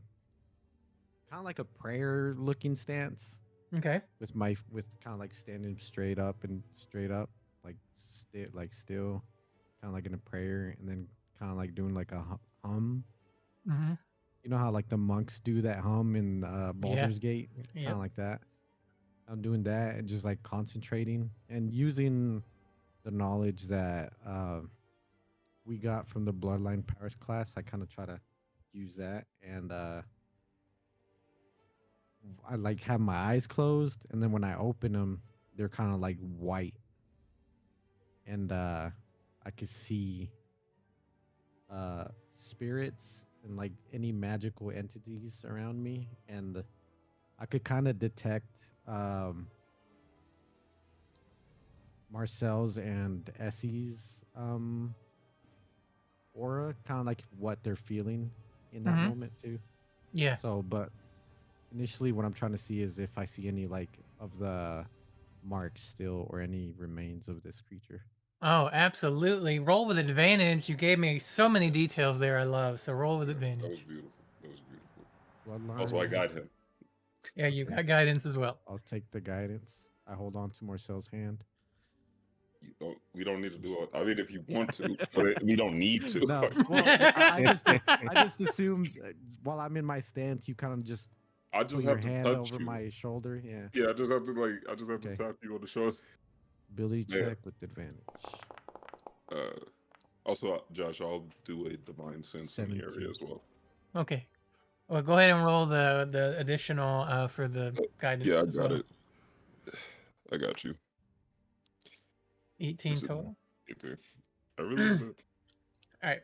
kind of like a prayer looking stance. Okay. With kind of like standing straight up, like still, kind of like in a prayer, and then kind of like doing like a hum. Mm-hmm. You know how like the monks do that hum in Baldur's Gate, kind of like that. I'm doing that and just like concentrating and using the knowledge that we got from the Bloodline Powers class. I kind of try to use that, and I like have my eyes closed, and then when I open them, they're kind of like white, and I could see spirits and like any magical entities around me, and I could kind of detect Marcel's and Essie's aura, kind of like what they're feeling in that moment too. Yeah. So, but initially what I'm trying to see is if I see any like of the marks still or any remains of this creature. Oh, absolutely. Roll with advantage. You gave me so many details there I love. So roll with advantage. That was beautiful. That was beautiful. Bloodline. Also, I guide him. Yeah, you got guidance as well. I'll take the guidance. I hold on to Marcel's hand. We don't need to do it. I mean, if you want to, but we don't need to. No, well, I just assumed while I'm in my stance, you kind of just I put just your have to hand touch over you. my shoulder. Yeah. Yeah, I just have to Okay. tap you on the shoulder. Ability Yeah. check with advantage. Also, Josh, I'll do a divine sense in the area 17. as well. Okay. Well, go ahead and roll the additional for the guidance. Yeah, I as got well. it. I got you. 18 Listen, total. You too. I really love it. All right.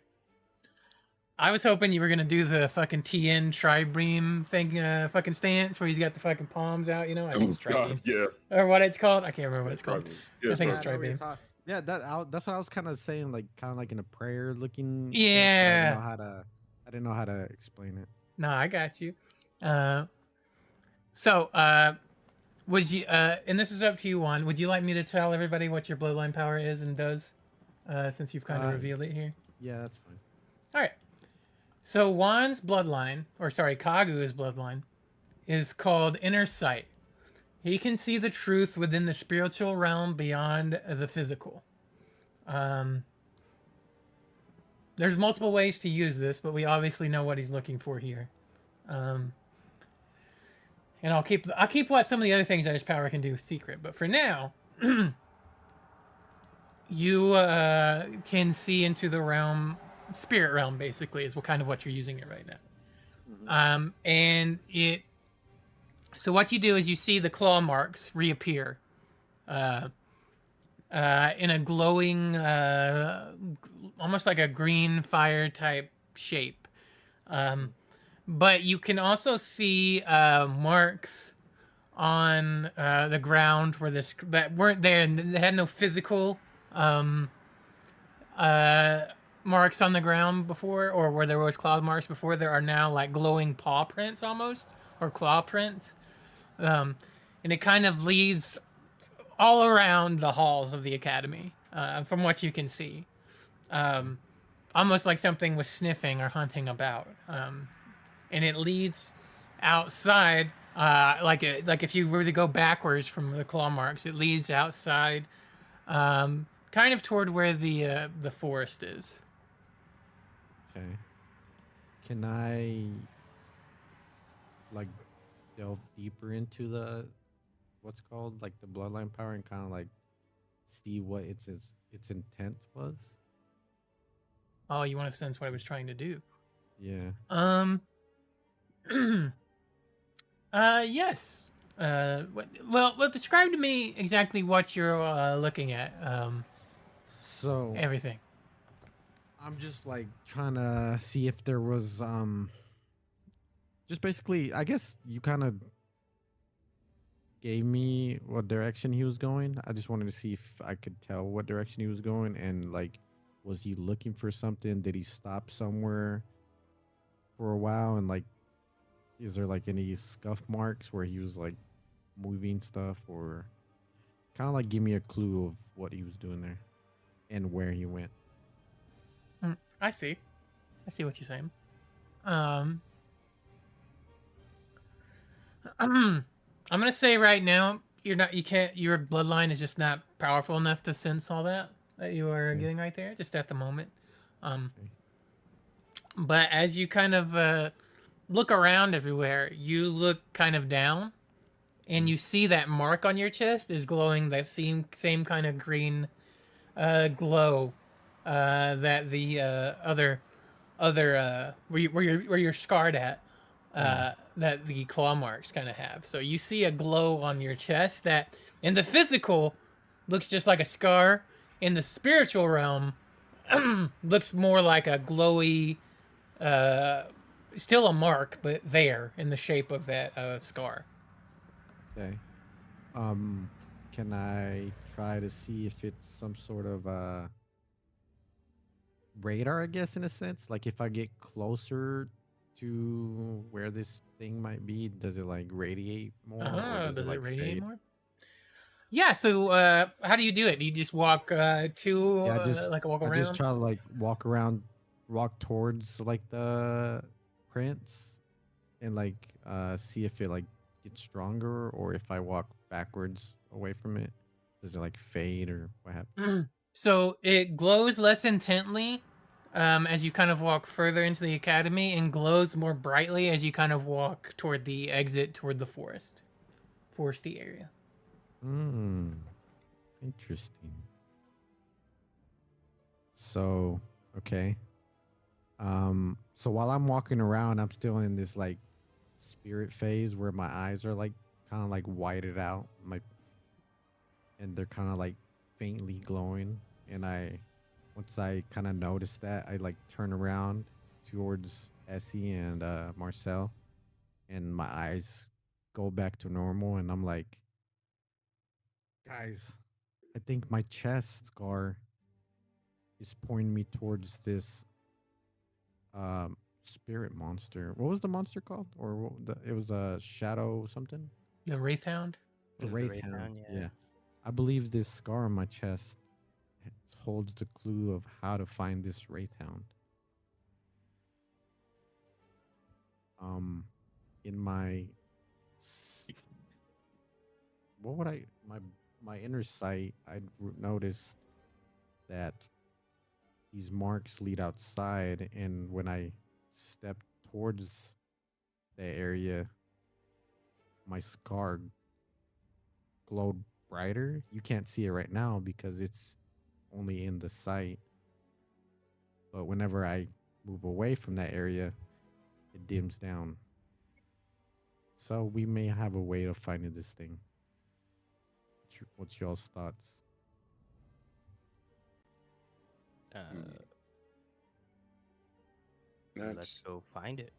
I was hoping you were gonna do the fucking TN tri-beam thing, fucking stance where he's got the fucking palms out. You know, I think it's tri-beam yeah. or what it's called. I can't remember what it's called. Yeah, I think it's tri-beam. tri-beam. Yeah, that's what I was kind of saying, like kind of like in a prayer looking. stance, but Yeah. I didn't know how to explain it. No, I got you. Would you? And this is up to you, Juan. Would you like me to tell everybody what your bloodline power is and does, since you've kind of revealed it here? Yeah, that's fine. All right. So Juan's bloodline, or sorry, Kagu's bloodline, is called Inner Sight. He can see the truth within the spiritual realm beyond the physical. There's multiple ways to use this, but we obviously know what he's looking for here. And I'll keep what some of the other things that his power can do secret. But for now, you can see into the realm, spirit realm, basically, is what you're using it right now. And it. So what you do is you see the claw marks reappear, in a glowing, almost like a green fire type shape. But you can also see marks on the ground where that weren't there, and they had no physical marks on the ground before, or where there was claw marks before. There are now like glowing paw prints almost, or claw prints, and it kind of leads all around the halls of the academy, from what you can see, almost like something was sniffing or hunting about. And it leads outside, like if you were to go backwards from the claw marks, it leads outside, kind of toward where the forest is. Okay. Can I like delve deeper into the what's called like the bloodline power and kind of like see what its intent was? Oh, you want to sense what I was trying to do? Yeah. Yes. Well, describe to me exactly what you're looking at. So Everything. I'm just like trying to see if there was just basically, I guess you kind of gave me what direction he was going. I just wanted to see if I could tell what direction he was going, and like, was he looking for something? Did he stop somewhere for a while? And like, is there like any scuff marks where he was like moving stuff, or kind of like give me a clue of what he was doing there and where he went? I see what you're saying. I'm gonna say right now your bloodline is just not powerful enough to sense all that you are getting right there, just at the moment. But as you kind of look around everywhere, you look kind of down, and you see that mark on your chest is glowing that same kind of green glow that the other where you're scarred at, that the claw marks kind of have. So you see a glow on your chest that in the physical looks just like a scar. In the spiritual realm, looks more like a glowy, still a mark, but there in the shape of that scar. Okay. Can I try to see if it's some sort of radar, I guess, in a sense? Like if I get closer to where this thing might be, does it like radiate more? Or Does like it radiate fade? more? Yeah, so how do you do it? Do you just walk to Yeah, like walk I around? just try to like walk towards like the prints and like see if it like gets stronger, or if I walk backwards away from it, Does it like fade or what happens? So it glows less intently as you kind of walk further into the academy, and glows more brightly as you kind of walk toward the exit toward the foresty area. Hmm. Interesting. So, okay. So while I'm walking around, I'm still in this like spirit phase where my eyes are like kind of like whited out, and they're kind of like faintly glowing. And once I kind of notice that, I like turn around towards Essie and Marcel, and my eyes go back to normal, and I'm like, guys, I think my chest scar is pointing me towards this spirit monster. What was the monster called? It was a shadow something? The Wraithhound? A Is it the wraith Wraithhound? hound. Yeah. Yeah. I believe this scar on my chest holds the clue of how to find this wraith hound. In my what would I my inner sight, I'd noticed that these marks lead outside, and when I step towards the area, my scar glowed brighter. You can't see it right now because it's only in the sight. But whenever I move away from that area, it dims down. So we may have a way of finding this thing. What's y'all's thoughts? Let's That's go find it.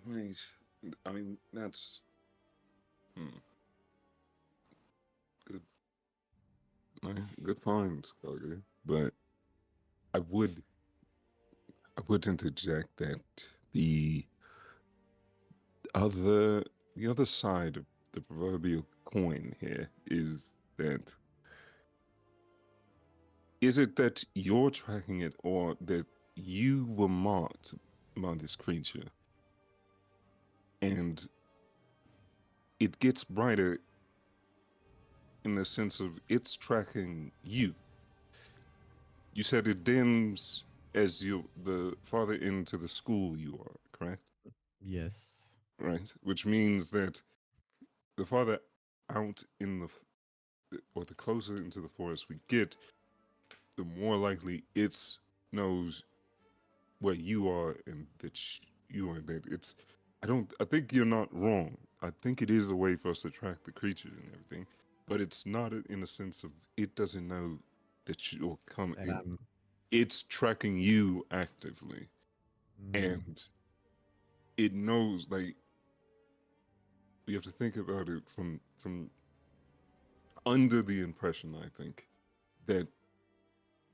wait. I mean, that's good. Good finds, Carter. But I would interject that the the other side of the proverbial coin here is that is it that you're tracking it or that you were marked by this creature and it gets brighter in the sense of it's tracking you. You said it dims as you the farther into the school you are, correct? Yes. Right, which means that the farther out in or the closer into the forest we get, the more likely it knows where you are and that you are that it's I think you're not wrong. I think it is a way for us to track the creatures and everything, but it's not in a sense of it doesn't know that you're coming. That I'm It's tracking you actively, mm, and it knows like you have to think about it from under the impression, I think, that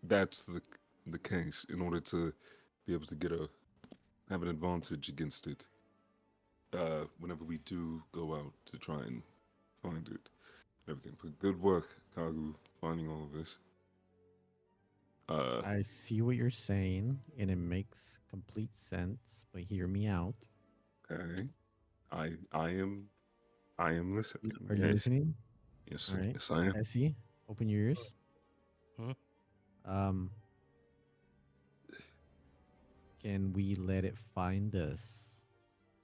that's the case in order to be able to have an advantage against it whenever we do go out to try and find it. Everything. But good work, Kagu, finding all of this. I see what you're saying, and it makes complete sense. But hear me out. Okay. I am listening. Are you Yes. listening? Yes, All right. yes I am. Essie, open your ears. Hmm? Can we let it find us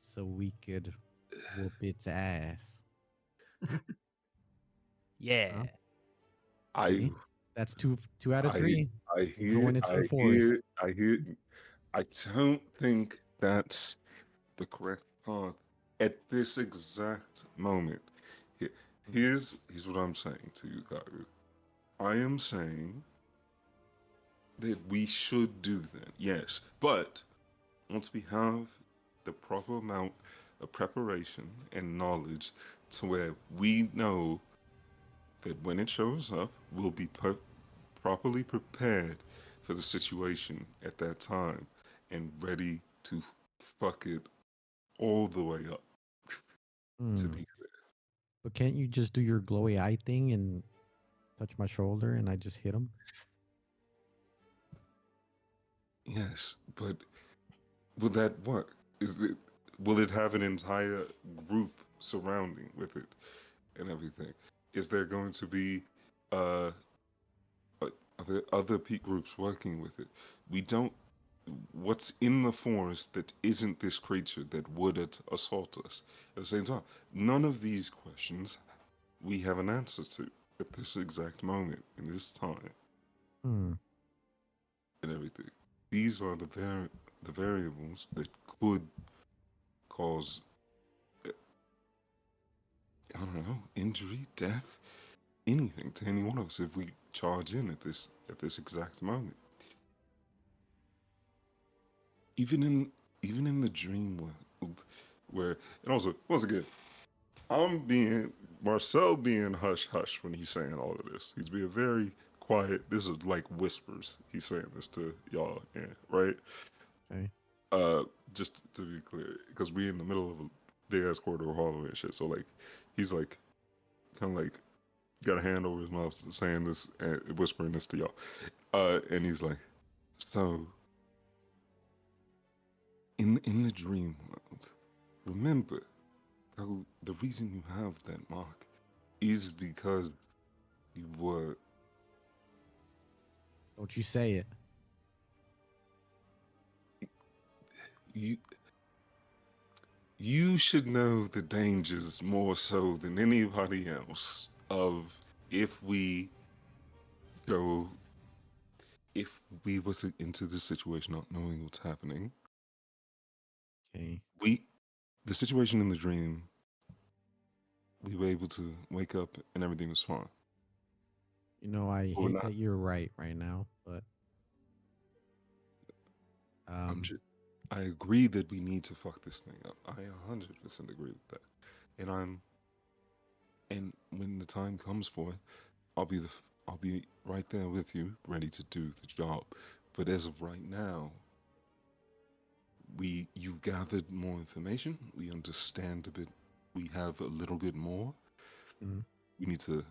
so we could whoop its ass? Yeah. Huh? I See? That's two out of I three. I We're going into the forest. hear I don't think that's the correct path at this exact moment. Here, here's what I'm saying to you, Karu. I am saying that we should do that, yes. But once we have the proper amount of preparation and knowledge to where we know that when it shows up, we'll be properly prepared for the situation at that time and ready to fuck it all the way up. To Hmm. be clear. But can't you just do your glowy eye thing and touch my shoulder and I just hit him? Yes, but will that work? Will it have an entire group surrounding with it and everything? Is there going to be other peak groups working with it? We don't. What's in the forest that isn't this creature that would assault us? At the same time, none of these questions we have an answer to at this exact moment in this time Hmm. and everything. These are the variables that could cause, I don't know, injury, death, anything to any one of us if we charge in at this exact moment. Even in the dream world, where, and also once again, Marcel being hush hush when he's saying all of this. He's being very quiet. This is like whispers. He's saying this to y'all, and right. Okay. Just to be clear, because we're in the middle of a big ass corridor hallway and shit. So like, he's like, kind of like, got a hand over his mouth saying this and whispering this to y'all. And he's like, so in the dream world, remember, how the reason you have that mark is because you were. Don't you say it. You should know the dangers more so than anybody else of if we were to into this situation not knowing what's happening. Okay. The situation in the dream, we were able to wake up and everything was fine. You know, I Or hate not. that you're right now, but I agree that we need to fuck this thing up. I 100% agree with that. And when the time comes for it, I'll be right there with you, ready to do the job. But as of right now, you've gathered more information. We understand a bit. We have a little bit more. Mm-hmm. We need to,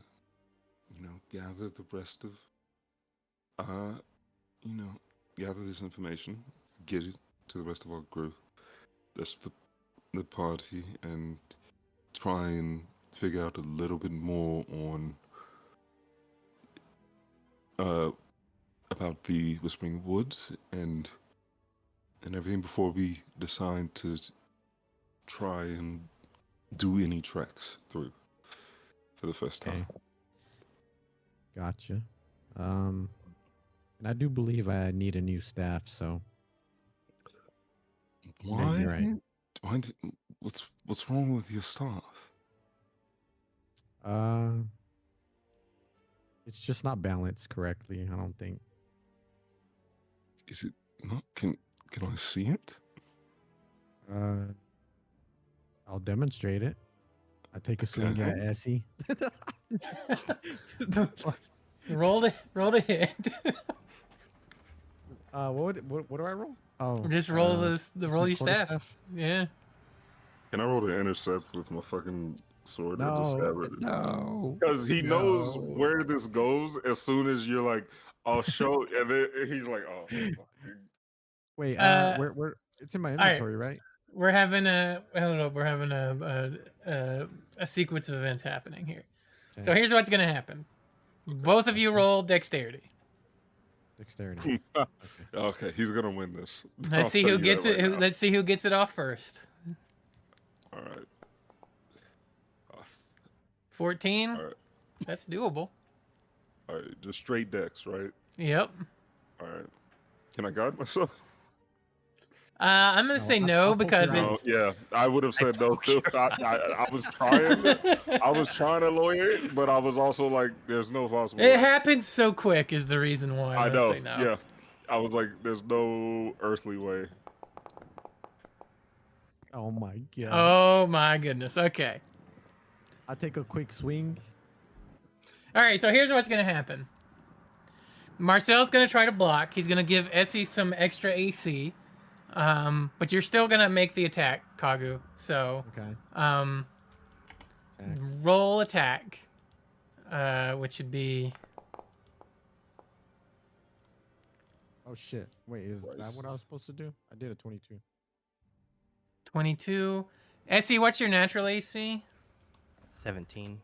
gather the rest of, gather this information, get it to the rest of our group. That's the party, and try and figure out a little bit more on about the Whispering Woods and everything before we decide to try and do any treks through for the first time. Okay. Gotcha. And I do believe I need a new staff, so Why? you're right. What's wrong with your staff? It's just not balanced correctly, I don't think. Is it not? Can I see it? I'll demonstrate it. I take a swing at Essie. Roll the hit. What do I roll? Oh, Just roll the roll your quarter staff. Yeah. Can I roll to intercept with my fucking sword? No. Because he knows where this goes as soon as you're like, I'll show, and then he's like, oh. Fuck. Wait, where? It's in my inventory, right? We're having a sequence of events happening here. Okay. So here's what's gonna happen. Both of you roll dexterity. Dexterity. Okay, he's gonna win this. Let's see who gets it. Let's see who gets it off first. All right. 14. All right. That's doable. All right, just straight dex, right? Yep. All right. Can I guide myself? I'm gonna say no because it's. Yeah, I would have said no too. I was trying. I was trying to lawyer it, but I was also like, "There's no possible." It happens so quick is the reason why I I'm know. gonna say no. Yeah, I was like, "There's no earthly way." Oh my god. Oh my goodness. Okay. I take a quick swing. All right. So here's what's gonna happen. Marcel's gonna try to block. He's gonna give Essie some extra AC. But you're still gonna make the attack, Kagu. So, Okay. Roll attack, which would be. Oh shit! Wait, is that what I was supposed to do? I did a 22. 22. Essie, what's your natural AC? 17.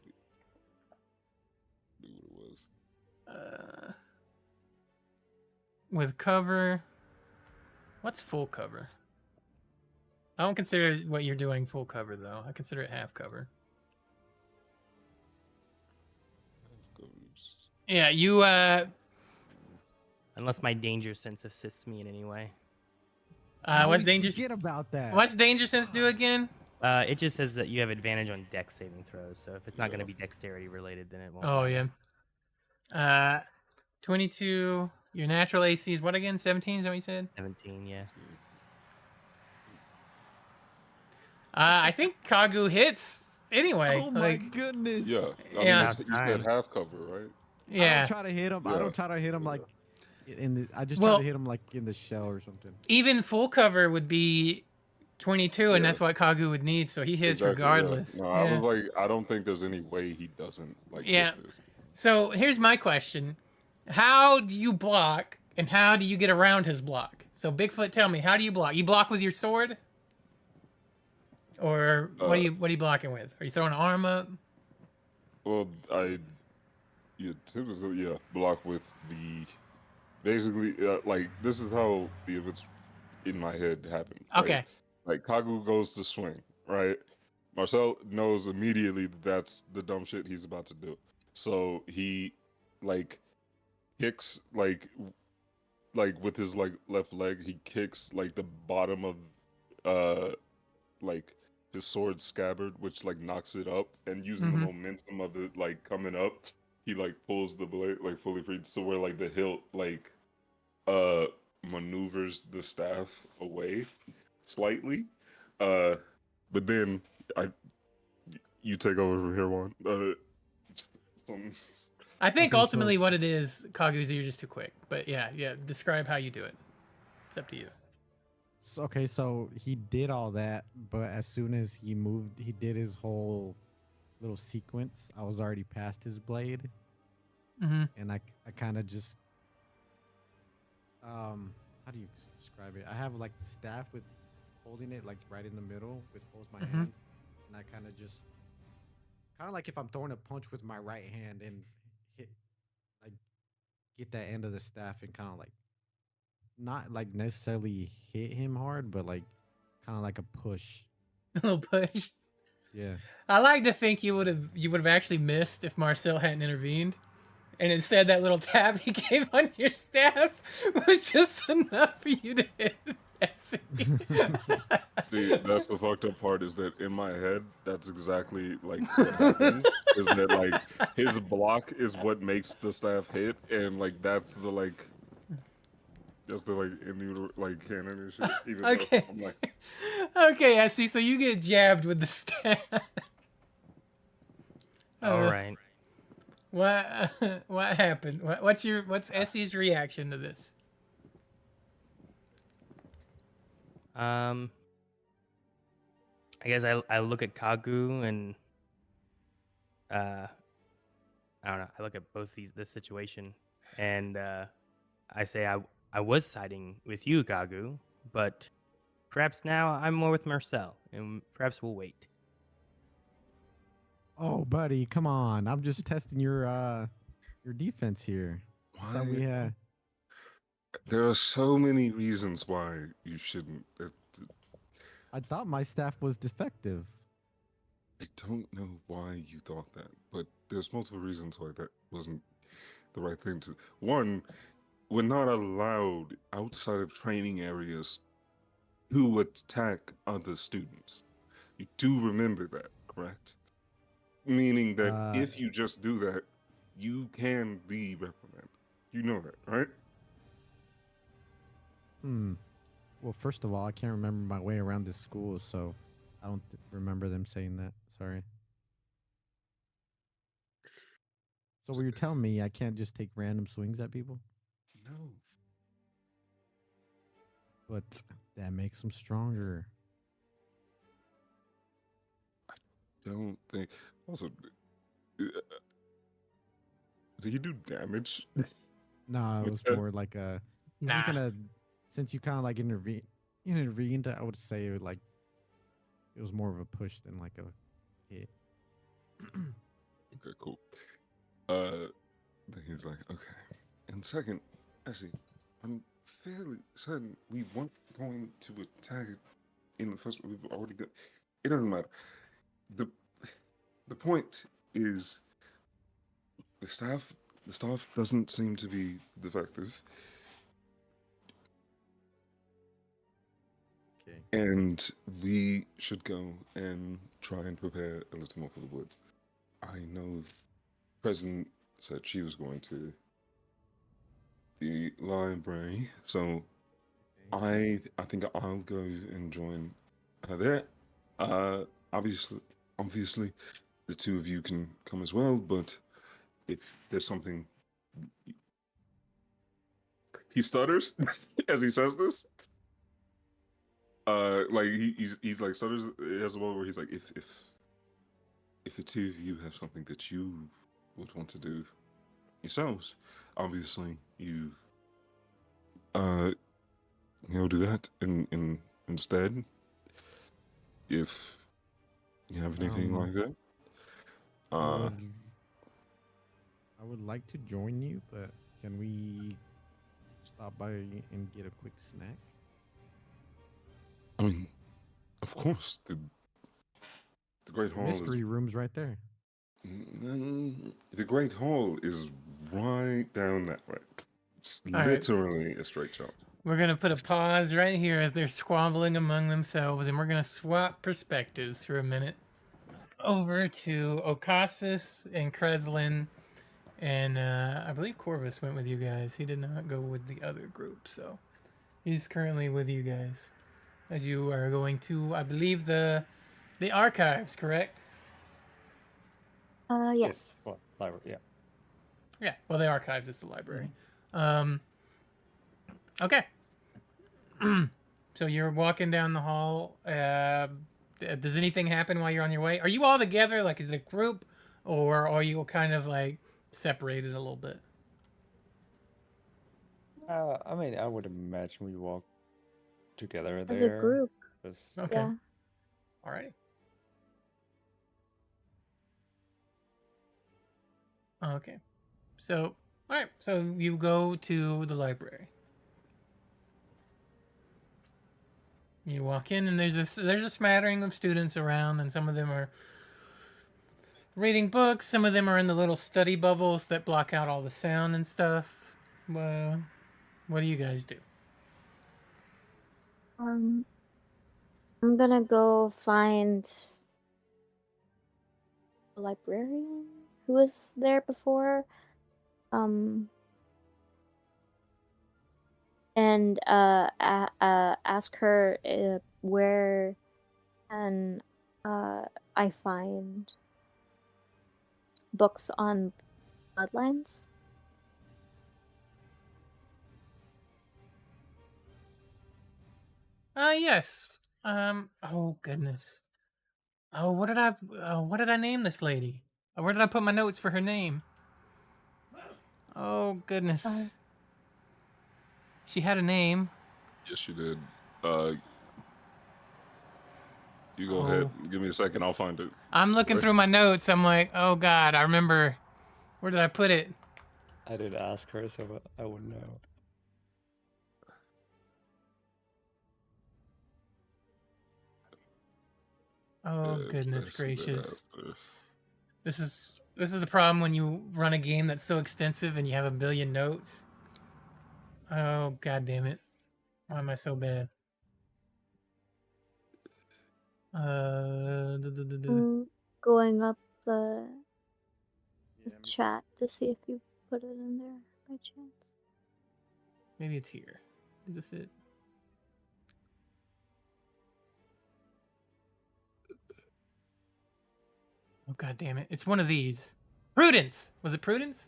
with cover. What's full cover? I don't consider what you're doing full cover though. I consider it half cover. Yeah, you Unless my danger sense assists me in any way. I what's always danger? forget about that. What's danger sense do again? It just says that you have advantage on dex saving throws. So if it's not going to be dexterity related, then it won't. Oh matter. yeah. 22. Your natural AC is what again? 17 is that what you said? 17, yeah. I think Kagu hits anyway. Oh my goodness. Yeah. I Yeah. mean, you said half cover, right? I Yeah. don't try to hit him. I Yeah. don't try to hit him like in the. I just Well- try to hit him like in the shell or something. Even full cover would be 22, and Yeah. that's what Kagu would need, so he hits Exactly, yeah. regardless. No, Yeah. I was like, I don't think there's any way he doesn't like Yeah. hit this. So here's my question: how do you block, and how do you get around his block? So Bigfoot, tell me, how do you block? You block with your sword, or what are you blocking with? Are you throwing an arm up? Well, typically, block with the, basically, like, this is how the events in my head happen. right? Okay. Like, Kagu goes to swing, right? Marcel knows immediately that that's the dumb shit he's about to do. So he, like, kicks, like with his, like, left leg, he kicks, like, the bottom of, like, his sword scabbard, which, like, knocks it up, and using the momentum of it, like, coming up, he, like, pulls the blade, like, fully free, so where, like, the hilt, like, maneuvers the staff away slightly. But then you take over from here, Juan. I think Okay, so- ultimately what it is, Kagu's, you're just too quick. But yeah, describe how you do it. It's up to you. Okay, so he did all that, but as soon as he moved, he did his whole little sequence. I was already past his blade, Mm-hmm. and I kind of just how do you describe it? I have like the staff with holding it like right in the middle with both my hands, and I kind of like if I'm throwing a punch with my right hand and hit, like get that end of the staff and kind of like not like necessarily hit him hard, but like kind of like a push. A little push. Yeah. I like to think you would have actually missed if Marcel hadn't intervened, and instead that little tap he gave on your staff was just enough for you to hit Essie. See, that's the fucked up part, is that in my head, that's exactly like what happens. Is that like his block is what makes the staff hit, and like that's the like in like canon and shit. Even Okay. though I'm like, Okay, I see. So you get jabbed with the staff. All right. What happened? What's Essie's reaction to this? I guess I look at Kagu and I don't know. I look at both this situation and I say I was siding with you, Kagu, but perhaps now I'm more with Marcel, and perhaps we'll wait. Oh, buddy, come on! I'm just testing your defense here. I thought we had. there are so many reasons why you shouldn't. I thought my staff was defective. I don't know why you thought that, but there's multiple reasons why that wasn't the right thing to. One, we're not allowed outside of training areas to attack other students. You do remember that, correct? Meaning that if you just do that, you can be reprimanded. You know that, right? Well, first of all, I can't remember my way around this school, so I don't remember them saying that. Sorry. So were you telling me I can't just take random swings at people? No. But that makes them stronger. Don't think. Also, did he do damage? No, it With was that- more like a. I'm Nah. just gonna, since you kind of like intervened, I would say it was more of a push than like a hit. Okay, cool. Then he's like, okay. And second, Essie, I'm fairly certain we weren't going to attack it in the first. We've already got. It doesn't matter. the The point is the staff. The staff doesn't seem to be defective, Okay. and we should go and try and prepare a little more for the woods. I know the President said she was going to the library, so Okay. I think I'll go and join her there. Uh, obviously, obviously, the two of you can come as well. But if there's something, he stutters as he says this. Like he's like stutters as well, where he's like, if the two of you have something that you would want to do yourselves, obviously you do that in instead. If you have anything like that. I would like to join you, but can we stop by and get a quick snack? I mean, of course, the Great Hall Mystery room's right there. the Great Hall is right down that way. It's All right. literally a straight shot. We're gonna put a pause right here as they're squabbling among themselves, and we're gonna swap perspectives for a minute. Over to Okasis and Kreslin, and I believe Corvus went with you guys. He did not go with the other group, so he's currently with you guys. As you are going to, I believe, the archives, correct? Yes. Well, library, yeah. Yeah, well, the archives is the library. Okay. So you're walking down the hall. Does anything happen while you're on your way? Are you all together? Like, is it a group? Or are you kind of, like, separated a little bit? I mean, I would imagine we walk together As there. a group. 'Cause Okay. Yeah. All right. Okay. So, all right. So you go to the library. You walk in, and there's a smattering of students around, and some of them are reading books. Some of them are in the little study bubbles that block out all the sound and stuff. What do you guys do? I'm gonna go find a librarian who was there before. And ask her where can I find books on Bloodlines. Yes. Oh goodness. Oh, what did I name this lady? Where did I put my notes for her name? Oh goodness. She had a name. Yes, you did. You go ahead. Give me a second. I'll find it. I'm looking through my notes. I'm like, oh god, I remember. Where did I put it? I did ask her, so I wouldn't know. Oh Yeah, goodness let's see that gracious. after. This is a problem when you run a game that's so extensive and you have a billion notes. Oh god damn it. Why am I so bad? I'm going up the chat to see if you put it in there by chance. Maybe it's here. Is this it? Oh god damn it. It's one of these. Prudence! Was it Prudence?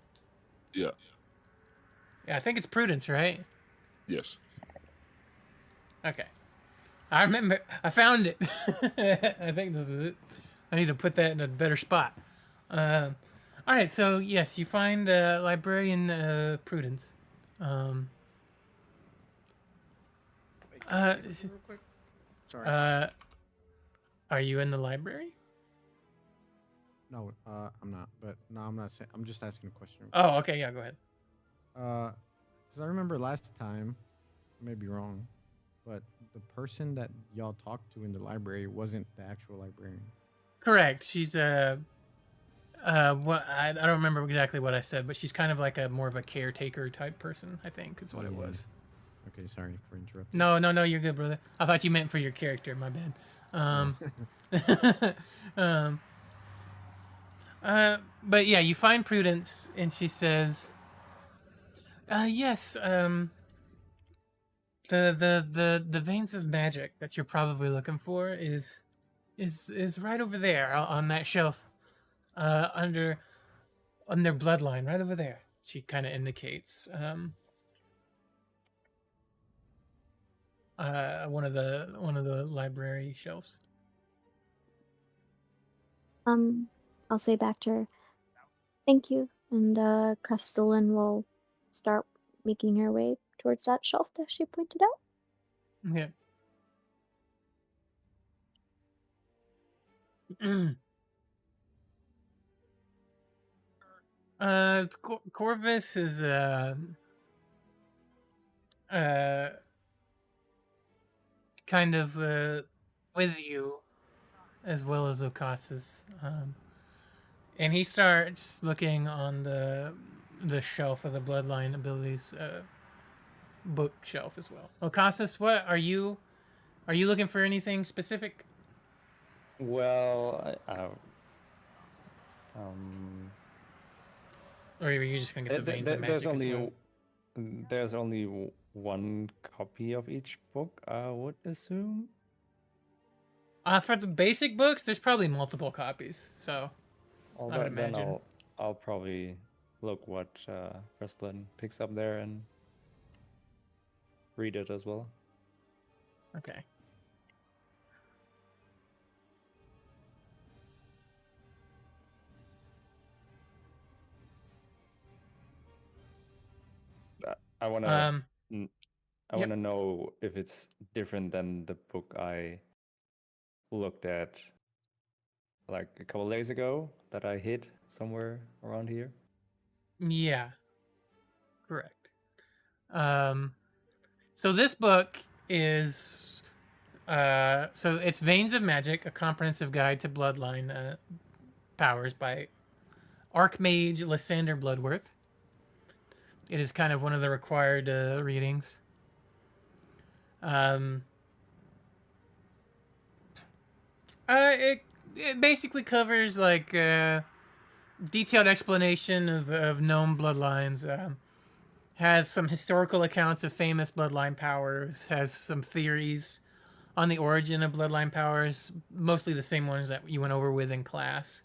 Yeah. Yeah, I think it's Prudence, right? Yes. Okay. I remember. I found it. I think this is it. I need to put that in a better spot. All right, so yes, you find librarian Prudence. Real quick. Sorry. Are you in the library? No, I'm not. But no, I'm not saying. I'm just asking a question. Oh, okay, yeah, go ahead. Because Because I remember last time, I may be wrong, but the person that y'all talked to in the library wasn't the actual librarian. Correct. She's what I don't remember exactly what I said, but she's kind of like a more of a caretaker type person. I think is what it Yeah. was. Okay, sorry for interrupting. No, you're good, brother. I thought you meant for your character. My bad. But yeah, you find Prudence, and she says, "Yes, the veins of magic that you're probably looking for is right over there on that shelf, on their bloodline, right over there." She kind of indicates one of the library shelves. I'll say back to her, thank you, and Crystalline will start making her way towards that shelf that she pointed out. Yeah. Corvus is kind of with you, as well as Ocasas, and he starts looking on the shelf of the bloodline abilities bookshelf as well. Ocasas, what are you looking for anything specific? Well, Or are you just gonna get the veins of magic there's only one copy of each book, I would assume. For the basic books, there's probably multiple copies. So Well, I would then imagine. I'll probably look what Crystalline picks up there and read it as well. Okay. I want to Yep. want to know if it's different than the book I looked at like a couple days ago that I hid somewhere around here. Yeah. Correct. So this book is so it's Veins of Magic, a comprehensive guide to bloodline powers by Archmage Lysander Bloodworth. It is kind of one of the required readings. It basically covers like detailed explanation of known bloodlines. Has some historical accounts of famous bloodline powers. Has some theories on the origin of bloodline powers, mostly the same ones that you went over with in class.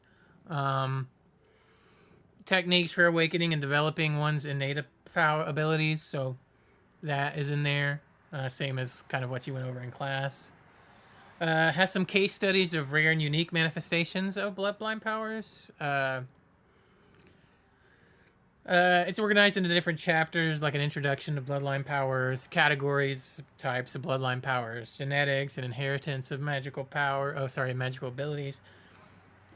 Techniques for awakening and developing one's innate power abilities, so that is in there, same as kind of what you went over in class. Has some case studies of rare and unique manifestations of bloodline powers. It's organized into different chapters, like an introduction to bloodline powers, categories, types of bloodline powers, genetics and inheritance of magical abilities,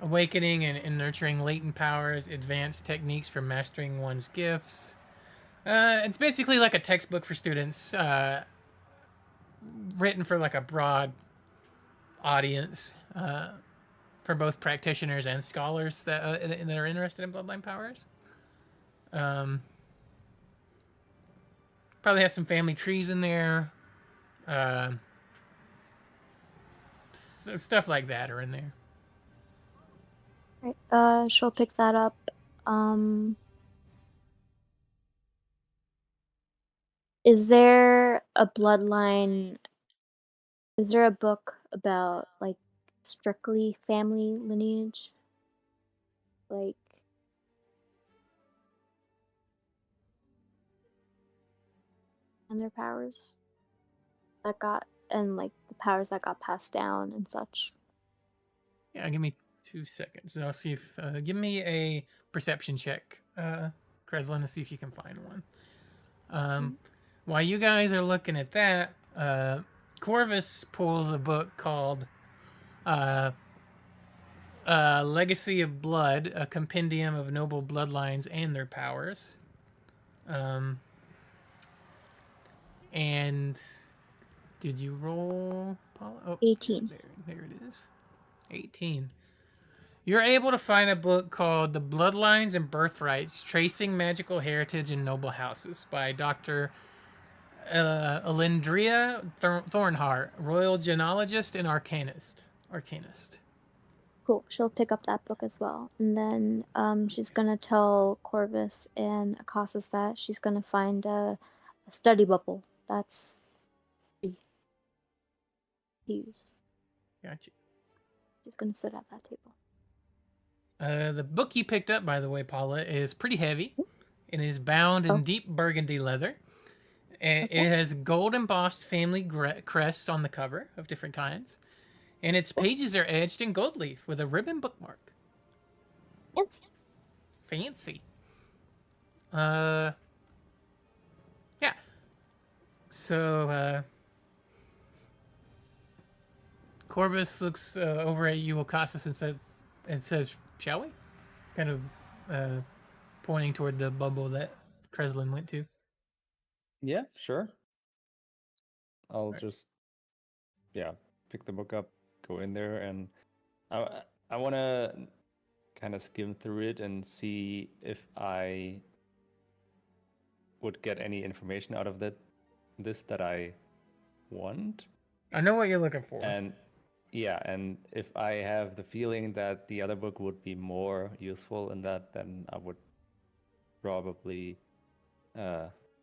awakening and nurturing latent powers, advanced techniques for mastering one's gifts. It's basically like a textbook for students, written for like a broad audience, for both practitioners and scholars that are interested in bloodline powers. Probably has some family trees in there. Stuff like that are in there. Right, she'll pick that up. Is there a bloodline? Is there a book about like strictly family lineage? Like and their powers that got and like the powers that got passed down and such. Yeah, give me 2 seconds. And I'll see if give me a perception check, Kreslin, to see if you can find one. While you guys are looking at that, Corvus pulls a book called Legacy of Blood, a compendium of noble bloodlines and their powers. And did you roll, Paula? Oh, 18. There it is. 18. You're able to find a book called The Bloodlines and Birthrights, Tracing Magical Heritage in Noble Houses by Dr. Alindria Thornhart, Royal Genealogist and Arcanist. Cool. She'll pick up that book as well. And then she's going to tell Corvus and Akasis that she's going to find a study bubble that's free to use. Gotcha. She's going to sit at that table. The book you picked up, by the way, Paula, is pretty heavy. It is bound in deep burgundy leather. And it has gold embossed family crests on the cover of different kinds. And its pages are edged in gold leaf with a ribbon bookmark. Fancy. Yeah. So, Corvus looks over at you, Okasis, and says, "Shall we?" Kind of pointing toward the bubble that Kreslin went to. Yeah, sure. I'll just, pick the book up, go in there, and I want to kind of skim through it and see if I would get any information out of this that I want. I know what you're looking for. And and if I have the feeling that the other book would be more useful in that, then I would probably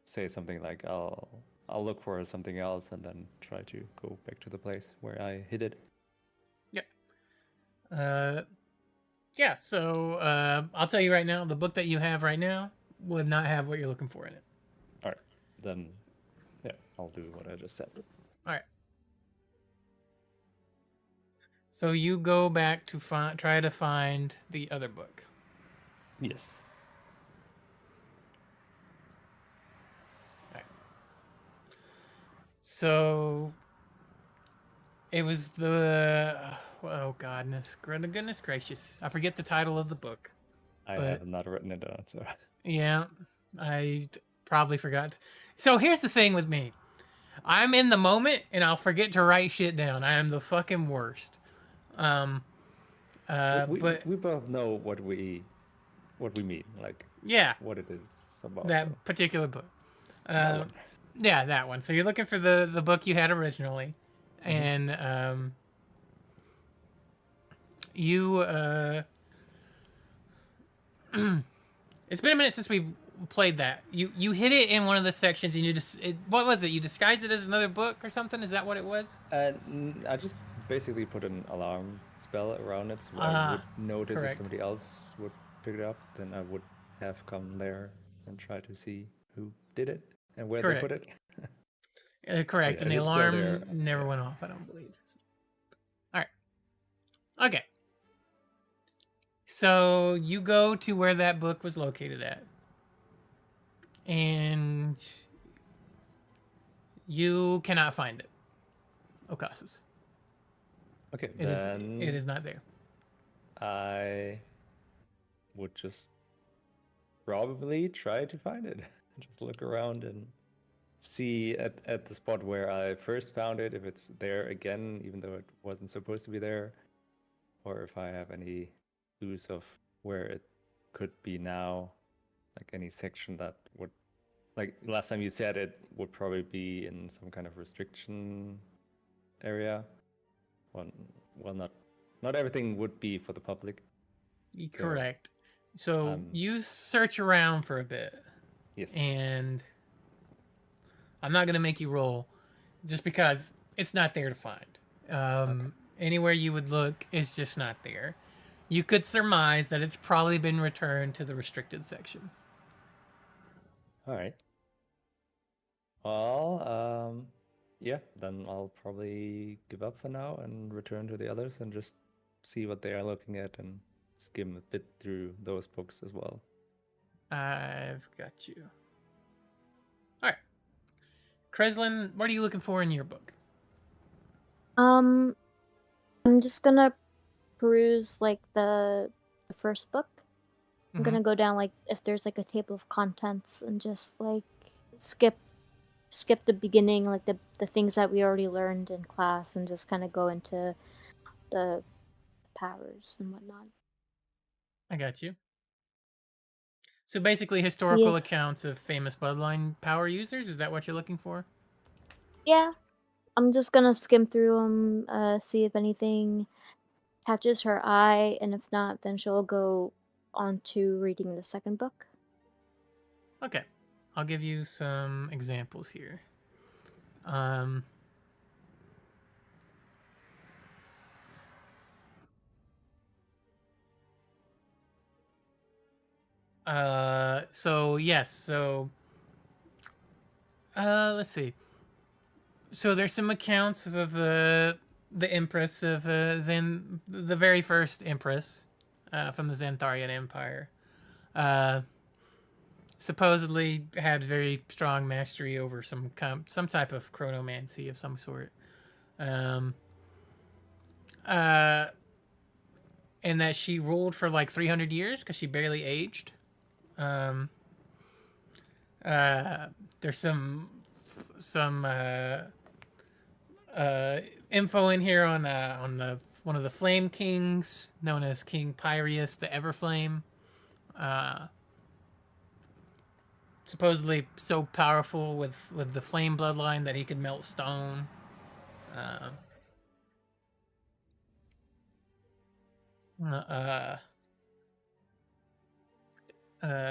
say something like, I'll look for something else and then try to go back to the place where I hid it. Yeah. So I'll tell you right now, the book that you have right now would not have what you're looking for in it. All right, then I'll do what I just said. All right. So you go back to try to find the other book. Yes. All right. So it was goodness gracious! I forget the title of the book. I have not written it down, so. Yeah, I probably forgot. So here's the thing with me. I'm in the moment and I'll forget to write shit down. I am the fucking worst. We But both know what we mean, like what it is about. that particular book. That one. Yeah, that one. So you're looking for the book you had originally, and you it's been a minute since we played that. You hid it in one of the sections, and what was it? You disguised it as another book or something? Is that what it was? I just basically put an alarm spell around it, so I would notice correct. if somebody else would pick it up, then I would have come there and try to see who did it and where they put it. Correct, Yeah, and the it's still there. alarm never went off, I don't believe. All right. Okay. So you go to where that book was located at. And you cannot find it. Okasis. Okay, It then is not there. I would just probably try to find it. Just look around and see at the spot where I first found it, if it's there again, even though it wasn't supposed to be there, or if I have any clues of where it could be now, like any section that would, like last time you said it would probably be in some kind of restriction area. Well, not everything would be for the public. Correct. So you search around for a bit. Yes. And I'm not going to make you roll just because it's not there to find. Anywhere you would look is just not there. You could surmise that it's probably been returned to the restricted section. All right. Well, yeah, then I'll probably give up for now and return to the others and just see what they are looking at and skim a bit through those books as well. I've got you. All right. Kreslin, what are you looking for in your book? I'm just gonna peruse like the first book. I'm gonna go down like if there's like a table of contents and just like skip skip the beginning, like the things that we already learned in class, and just kind of go into the powers and whatnot. I got you. So basically, See historical if accounts of famous bloodline power users. Is that what you're looking for? yeah, I'm just gonna skim through them, see if anything catches her eye, and if not, then she'll go on to reading the second book. Okay, I'll give you some examples here. So yes, so let's see. So there's some accounts of the Empress of the very first Empress from the Xantharian Empire. Supposedly had very strong mastery over some type of chronomancy of some sort. And that she ruled for like 300 years because she barely aged. There's some info in here on the one of the Flame Kings, known as King Pyraster the Everflame. Supposedly so powerful with the flame bloodline that he could melt stone.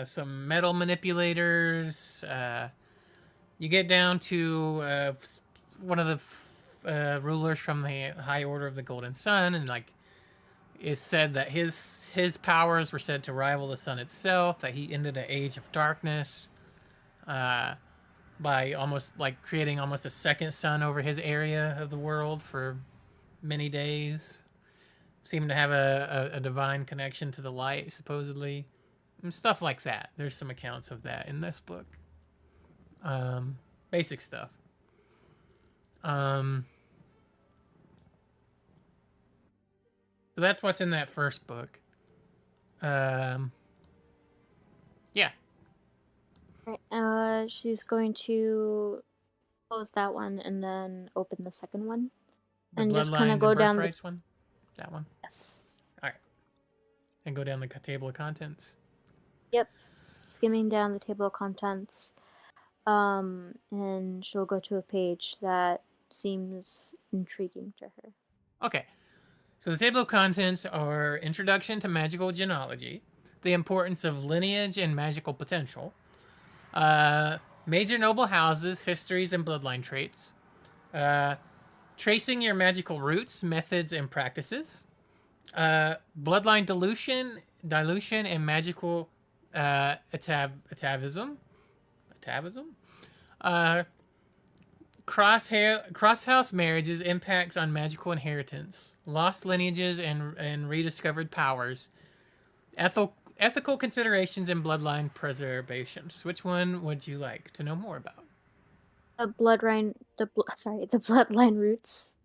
Some metal manipulators. You get down to one of the rulers from the High Order of the Golden Sun, and like it's said that his powers were said to rival the sun itself. That he ended an age of darkness by almost like creating almost a second sun over his area of the world for many days. Seemed to have a divine connection to the light, supposedly. And stuff like that. There's some accounts of that in this book. Basic stuff. So that's what's in that first book. Yeah. Right, she's going to close that one and then open the second one. The And just kind Bloodlines of go and down Birthrights one? That one? Yes. All right. And go down the table of contents. Yep. Skimming down the table of contents. And she'll go to a page that seems intriguing to her. Okay. So the table of contents are Introduction to Magical Genealogy, the importance of lineage and magical potential, major noble houses, histories, and bloodline traits, tracing your magical roots, methods, and practices, bloodline dilution and magical atavism, cross-house marriages, impacts on magical inheritance, lost lineages and rediscovered powers, ethical considerations, and bloodline preservations. Which one would you like to know more about? The bloodline roots.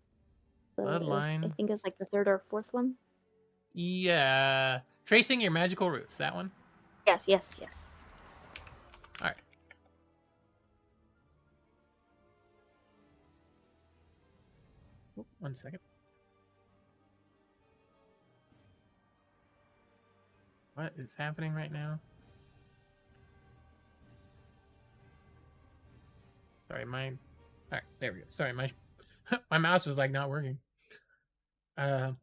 I Bloodline. think it's like the third or fourth one. Yeah, tracing your magical roots. That one. Yes. All right. Oh, 1 second. What is happening right now? Sorry, all right, there we go. Sorry, my mouse was like not working. All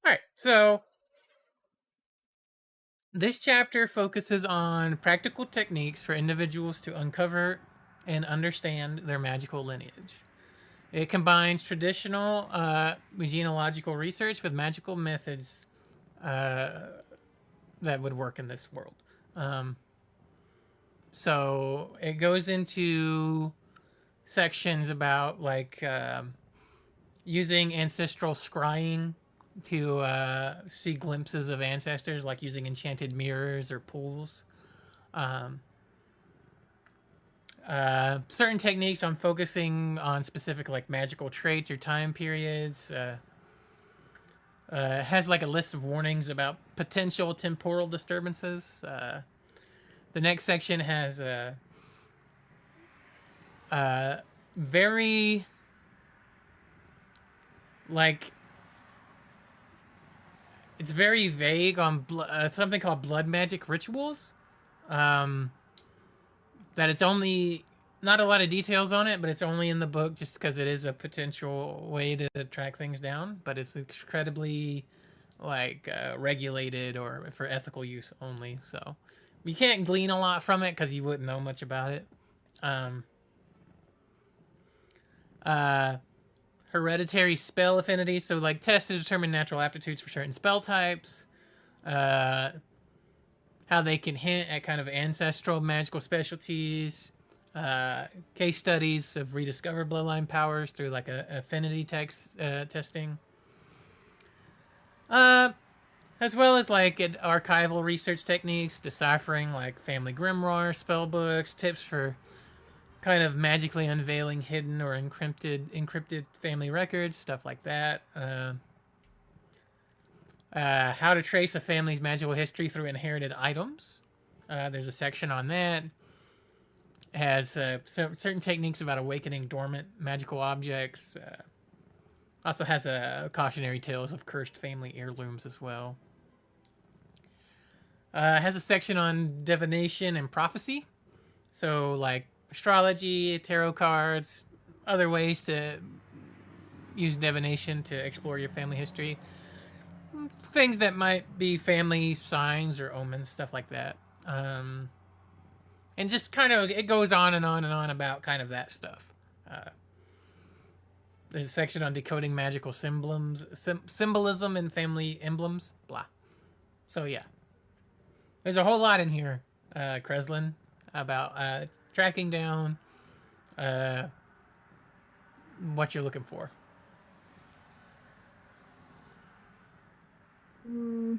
right, so this chapter focuses on practical techniques for individuals to uncover and understand their magical lineage. It combines traditional genealogical research with magical methods that would work in this world. So it goes into sections about like using ancestral scrying to see glimpses of ancestors, like using enchanted mirrors or pools. Certain techniques on focusing on specific like magical traits or time periods. Has like a list of warnings about potential temporal disturbances. The next section has very like it's very vague on something called blood magic rituals. That it's only not a lot of details on it, but it's only in the book just because it is a potential way to track things down. But it's incredibly like regulated or for ethical use only. So you can't glean a lot from it because you wouldn't know much about it. Hereditary spell affinity, so like test to determine natural aptitudes for certain spell types. How they can hint at kind of ancestral magical specialties. Case studies of rediscovered bloodline powers through like a affinity testing. As well as like archival research techniques, deciphering like family grimoire, spell books, tips for kind of magically unveiling hidden or encrypted family records, stuff like that. How to trace a family's magical history through inherited items. There's a section on that. It has certain techniques about awakening dormant magical objects. Also has a cautionary tales of cursed family heirlooms as well. Has a section on divination and prophecy. So like astrology, tarot cards, other ways to use divination to explore your family history. Things that might be family signs or omens, stuff like that. And just kind of, it goes on and on and on about kind of that stuff. There's a section on decoding magical symbolism in family emblems, blah. So yeah. There's a whole lot in here, Kreslin, about tracking down what you're looking for. I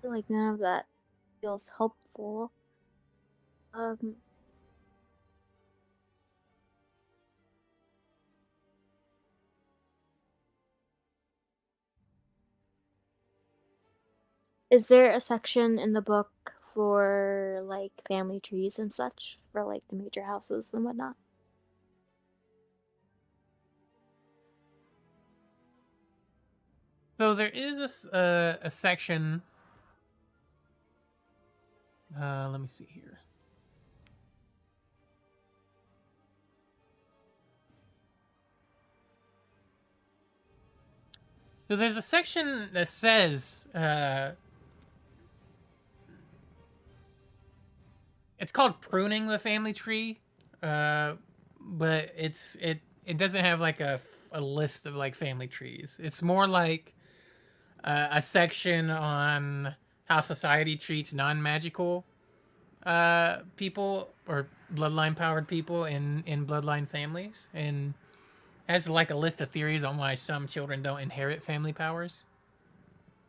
feel like none of that feels helpful. Is there a section in the book for like family trees and such for like the major houses and whatnot? So there is a section. Let me see here. So there's a section that says it's called pruning the family tree, but it doesn't have like a list of like family trees. It's more like a section on how society treats non-magical people or bloodline powered people in bloodline families, and has like a list of theories on why some children don't inherit family powers,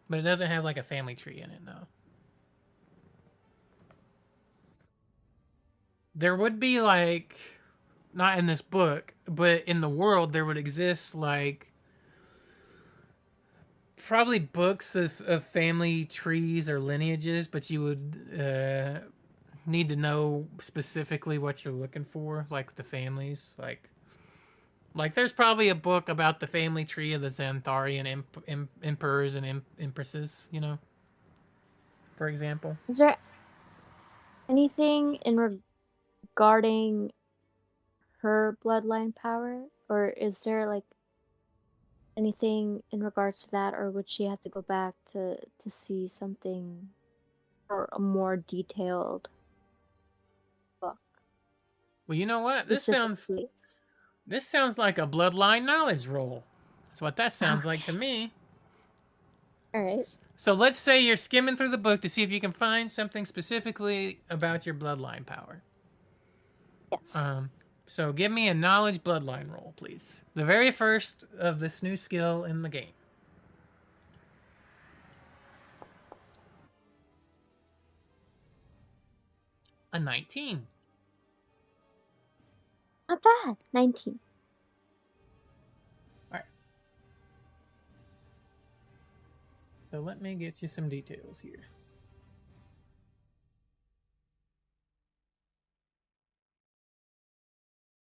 but it doesn't have like a family tree in it. No. There would be like, not in this book, but in the world there would exist like probably books of family trees or lineages, but you would need to know specifically what you're looking for, like the families. Like there's probably a book about the family tree of the Xantharian emperors and empresses, you know, for example. Is there anything in regarding her bloodline power, or is there like anything in regards to that, or would she have to go back to see something or a more detailed book? Well, you know what? This sounds like a bloodline knowledge roll. That's what that sounds like to me. All right. So let's say you're skimming through the book to see if you can find something specifically about your bloodline power. Yes. So give me a knowledge bloodline roll, please. The very first of this new skill in the game. A 19. Not bad. 19. All right. So let me get you some details here.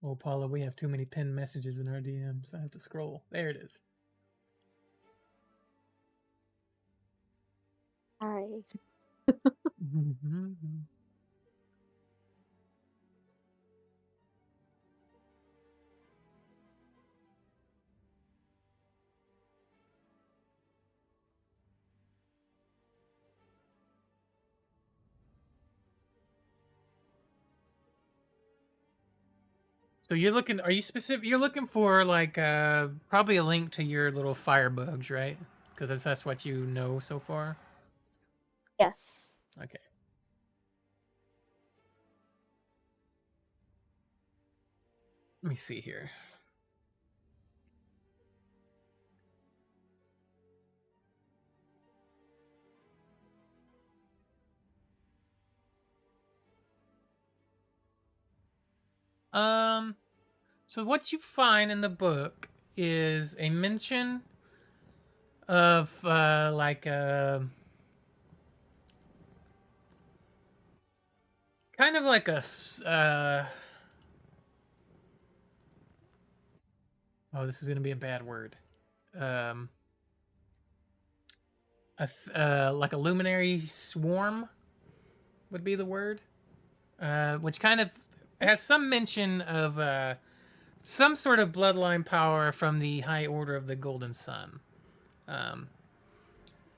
Oh, Paula, we have too many pinned messages in our DMs. I have to scroll. There it is. All right. So you're looking, are you specific? You're looking for like probably a link to your little firebugs, right? Because that's what you know so far. Yes. Okay. Let me see here. So what you find in the book is a mention of like kind of like a oh, this is gonna be a bad word. Like a luminary swarm would be the word, which kind of has some mention of some sort of bloodline power from the High Order of the Golden Sun,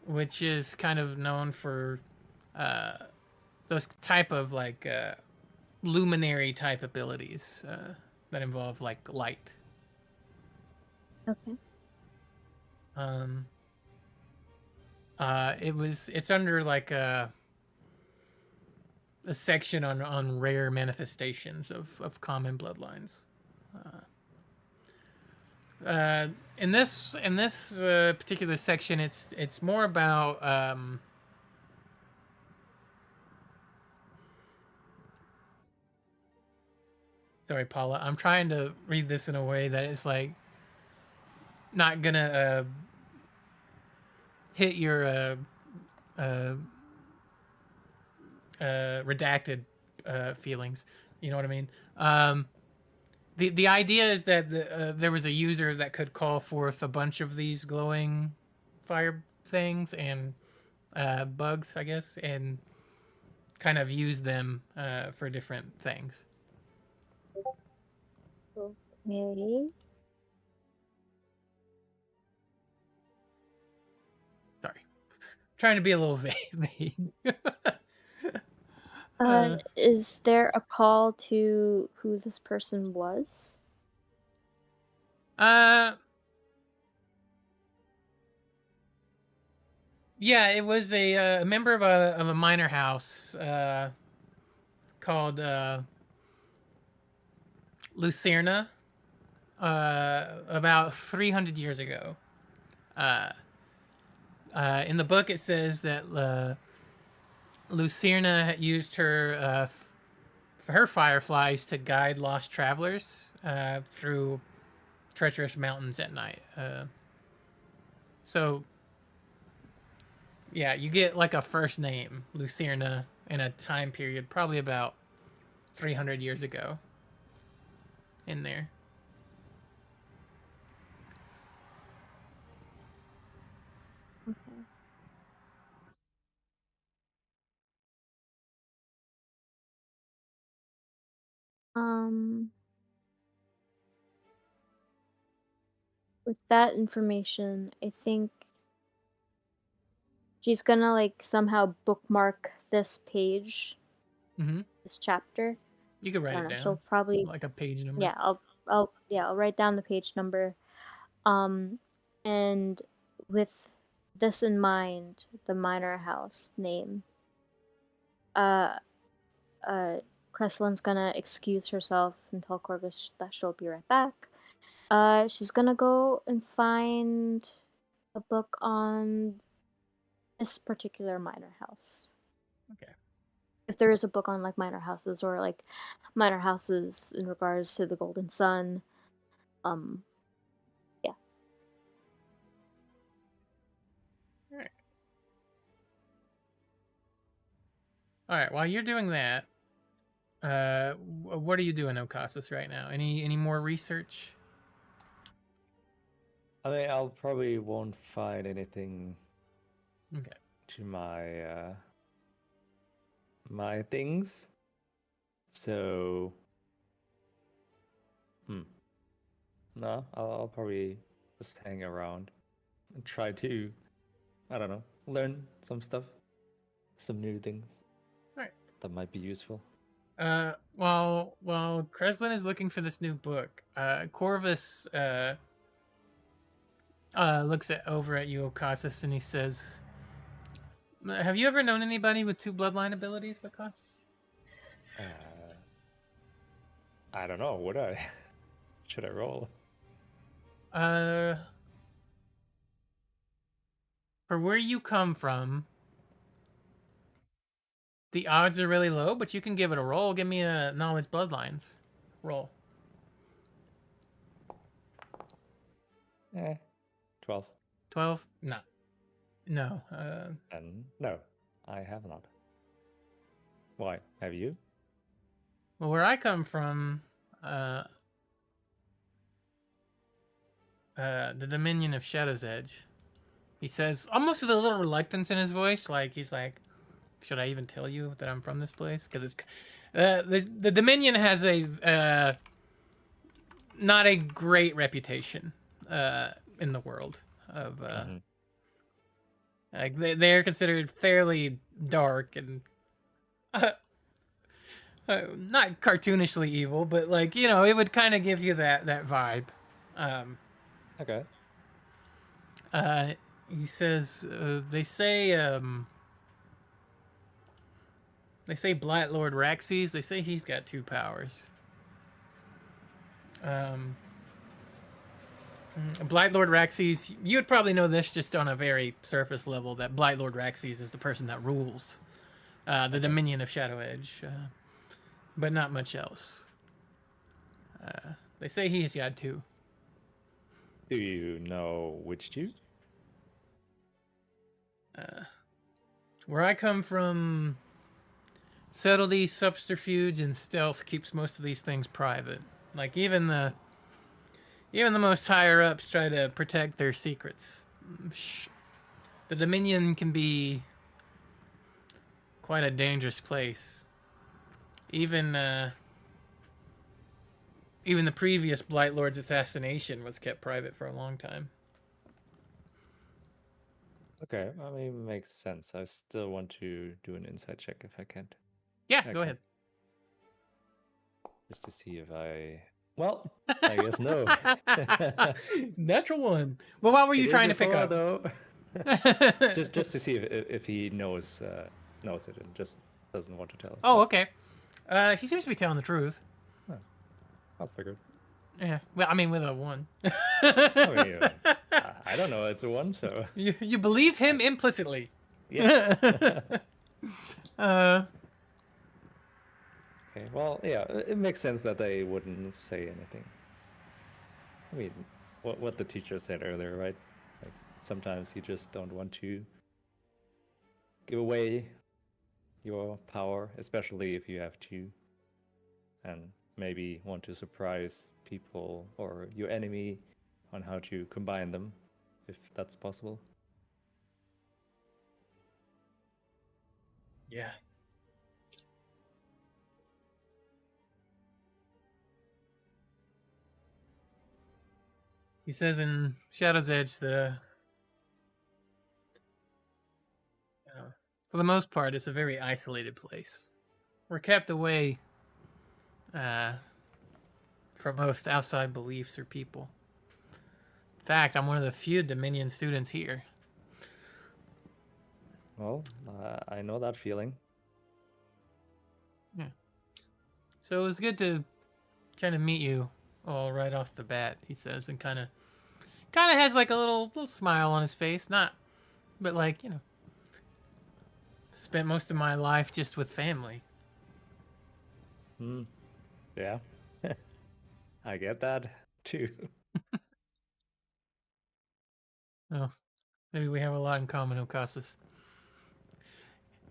which is kind of known for those type of like luminary type abilities that involve like light. Okay. It's under like a section on rare manifestations of common bloodlines. In this particular section, it's more about sorry, Paula. I'm trying to read this in a way that it's like not gonna hit your redacted feelings. You know what I mean? The idea is that there was a user that could call forth a bunch of these glowing fire things and bugs, I guess, and kind of use them for different things. Okay. Sorry, trying to be a little vague. Is there a call to who this person was? Yeah, it was a member of a minor house called Lucerna about 300 years ago. In the book, it says that Lucerna had used her fireflies to guide lost travelers through treacherous mountains at night. So, yeah, you get like a first name, Lucerna, in a time period probably about 300 years ago in there. Okay. With that information, I think she's gonna like somehow bookmark this page, this chapter. You can I write don't it know. down, She'll probably like a page number. yeah. I'll write down the page number. And with this in mind, the minor house name. Cresslin's gonna excuse herself and tell Corvus that she'll be right back. She's gonna go and find a book on this particular minor house. Okay. If there is a book on like minor houses or like minor houses in regards to the Golden Sun, yeah. All right. While you're doing that, What are you doing, Okasis, right now? Any more research? I mean, I'll probably won't find anything Okay. to my my things. So, no, I'll probably just hang around and try to, I don't know, learn some stuff, some new things. Alright. That might be useful. While Kreslin is looking for this new book, Corvus looks over at you, Okasis, and he says, "Have you ever known anybody with 2 bloodline abilities, Okasis?" I don't know. Would I? Should I roll? For where you come from, the odds are really low, but you can give it a roll. Give me a knowledge bloodlines roll. 12. 12? No. No. And no, I have not. Why? Have you? Well, where I come from, the Dominion of Shadowsedge, he says, almost with a little reluctance in his voice, like he's like, should I even tell you that I'm from this place? Because it's the Dominion has a not a great reputation in the world of like they're considered fairly dark and not cartoonishly evil, but like, you know, it would kind of give you that vibe. Okay. He says they say Blight Lord Raxes. They say he's got 2 powers. Blight Lord Raxes, you would probably know this just on a very surface level, that Blight Lord Raxes is the person that rules the Dominion of Shadow Edge, but not much else. They say he's got 2. Do you know which 2? Where I come from, subtlety, subterfuge, and stealth keeps most of these things private. Like even the most higher ups try to protect their secrets. The Dominion can be quite a dangerous place. Even the previous Blight Lord's assassination was kept private for a long time. Okay, I mean, it makes sense. I still want to do an insight check if I can. Yeah, Okay. go ahead. Just to see if I... Well, I guess no. Natural 1. Well, what were you It trying is to a pick 4, up? though. just to see if he knows it and just doesn't want to tell. Oh, okay. He seems to be telling the truth. I'll figure. Yeah. Well, I mean, with a 1. I mean, I don't know. It's a 1, so You believe him implicitly. yes. Okay. Well, yeah, it makes sense that they wouldn't say anything. I mean, what the teacher said earlier, right? Like sometimes you just don't want to give away your power, especially if you have 2, and maybe want to surprise people or your enemy on how to combine them, if that's possible. Yeah. He says in Shadow's Edge, for the most part, it's a very isolated place. We're kept away from most outside beliefs or people. In fact, I'm one of the few Dominion students here. Well, I know that feeling. Yeah. So it was good to kind of meet you all right off the bat, he says, and kind of has like a little smile on his face. But like, you know, spent most of my life just with family. Yeah. I get that too. Oh, maybe we have a lot in common, Okasis.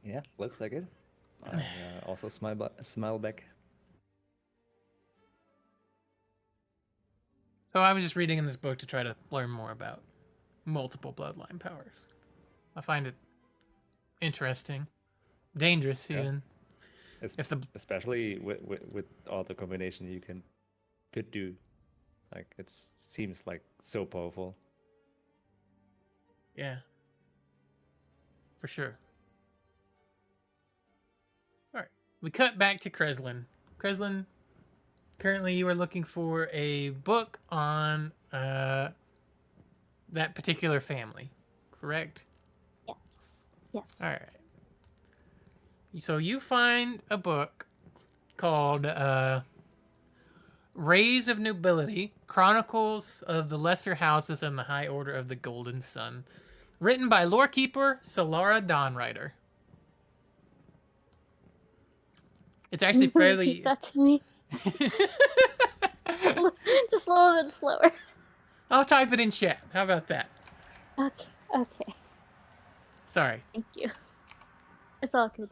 Yeah, looks like it. I also smile back. So I was just reading in this book to try to learn more about multiple bloodline powers. I find it interesting, dangerous Yeah. even. If the Especially with all the combination you could do, like it seems like so powerful. Yeah. For sure. Alright. We cut back to Kreslin. Kreslin, currently you are looking for a book on that particular family, correct? Yes. Yes. Alright. So you find a book called Rays of Nobility, Chronicles of the Lesser Houses and the High Order of the Golden Sun. Written by Lorekeeper Solara Dawnrider. It's actually fairly... Repeat that to me. Just a little bit slower. I'll type it in chat. How about that? Okay. Okay. Sorry. Thank you. It's all good.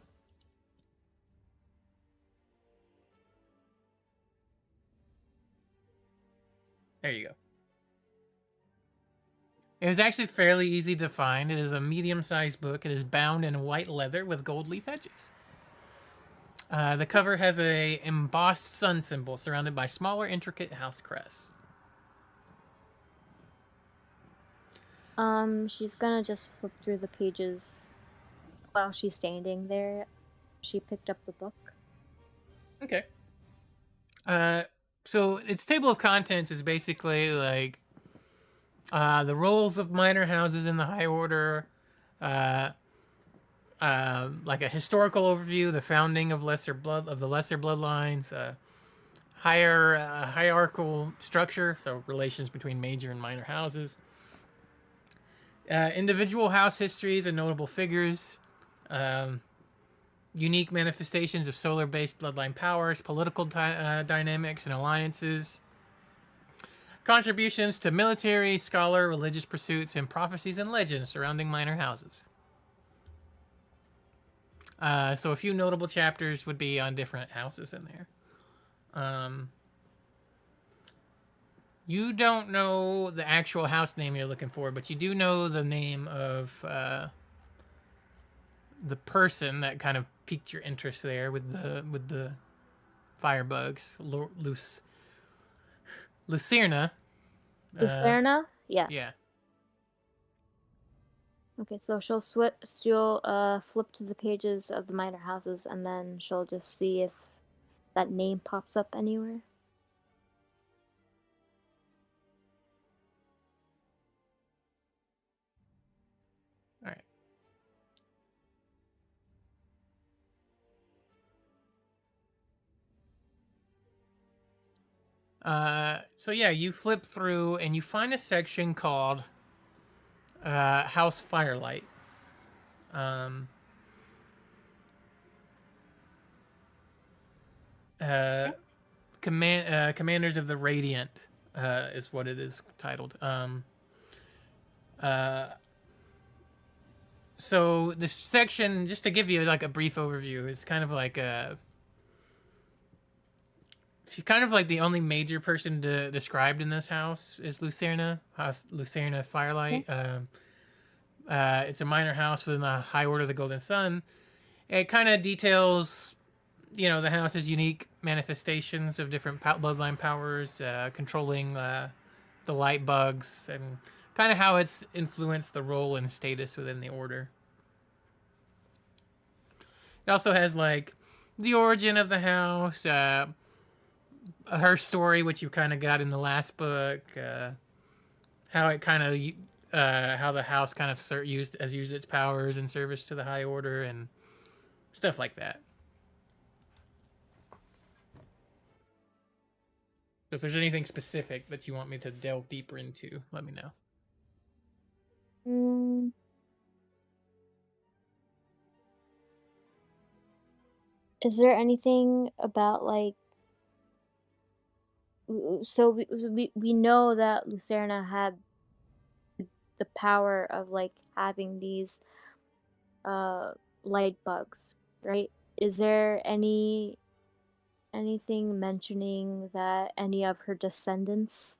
There you go. It was actually fairly easy to find. It is a medium-sized book. It is bound in white leather with gold leaf edges. The cover has a embossed sun symbol surrounded by smaller, intricate house crests. She's gonna just flip through the pages while she's standing there. She picked up the book. Okay. So its table of contents is basically like the roles of minor houses in the High Order, like a historical overview, the founding of the lesser bloodlines, hierarchical structure, so relations between major and minor houses, individual house histories and notable figures, unique manifestations of solar-based bloodline powers, political dynamics and alliances, contributions to military, scholar, religious pursuits, and prophecies and legends surrounding minor houses. So a few notable chapters would be on different houses in there. You don't know the actual house name you're looking for, but you do know the name of the person that kind of piqued your interest there with the firebugs, Lucerna. Lucerna? Yeah. Yeah. Okay, so she'll flip to the pages of the minor houses, and then she'll just see if that name pops up anywhere. All right. So yeah, you flip through and you find a section called House Firelight. Commanders of the Radiant is what it is titled. So this section, just to give you like a brief overview, is kind of like she's kind of like the only major person described in this house is Lucerna, Lucerna Firelight. It's a minor house within the High Order of the Golden Sun. It kind of details, the house's unique manifestations of different bloodline powers, controlling the light bugs, and kind of how it's influenced the role and status within the order. It also has like the origin of the house, her story, which you kind of got in the last book, how it kind of how the house kind of used its powers in service to the High Order and stuff like that. So if there's anything specific that you want me to delve deeper into, let me know. Is there anything about like? So we know that Lucerna had the power of like having these light bugs, right? Is there anything mentioning that any of her descendants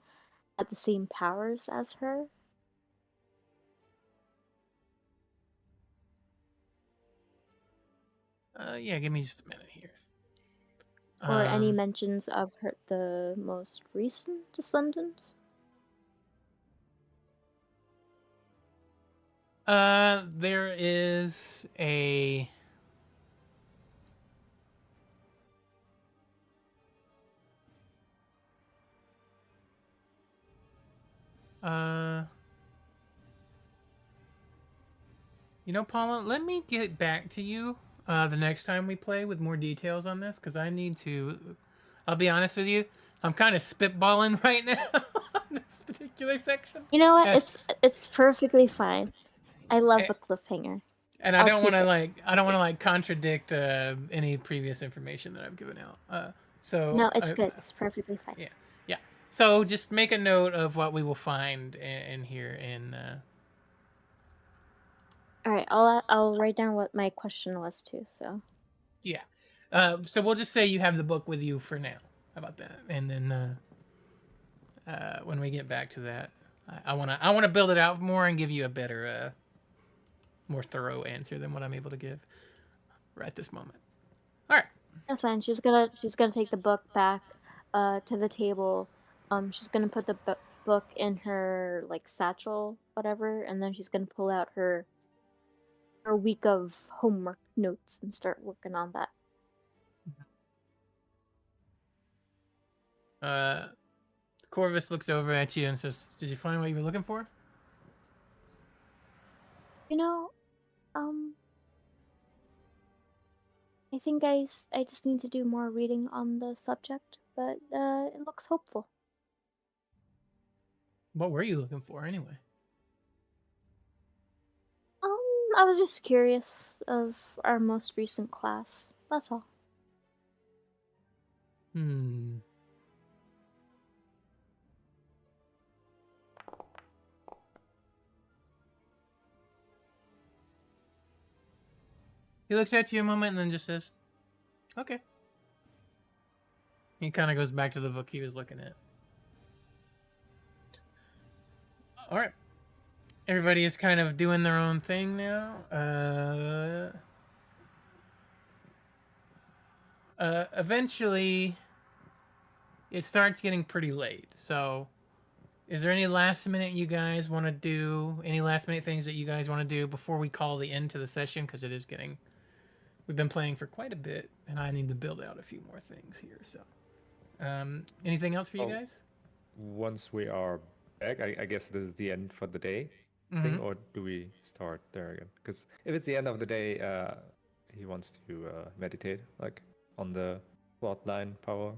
had the same powers as her. Yeah, give me just a minute here. Or any mentions of the most recent descendants? There is a... You know, Paula, let me get back to you the next time we play with more details on this, because I need to... I'll be honest with you, I'm kind of spitballing right now on this particular section. You know what? It's perfectly fine. I love a cliffhanger. And I don't want to contradict any previous information that I've given out. So no, it's good. It's perfectly fine. Yeah, yeah. So just make a note of what we will find in here. All right, I'll write down what my question was too. So. Yeah. So we'll just say you have the book with you for now. How about that? And then when we get back to that, I wanna build it out more and give you a better, more thorough answer than what I'm able to give right at this moment. All right. That's fine. She's gonna take the book back to the table. She's gonna put the book in her like satchel, whatever, and then she's gonna pull out her week of homework notes and start working on that. Corvus looks over at you and says, "Did you find what you were looking for?" You know, I think I just need to do more reading on the subject, but it looks hopeful. What were you looking for anyway? I was just curious of our most recent class. That's all. He looks at you a moment and then just says, "Okay." He kind of goes back to the book he was looking at. All right. Everybody is kind of doing their own thing now. Eventually, it starts getting pretty late. So, is there any last minute you guys want to do? Any last minute things that you guys want to do before we call the end to the session? Because it is getting... We've been playing for quite a bit, and I need to build out a few more things here. So, anything else for you guys? Once we are back, I guess this is the end for the day thing, or do we start there again? Because if it's the end of the day, he wants to meditate, like on the bloodline power.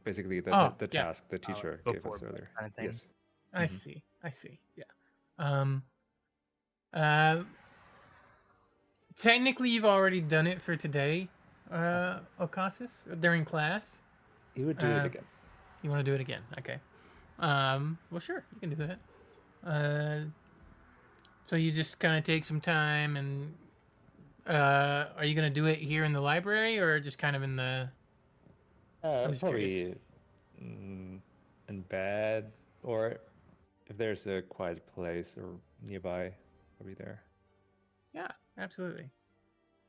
Basically, the task the teacher gave us earlier. Kind of thing. Yes. I see. Yeah. Technically, you've already done it for today, Okasis, during class. You would do it again. You want to do it again? Okay. Well, sure, you can do that. So you just kind of take some time, and are you gonna do it here in the library, or just kind of in the? I'm just probably in bed, or if there's a quiet place or nearby, I'll be there. Yeah, absolutely.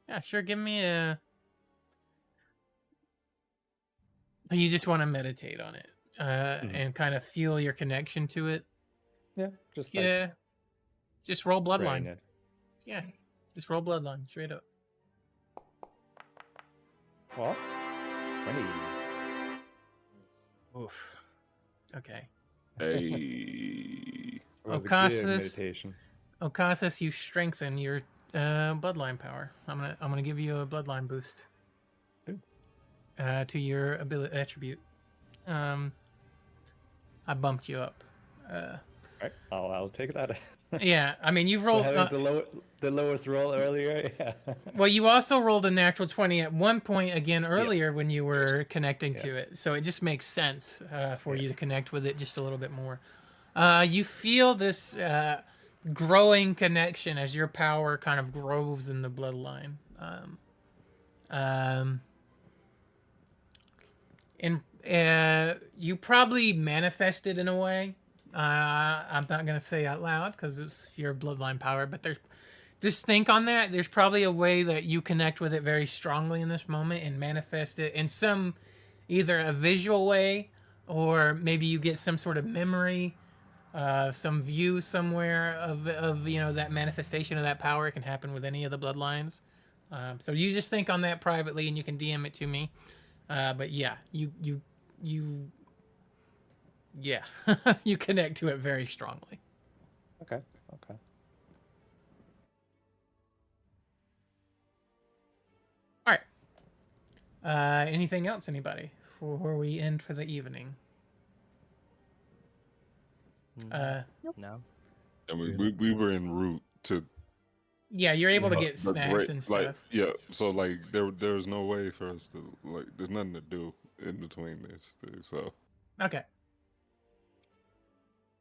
Yeah, sure. Give me a. You just want to meditate on it, and kind of feel your connection to it. Yeah, just just roll praying bloodline. it. Yeah, just roll bloodline straight up. What? 20. Oof. Okay. Hey. For the good Okasis. meditation. Okasis, you strengthen your bloodline power. I'm gonna give you a bloodline boost. To your ability attribute. I bumped you up. Right. I'll take that. Yeah, I mean you've rolled Having the lowest roll earlier. Yeah. well, you also rolled a natural 20 at one point again earlier when you were connecting to it, so it just makes sense for you to connect with it just a little bit more. You feel this growing connection as your power kind of grows in the bloodline. You probably manifested in a way. I'm not gonna say out loud because it's your bloodline power, but just think on that. There's probably a way that you connect with it very strongly in this moment and manifest it in some either a visual way or maybe you get some sort of memory, some view somewhere of that manifestation of that power. It can happen with any of the bloodlines. So you just think on that privately and you can DM it to me. But yeah, you you connect to it very strongly. Okay. All right. Anything else, anybody, before we end for the evening? No. I mean, we were en route to Yeah, you're able to the get snacks great, and stuff. so like there's no way for us to there's nothing to do in between these things. So Okay.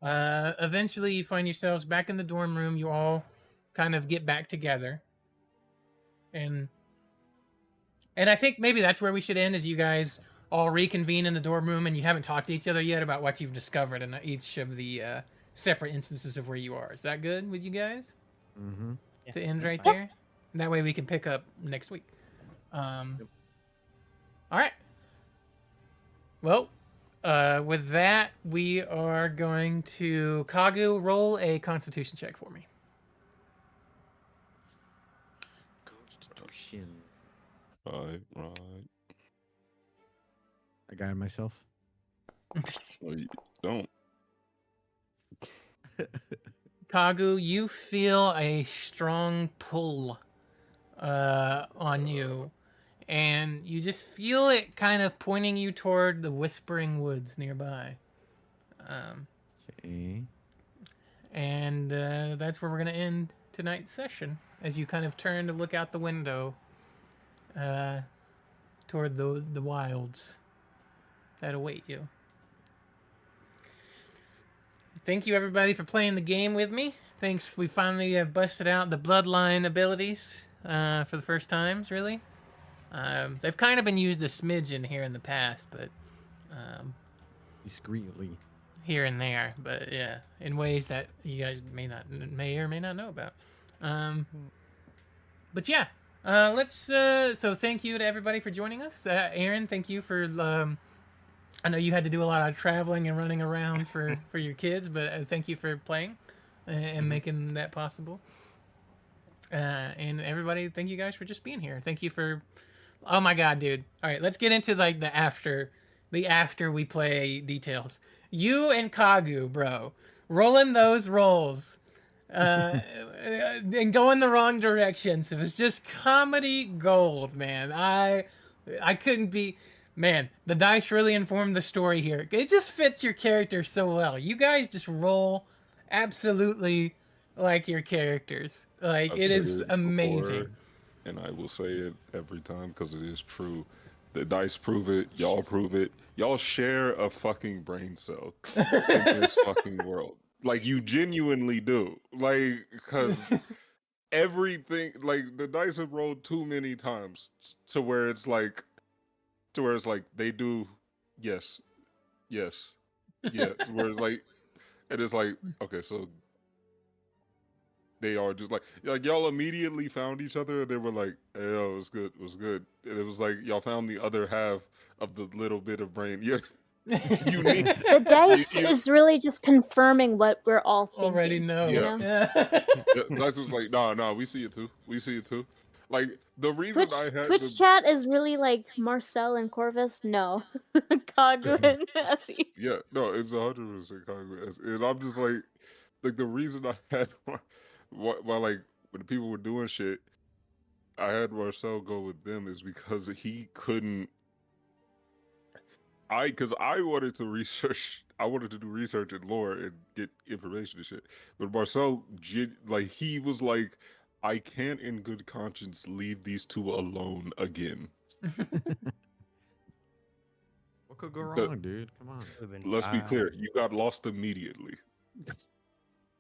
Eventually you find yourselves back in the dorm room. You all kind of get back together. And I think maybe that's where we should end, is you guys all reconvene in the dorm room and you haven't talked to each other yet about what you've discovered in each of the separate instances of where you are. Is that good with you guys? Mm-hmm. Yeah, To end that's right fine. there? And that way we can pick up next week. All right. Well, with that, we are going to Kagu roll a Constitution check for me. Constitution. right. I got it myself. Well, you don't. Kagu, you feel a strong pull on you, and you just feel it kind of pointing you toward the Whispering Woods nearby. Okay. And that's where we're going to end tonight's session, as you kind of turn to look out the window toward the wilds that await you. Thank you, everybody, for playing the game with me. Thanks. We finally have busted out the bloodline abilities for the first times, really. They've kind of been used a smidgen here in the past, but Discreetly. here and there. But yeah, in ways that you guys may or may not know about. But yeah, let's. So thank you to everybody for joining us. Aaron, thank you for. I know you had to do a lot of traveling and running around for your kids, but thank you for playing and making that possible. And everybody, thank you guys for just being here. Thank you for. Oh my god, dude! All right, let's get into like the after we play details. You and Kagu, bro, rolling those rolls, and going the wrong directions. It was just comedy gold, man. I couldn't be. Man, the dice really informed the story here. It just fits your character so well. You guys just roll absolutely like your characters. Like, I've it said is it amazing. before, and I will say it every time because it is true. The dice prove it. Y'all prove it. Y'all share a fucking brain cell in this fucking world. Like, you genuinely do. Like, because everything, like, the dice have rolled too many times to where it's like they do yes, yeah. Where it's like, it is like, okay, so they are just like y'all immediately found each other. They were like, hey, yo, it was good, and it was like y'all found the other half of the little bit of brain. Yeah, you need The dice is really just confirming what we're all thinking. Already know. You Yeah. know? Yeah, dice was like, no, we see it too. Like, the reason Twitch chat is really like Marcel and Corvus. No, Kagu and Essie. Yeah, no, it's 100% Congress, and I'm just like the reason I had while like when people were doing shit, I had Marcel go with them is because he couldn't. Because I wanted to research. I wanted to do research and lore and get information and shit. But Marcel, like, he was like, I can't in good conscience leave these two alone again. What could go wrong, dude? Come on. Let's be clear. You got lost immediately.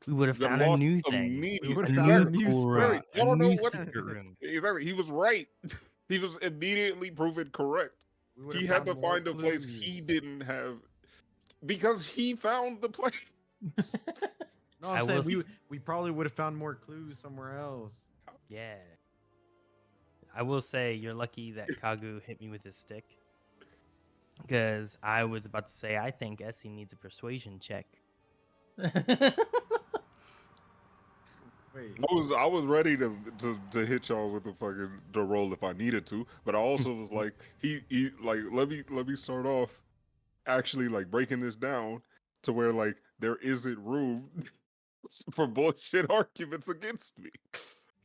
We would have You got found a lost new thing. immediately. We would've A found a new new Torah, spot. Y'all a don't know new what- secret room. Exactly. He was right. He was immediately proven correct. We would've He had to found more find a place he clues. didn't have because he found the place. No, I I'm will saying s- we probably would have found more clues somewhere else. Yeah. I will say you're lucky that Kagu hit me with his stick. Because I was about to say I think Essie needs a persuasion check. Wait, I was ready to hit y'all with the roll if I needed to, but I also was like he like let me start off actually like breaking this down to where like there isn't room for bullshit arguments against me.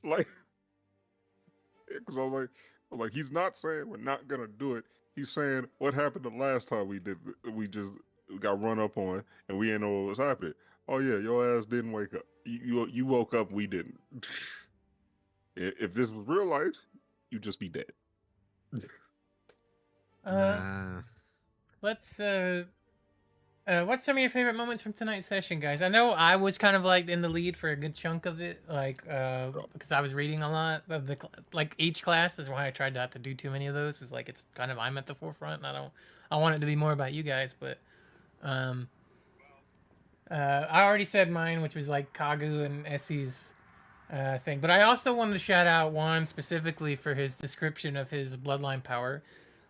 Like, because I'm like, he's not saying we're not gonna do it. He's saying what happened the last time we did. We just got run up on, and we ain't know what was happening. Oh yeah, your ass didn't wake up. You woke up. We didn't. If this was real life, you'd just be dead. nah. Let's what's some of your favorite moments from tonight's session, guys? I know I was kind of like in the lead for a good chunk of it, like because I was reading a lot of the like each class is why I tried not to do too many of those. Is like it's kind of I'm at the forefront, and I want it to be more about you guys, but I already said mine, which was like Kagu and Essie's thing, but I also wanted to shout out Juan specifically for his description of his bloodline power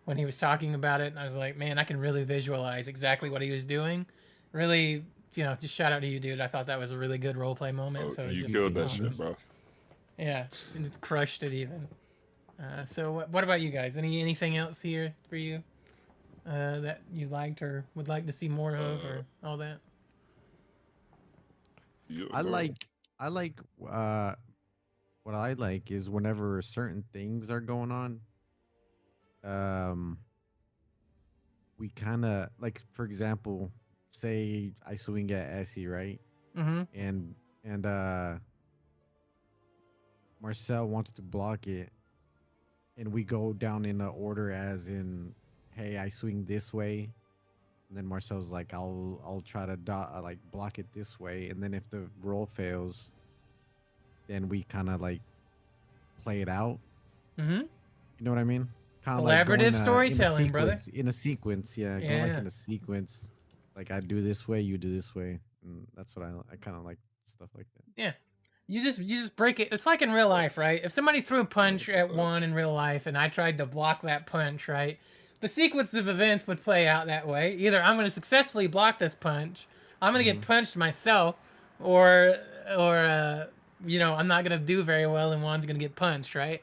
when he was talking about it, and I was like, man, I can really visualize exactly what he was doing. Really, just shout out to you, dude. I thought that was a really good roleplay moment. Oh, So you just killed that awesome. shit, bro. Yeah, and it crushed it even. So what about you guys? Anything else here for you that you liked or would like to see more of, or all that? Yeah, I bro. like what I like is whenever certain things are going on, we kind of like, for example, say I swing at Essie, right? Mm-hmm. And Marcel wants to block it, and we go down in the order as in, hey, I swing this way, and then Marcel's like, I'll try to like block it this way, and then if the roll fails, then we kind of like play it out. Mm-hmm. You know what I mean? Kind of Collaborative like going, storytelling, brother. In a sequence, yeah, going like in a sequence. Like I do this way, you do this way, and that's what I kind of like stuff like that. Yeah. You just break it. It's like in real life, right? If somebody threw a punch at Juan in real life and I tried to block that punch, right? The sequence of events would play out that way. Either I'm going to successfully block this punch, I'm going to get punched myself, or I'm not going to do very well and Juan's going to get punched, right?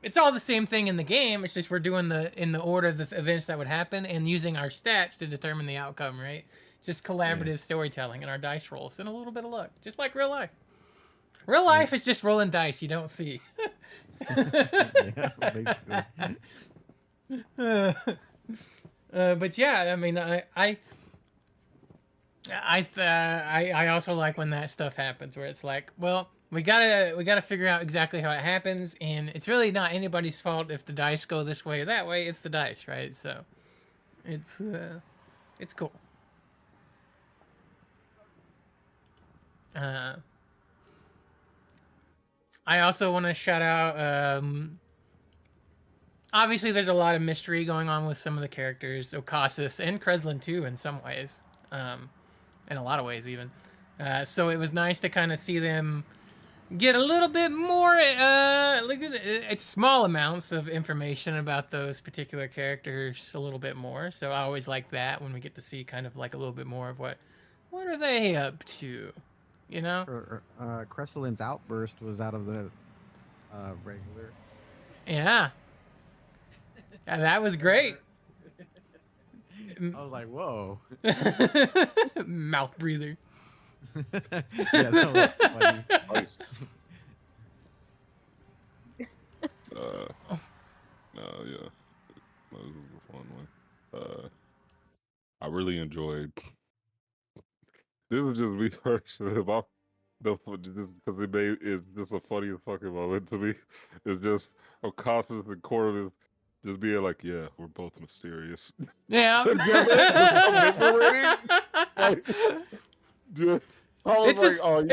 It's all the same thing in the game. It's just we're doing in the order of the events that would happen and using our stats to determine the outcome, right? Just collaborative storytelling and our dice rolls and a little bit of luck, just like real life. Real life is just rolling dice you don't see. Yeah, basically. But yeah, I mean, I also like when that stuff happens where it's like, well, we gotta figure out exactly how it happens, and it's really not anybody's fault if the dice go this way or that way. It's the dice, right? So it's cool. I also want to shout out. Obviously, there's a lot of mystery going on with some of the characters, Okasis and Kreslin too, in some ways, in a lot of ways even. So it was nice to kind of see them get a little bit more, it's small amounts of information about those particular characters, a little bit more. So I always like that when we get to see kind of like a little bit more of what are they up to, you know? Cresselin's outburst was out of the regular. Yeah. And that was great. I was like, whoa. Mouth breather. Yeah, that was funny. Nice. Yeah, that was a fun one. I really enjoyed. This was just me personally. Just because it's just a funny fucking moment to me. It's just Ocasas and Corvus just being like, yeah, we're both mysterious. Yeah. Together, just commiserating. Like, I was It's like, as oh, you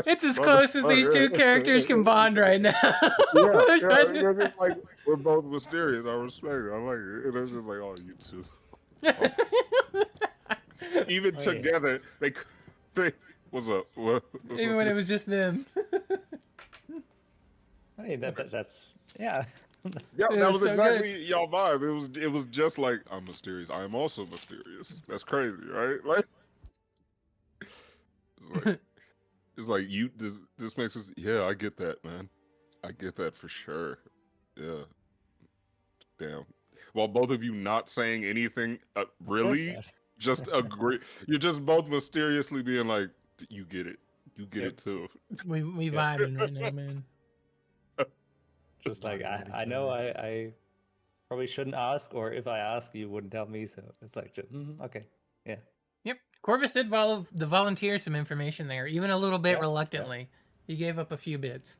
it's as close as these two characters can bond right now. Yeah, it's just like we're both mysterious. I respect it. I like it. And it's just like, oh, you two. Even Oh, yeah. together, they what's up? What's Even up? when it was just them. I mean, that's yeah. Yeah, It that was was so exactly y'all vibe. It was just like, I'm mysterious. I am also mysterious. That's crazy, right? Like, it's like you. This makes us. Yeah, I get that, man. I get that for sure. Yeah. Damn. While both of you not saying anything, really, not. just agree. You're just both mysteriously being like, you get it. You get Yep. it too. We Yeah. vibing right now, man. Just like I know I probably shouldn't ask, or if I ask, you wouldn't tell me. So it's like, okay, yeah. Yep. Corvus did volunteer some information there, even a little bit Yeah, yeah. reluctantly. He gave up a few bits.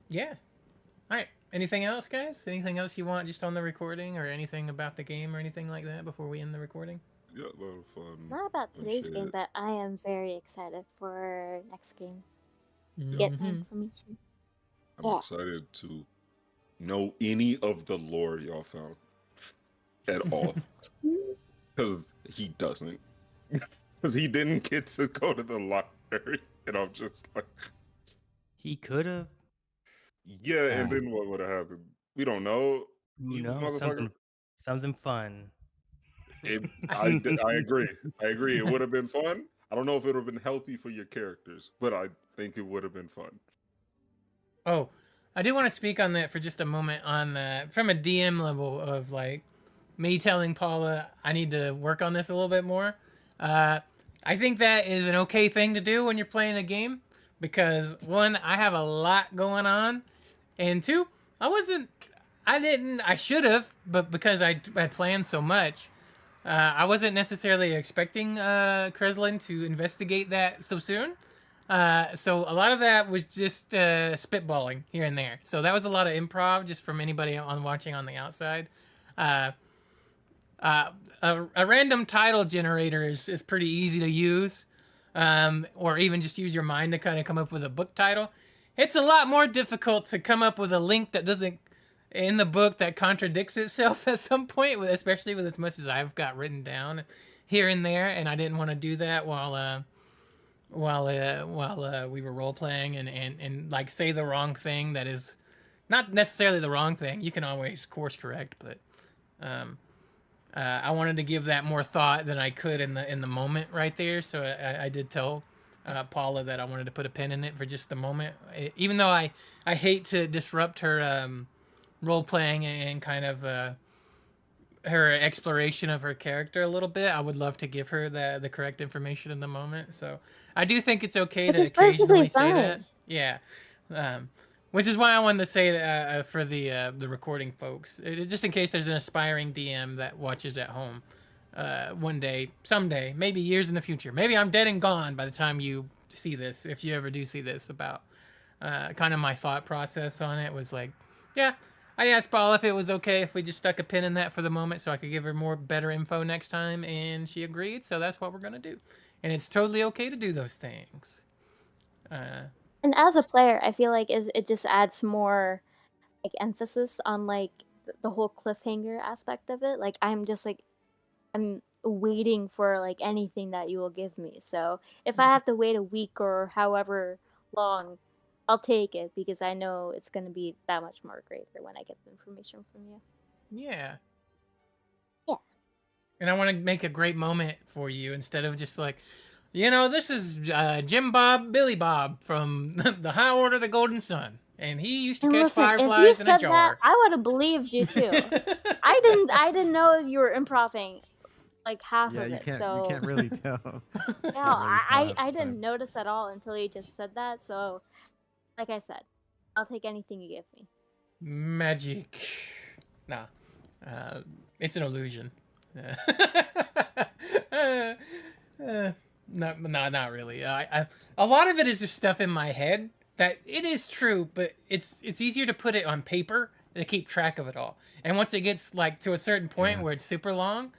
Yeah. All right. Anything else, guys? Anything else you want just on the recording, or anything about the game, or anything like that before we end the recording? Yeah, a lot of fun. Not about fun today's game, shit. but I am very excited for next game. Get my Mhm. information. I'm Yeah. excited to know any of the lore y'all found at all. Because he doesn't. Because he didn't get to go to the library. And I'm just like, He could have. yeah, and then what would have happened? We don't know. Who You knows? motherfucker. Something fun. I agree. I agree. It would have been fun. I don't know if it would have been healthy for your characters, but I think it would have been fun. Oh, I do want to speak on that for just a moment on from a DM level of like me telling Paula I need to work on this a little bit more. I think that is an okay thing to do when you're playing a game because one, I have a lot going on, and two, I should have, but because I planned so much, I wasn't necessarily expecting Kreslin to investigate that so soon. So a lot of that was just spitballing here and there. So that was a lot of improv just from anybody watching on the outside. A random title generator is pretty easy to use, or even just use your mind to kind of come up with a book title. It's a lot more difficult to come up with a link that doesn't in the book that contradicts itself at some point, especially with as much as I've got written down here and there, and I didn't want to do that while we were role playing and like say the wrong thing that is not necessarily the wrong thing. You can always course correct, but I wanted to give that more thought than I could in the moment right there. So I did tell Paula that I wanted to put a pin in it for just a moment, even though I hate to disrupt her role playing and kind of her exploration of her character a little bit. I would love to give her the correct information in the moment. So I do think it's okay Which to is perfectly occasionally say fine. that. Yeah. Which is why I wanted to say that for the recording folks, just in case there's an aspiring DM that watches at home one day, someday, maybe years in the future. Maybe I'm dead and gone by the time you see this, if you ever do see this, about kind of my thought process on it was like, yeah, I asked Paul if it was okay if we just stuck a pin in that for the moment so I could give her better info next time, and she agreed, so that's what we're going to do. And it's totally okay to do those things. And as a player, I feel like it just adds more like emphasis on like the whole cliffhanger aspect of it. Like I'm just like I'm waiting for like anything that you will give me. So if I have to wait a week or however long, I'll take it because I know it's going to be that much more greater when I get the information from you. Yeah. Yeah. And I want to make a great moment for you instead of just like, this is Jim Bob, Billy Bob from the High Order of the Golden Sun. And he used to And catch listen, if you fireflies in a said jar. that, I would have believed you too. I didn't know you were improving like half Yeah, of you it. can't. So You can't really tell. no, really tell I half the didn't time. notice at all until you just said that. So, like I said, I'll take anything you give me. Magic. Nah. It's an illusion. Not really. A lot of it is just stuff in my head that it is true, but it's easier to put it on paper to keep track of it all. And once it gets like to a certain point Yeah. where it's super long,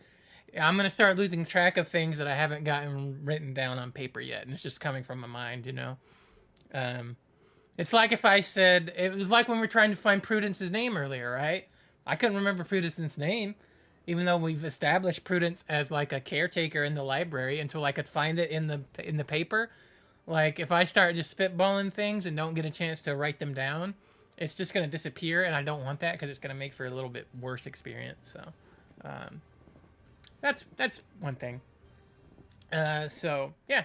I'm gonna start losing track of things that I haven't gotten written down on paper yet, and it's just coming from my mind, you know. It's like if I said, it was like when we were trying to find Prudence's name earlier, right? I couldn't remember Prudence's name, even though we've established Prudence as like a caretaker in the library until I could find it in the paper. Like if I start just spitballing things and don't get a chance to write them down, it's just gonna disappear, and I don't want that because it's gonna make for a little bit worse experience. So, that's one thing. So yeah.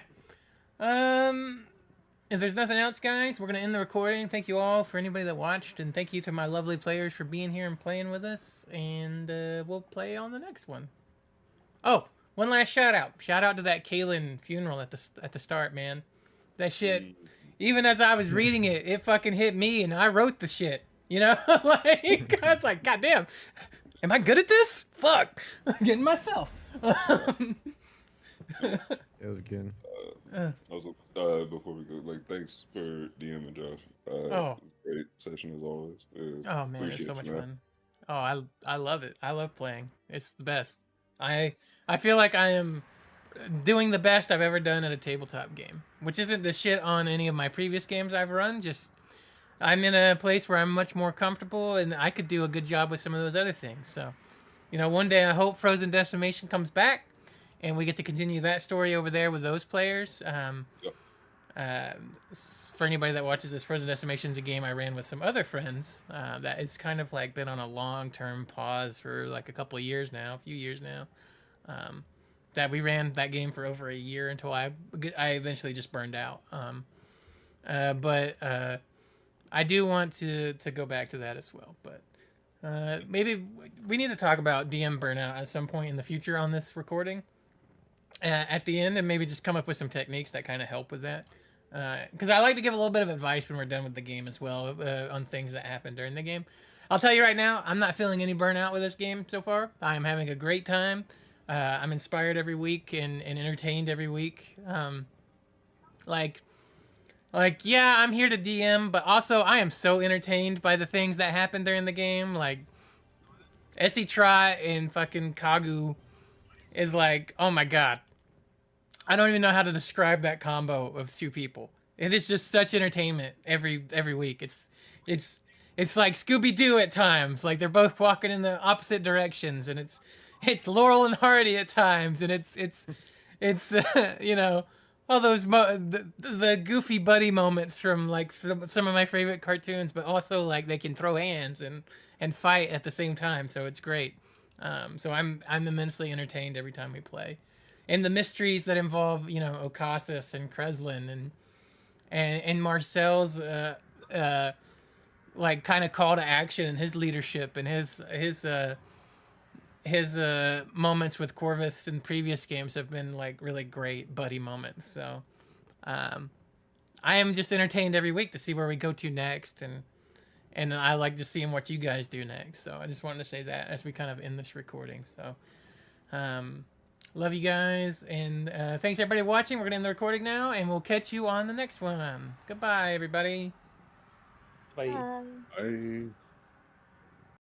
If there's nothing else, guys, we're gonna end the recording. Thank you all for anybody that watched, and thank you to my lovely players for being here and playing with us. And we'll play on the next one. Oh, one last shout out! Shout out to that Kalen funeral at the start, man. That shit. Even as I was reading it, it fucking hit me, and I wrote the shit. You know, like I was like, God damn, am I good at this? Fuck, I'm getting myself. It was good. Also, before we go, like, thanks for DMing, Josh. Oh. Great session as always. Oh man, it's so much fun. Oh, I love it. I love playing. It's the best. I feel like I am doing the best I've ever done at a tabletop game, which isn't the shit on any of my previous games I've run. Just I'm in a place where I'm much more comfortable, and I could do a good job with some of those other things. So, you know, one day I hope Frozen Decimation comes back, and we get to continue that story over there with those players. For anybody that watches this, Frozen Decimation is a game I ran with some other friends. That it's kind of like been on a long-term pause for like a couple of years now, a few years now. That we ran that game for over a year until I eventually just burned out. But I do want to go back to that as well. But maybe we need to talk about DM burnout at some point in the future on this recording. At the end, and maybe just come up with some techniques that kind of help with that. Because I like to give a little bit of advice when we're done with the game as well, on things that happen during the game. I'll tell you right now, I'm not feeling any burnout with this game so far. I'm having a great time. I'm inspired every week and entertained every week. Like, yeah, I'm here to DM, but also I am so entertained by the things that happen during the game. Like, Essie Trot and fucking Kagu is like, oh my god. I don't even know how to describe that combo of two people. It is just such entertainment every week. It's like Scooby-Doo at times. Like they're both walking in the opposite directions, and it's Laurel and Hardy at times, and it's you know, all those the goofy buddy moments from like some of my favorite cartoons, but also like they can throw hands and fight at the same time, so it's great. So I'm immensely entertained every time we play, and the mysteries that involve, you know, Okasis and Kreslin and Marcel's like kind of call to action and his leadership and his moments with Corvus in previous games have been like really great buddy moments. So I am just entertained every week to see where we go to next, and I like just seeing what you guys do next. So I just wanted to say that as we kind of end this recording. So love you guys, and thanks everybody watching. We're gonna end the recording now, and we'll catch you on the next one. Goodbye, everybody. Bye. I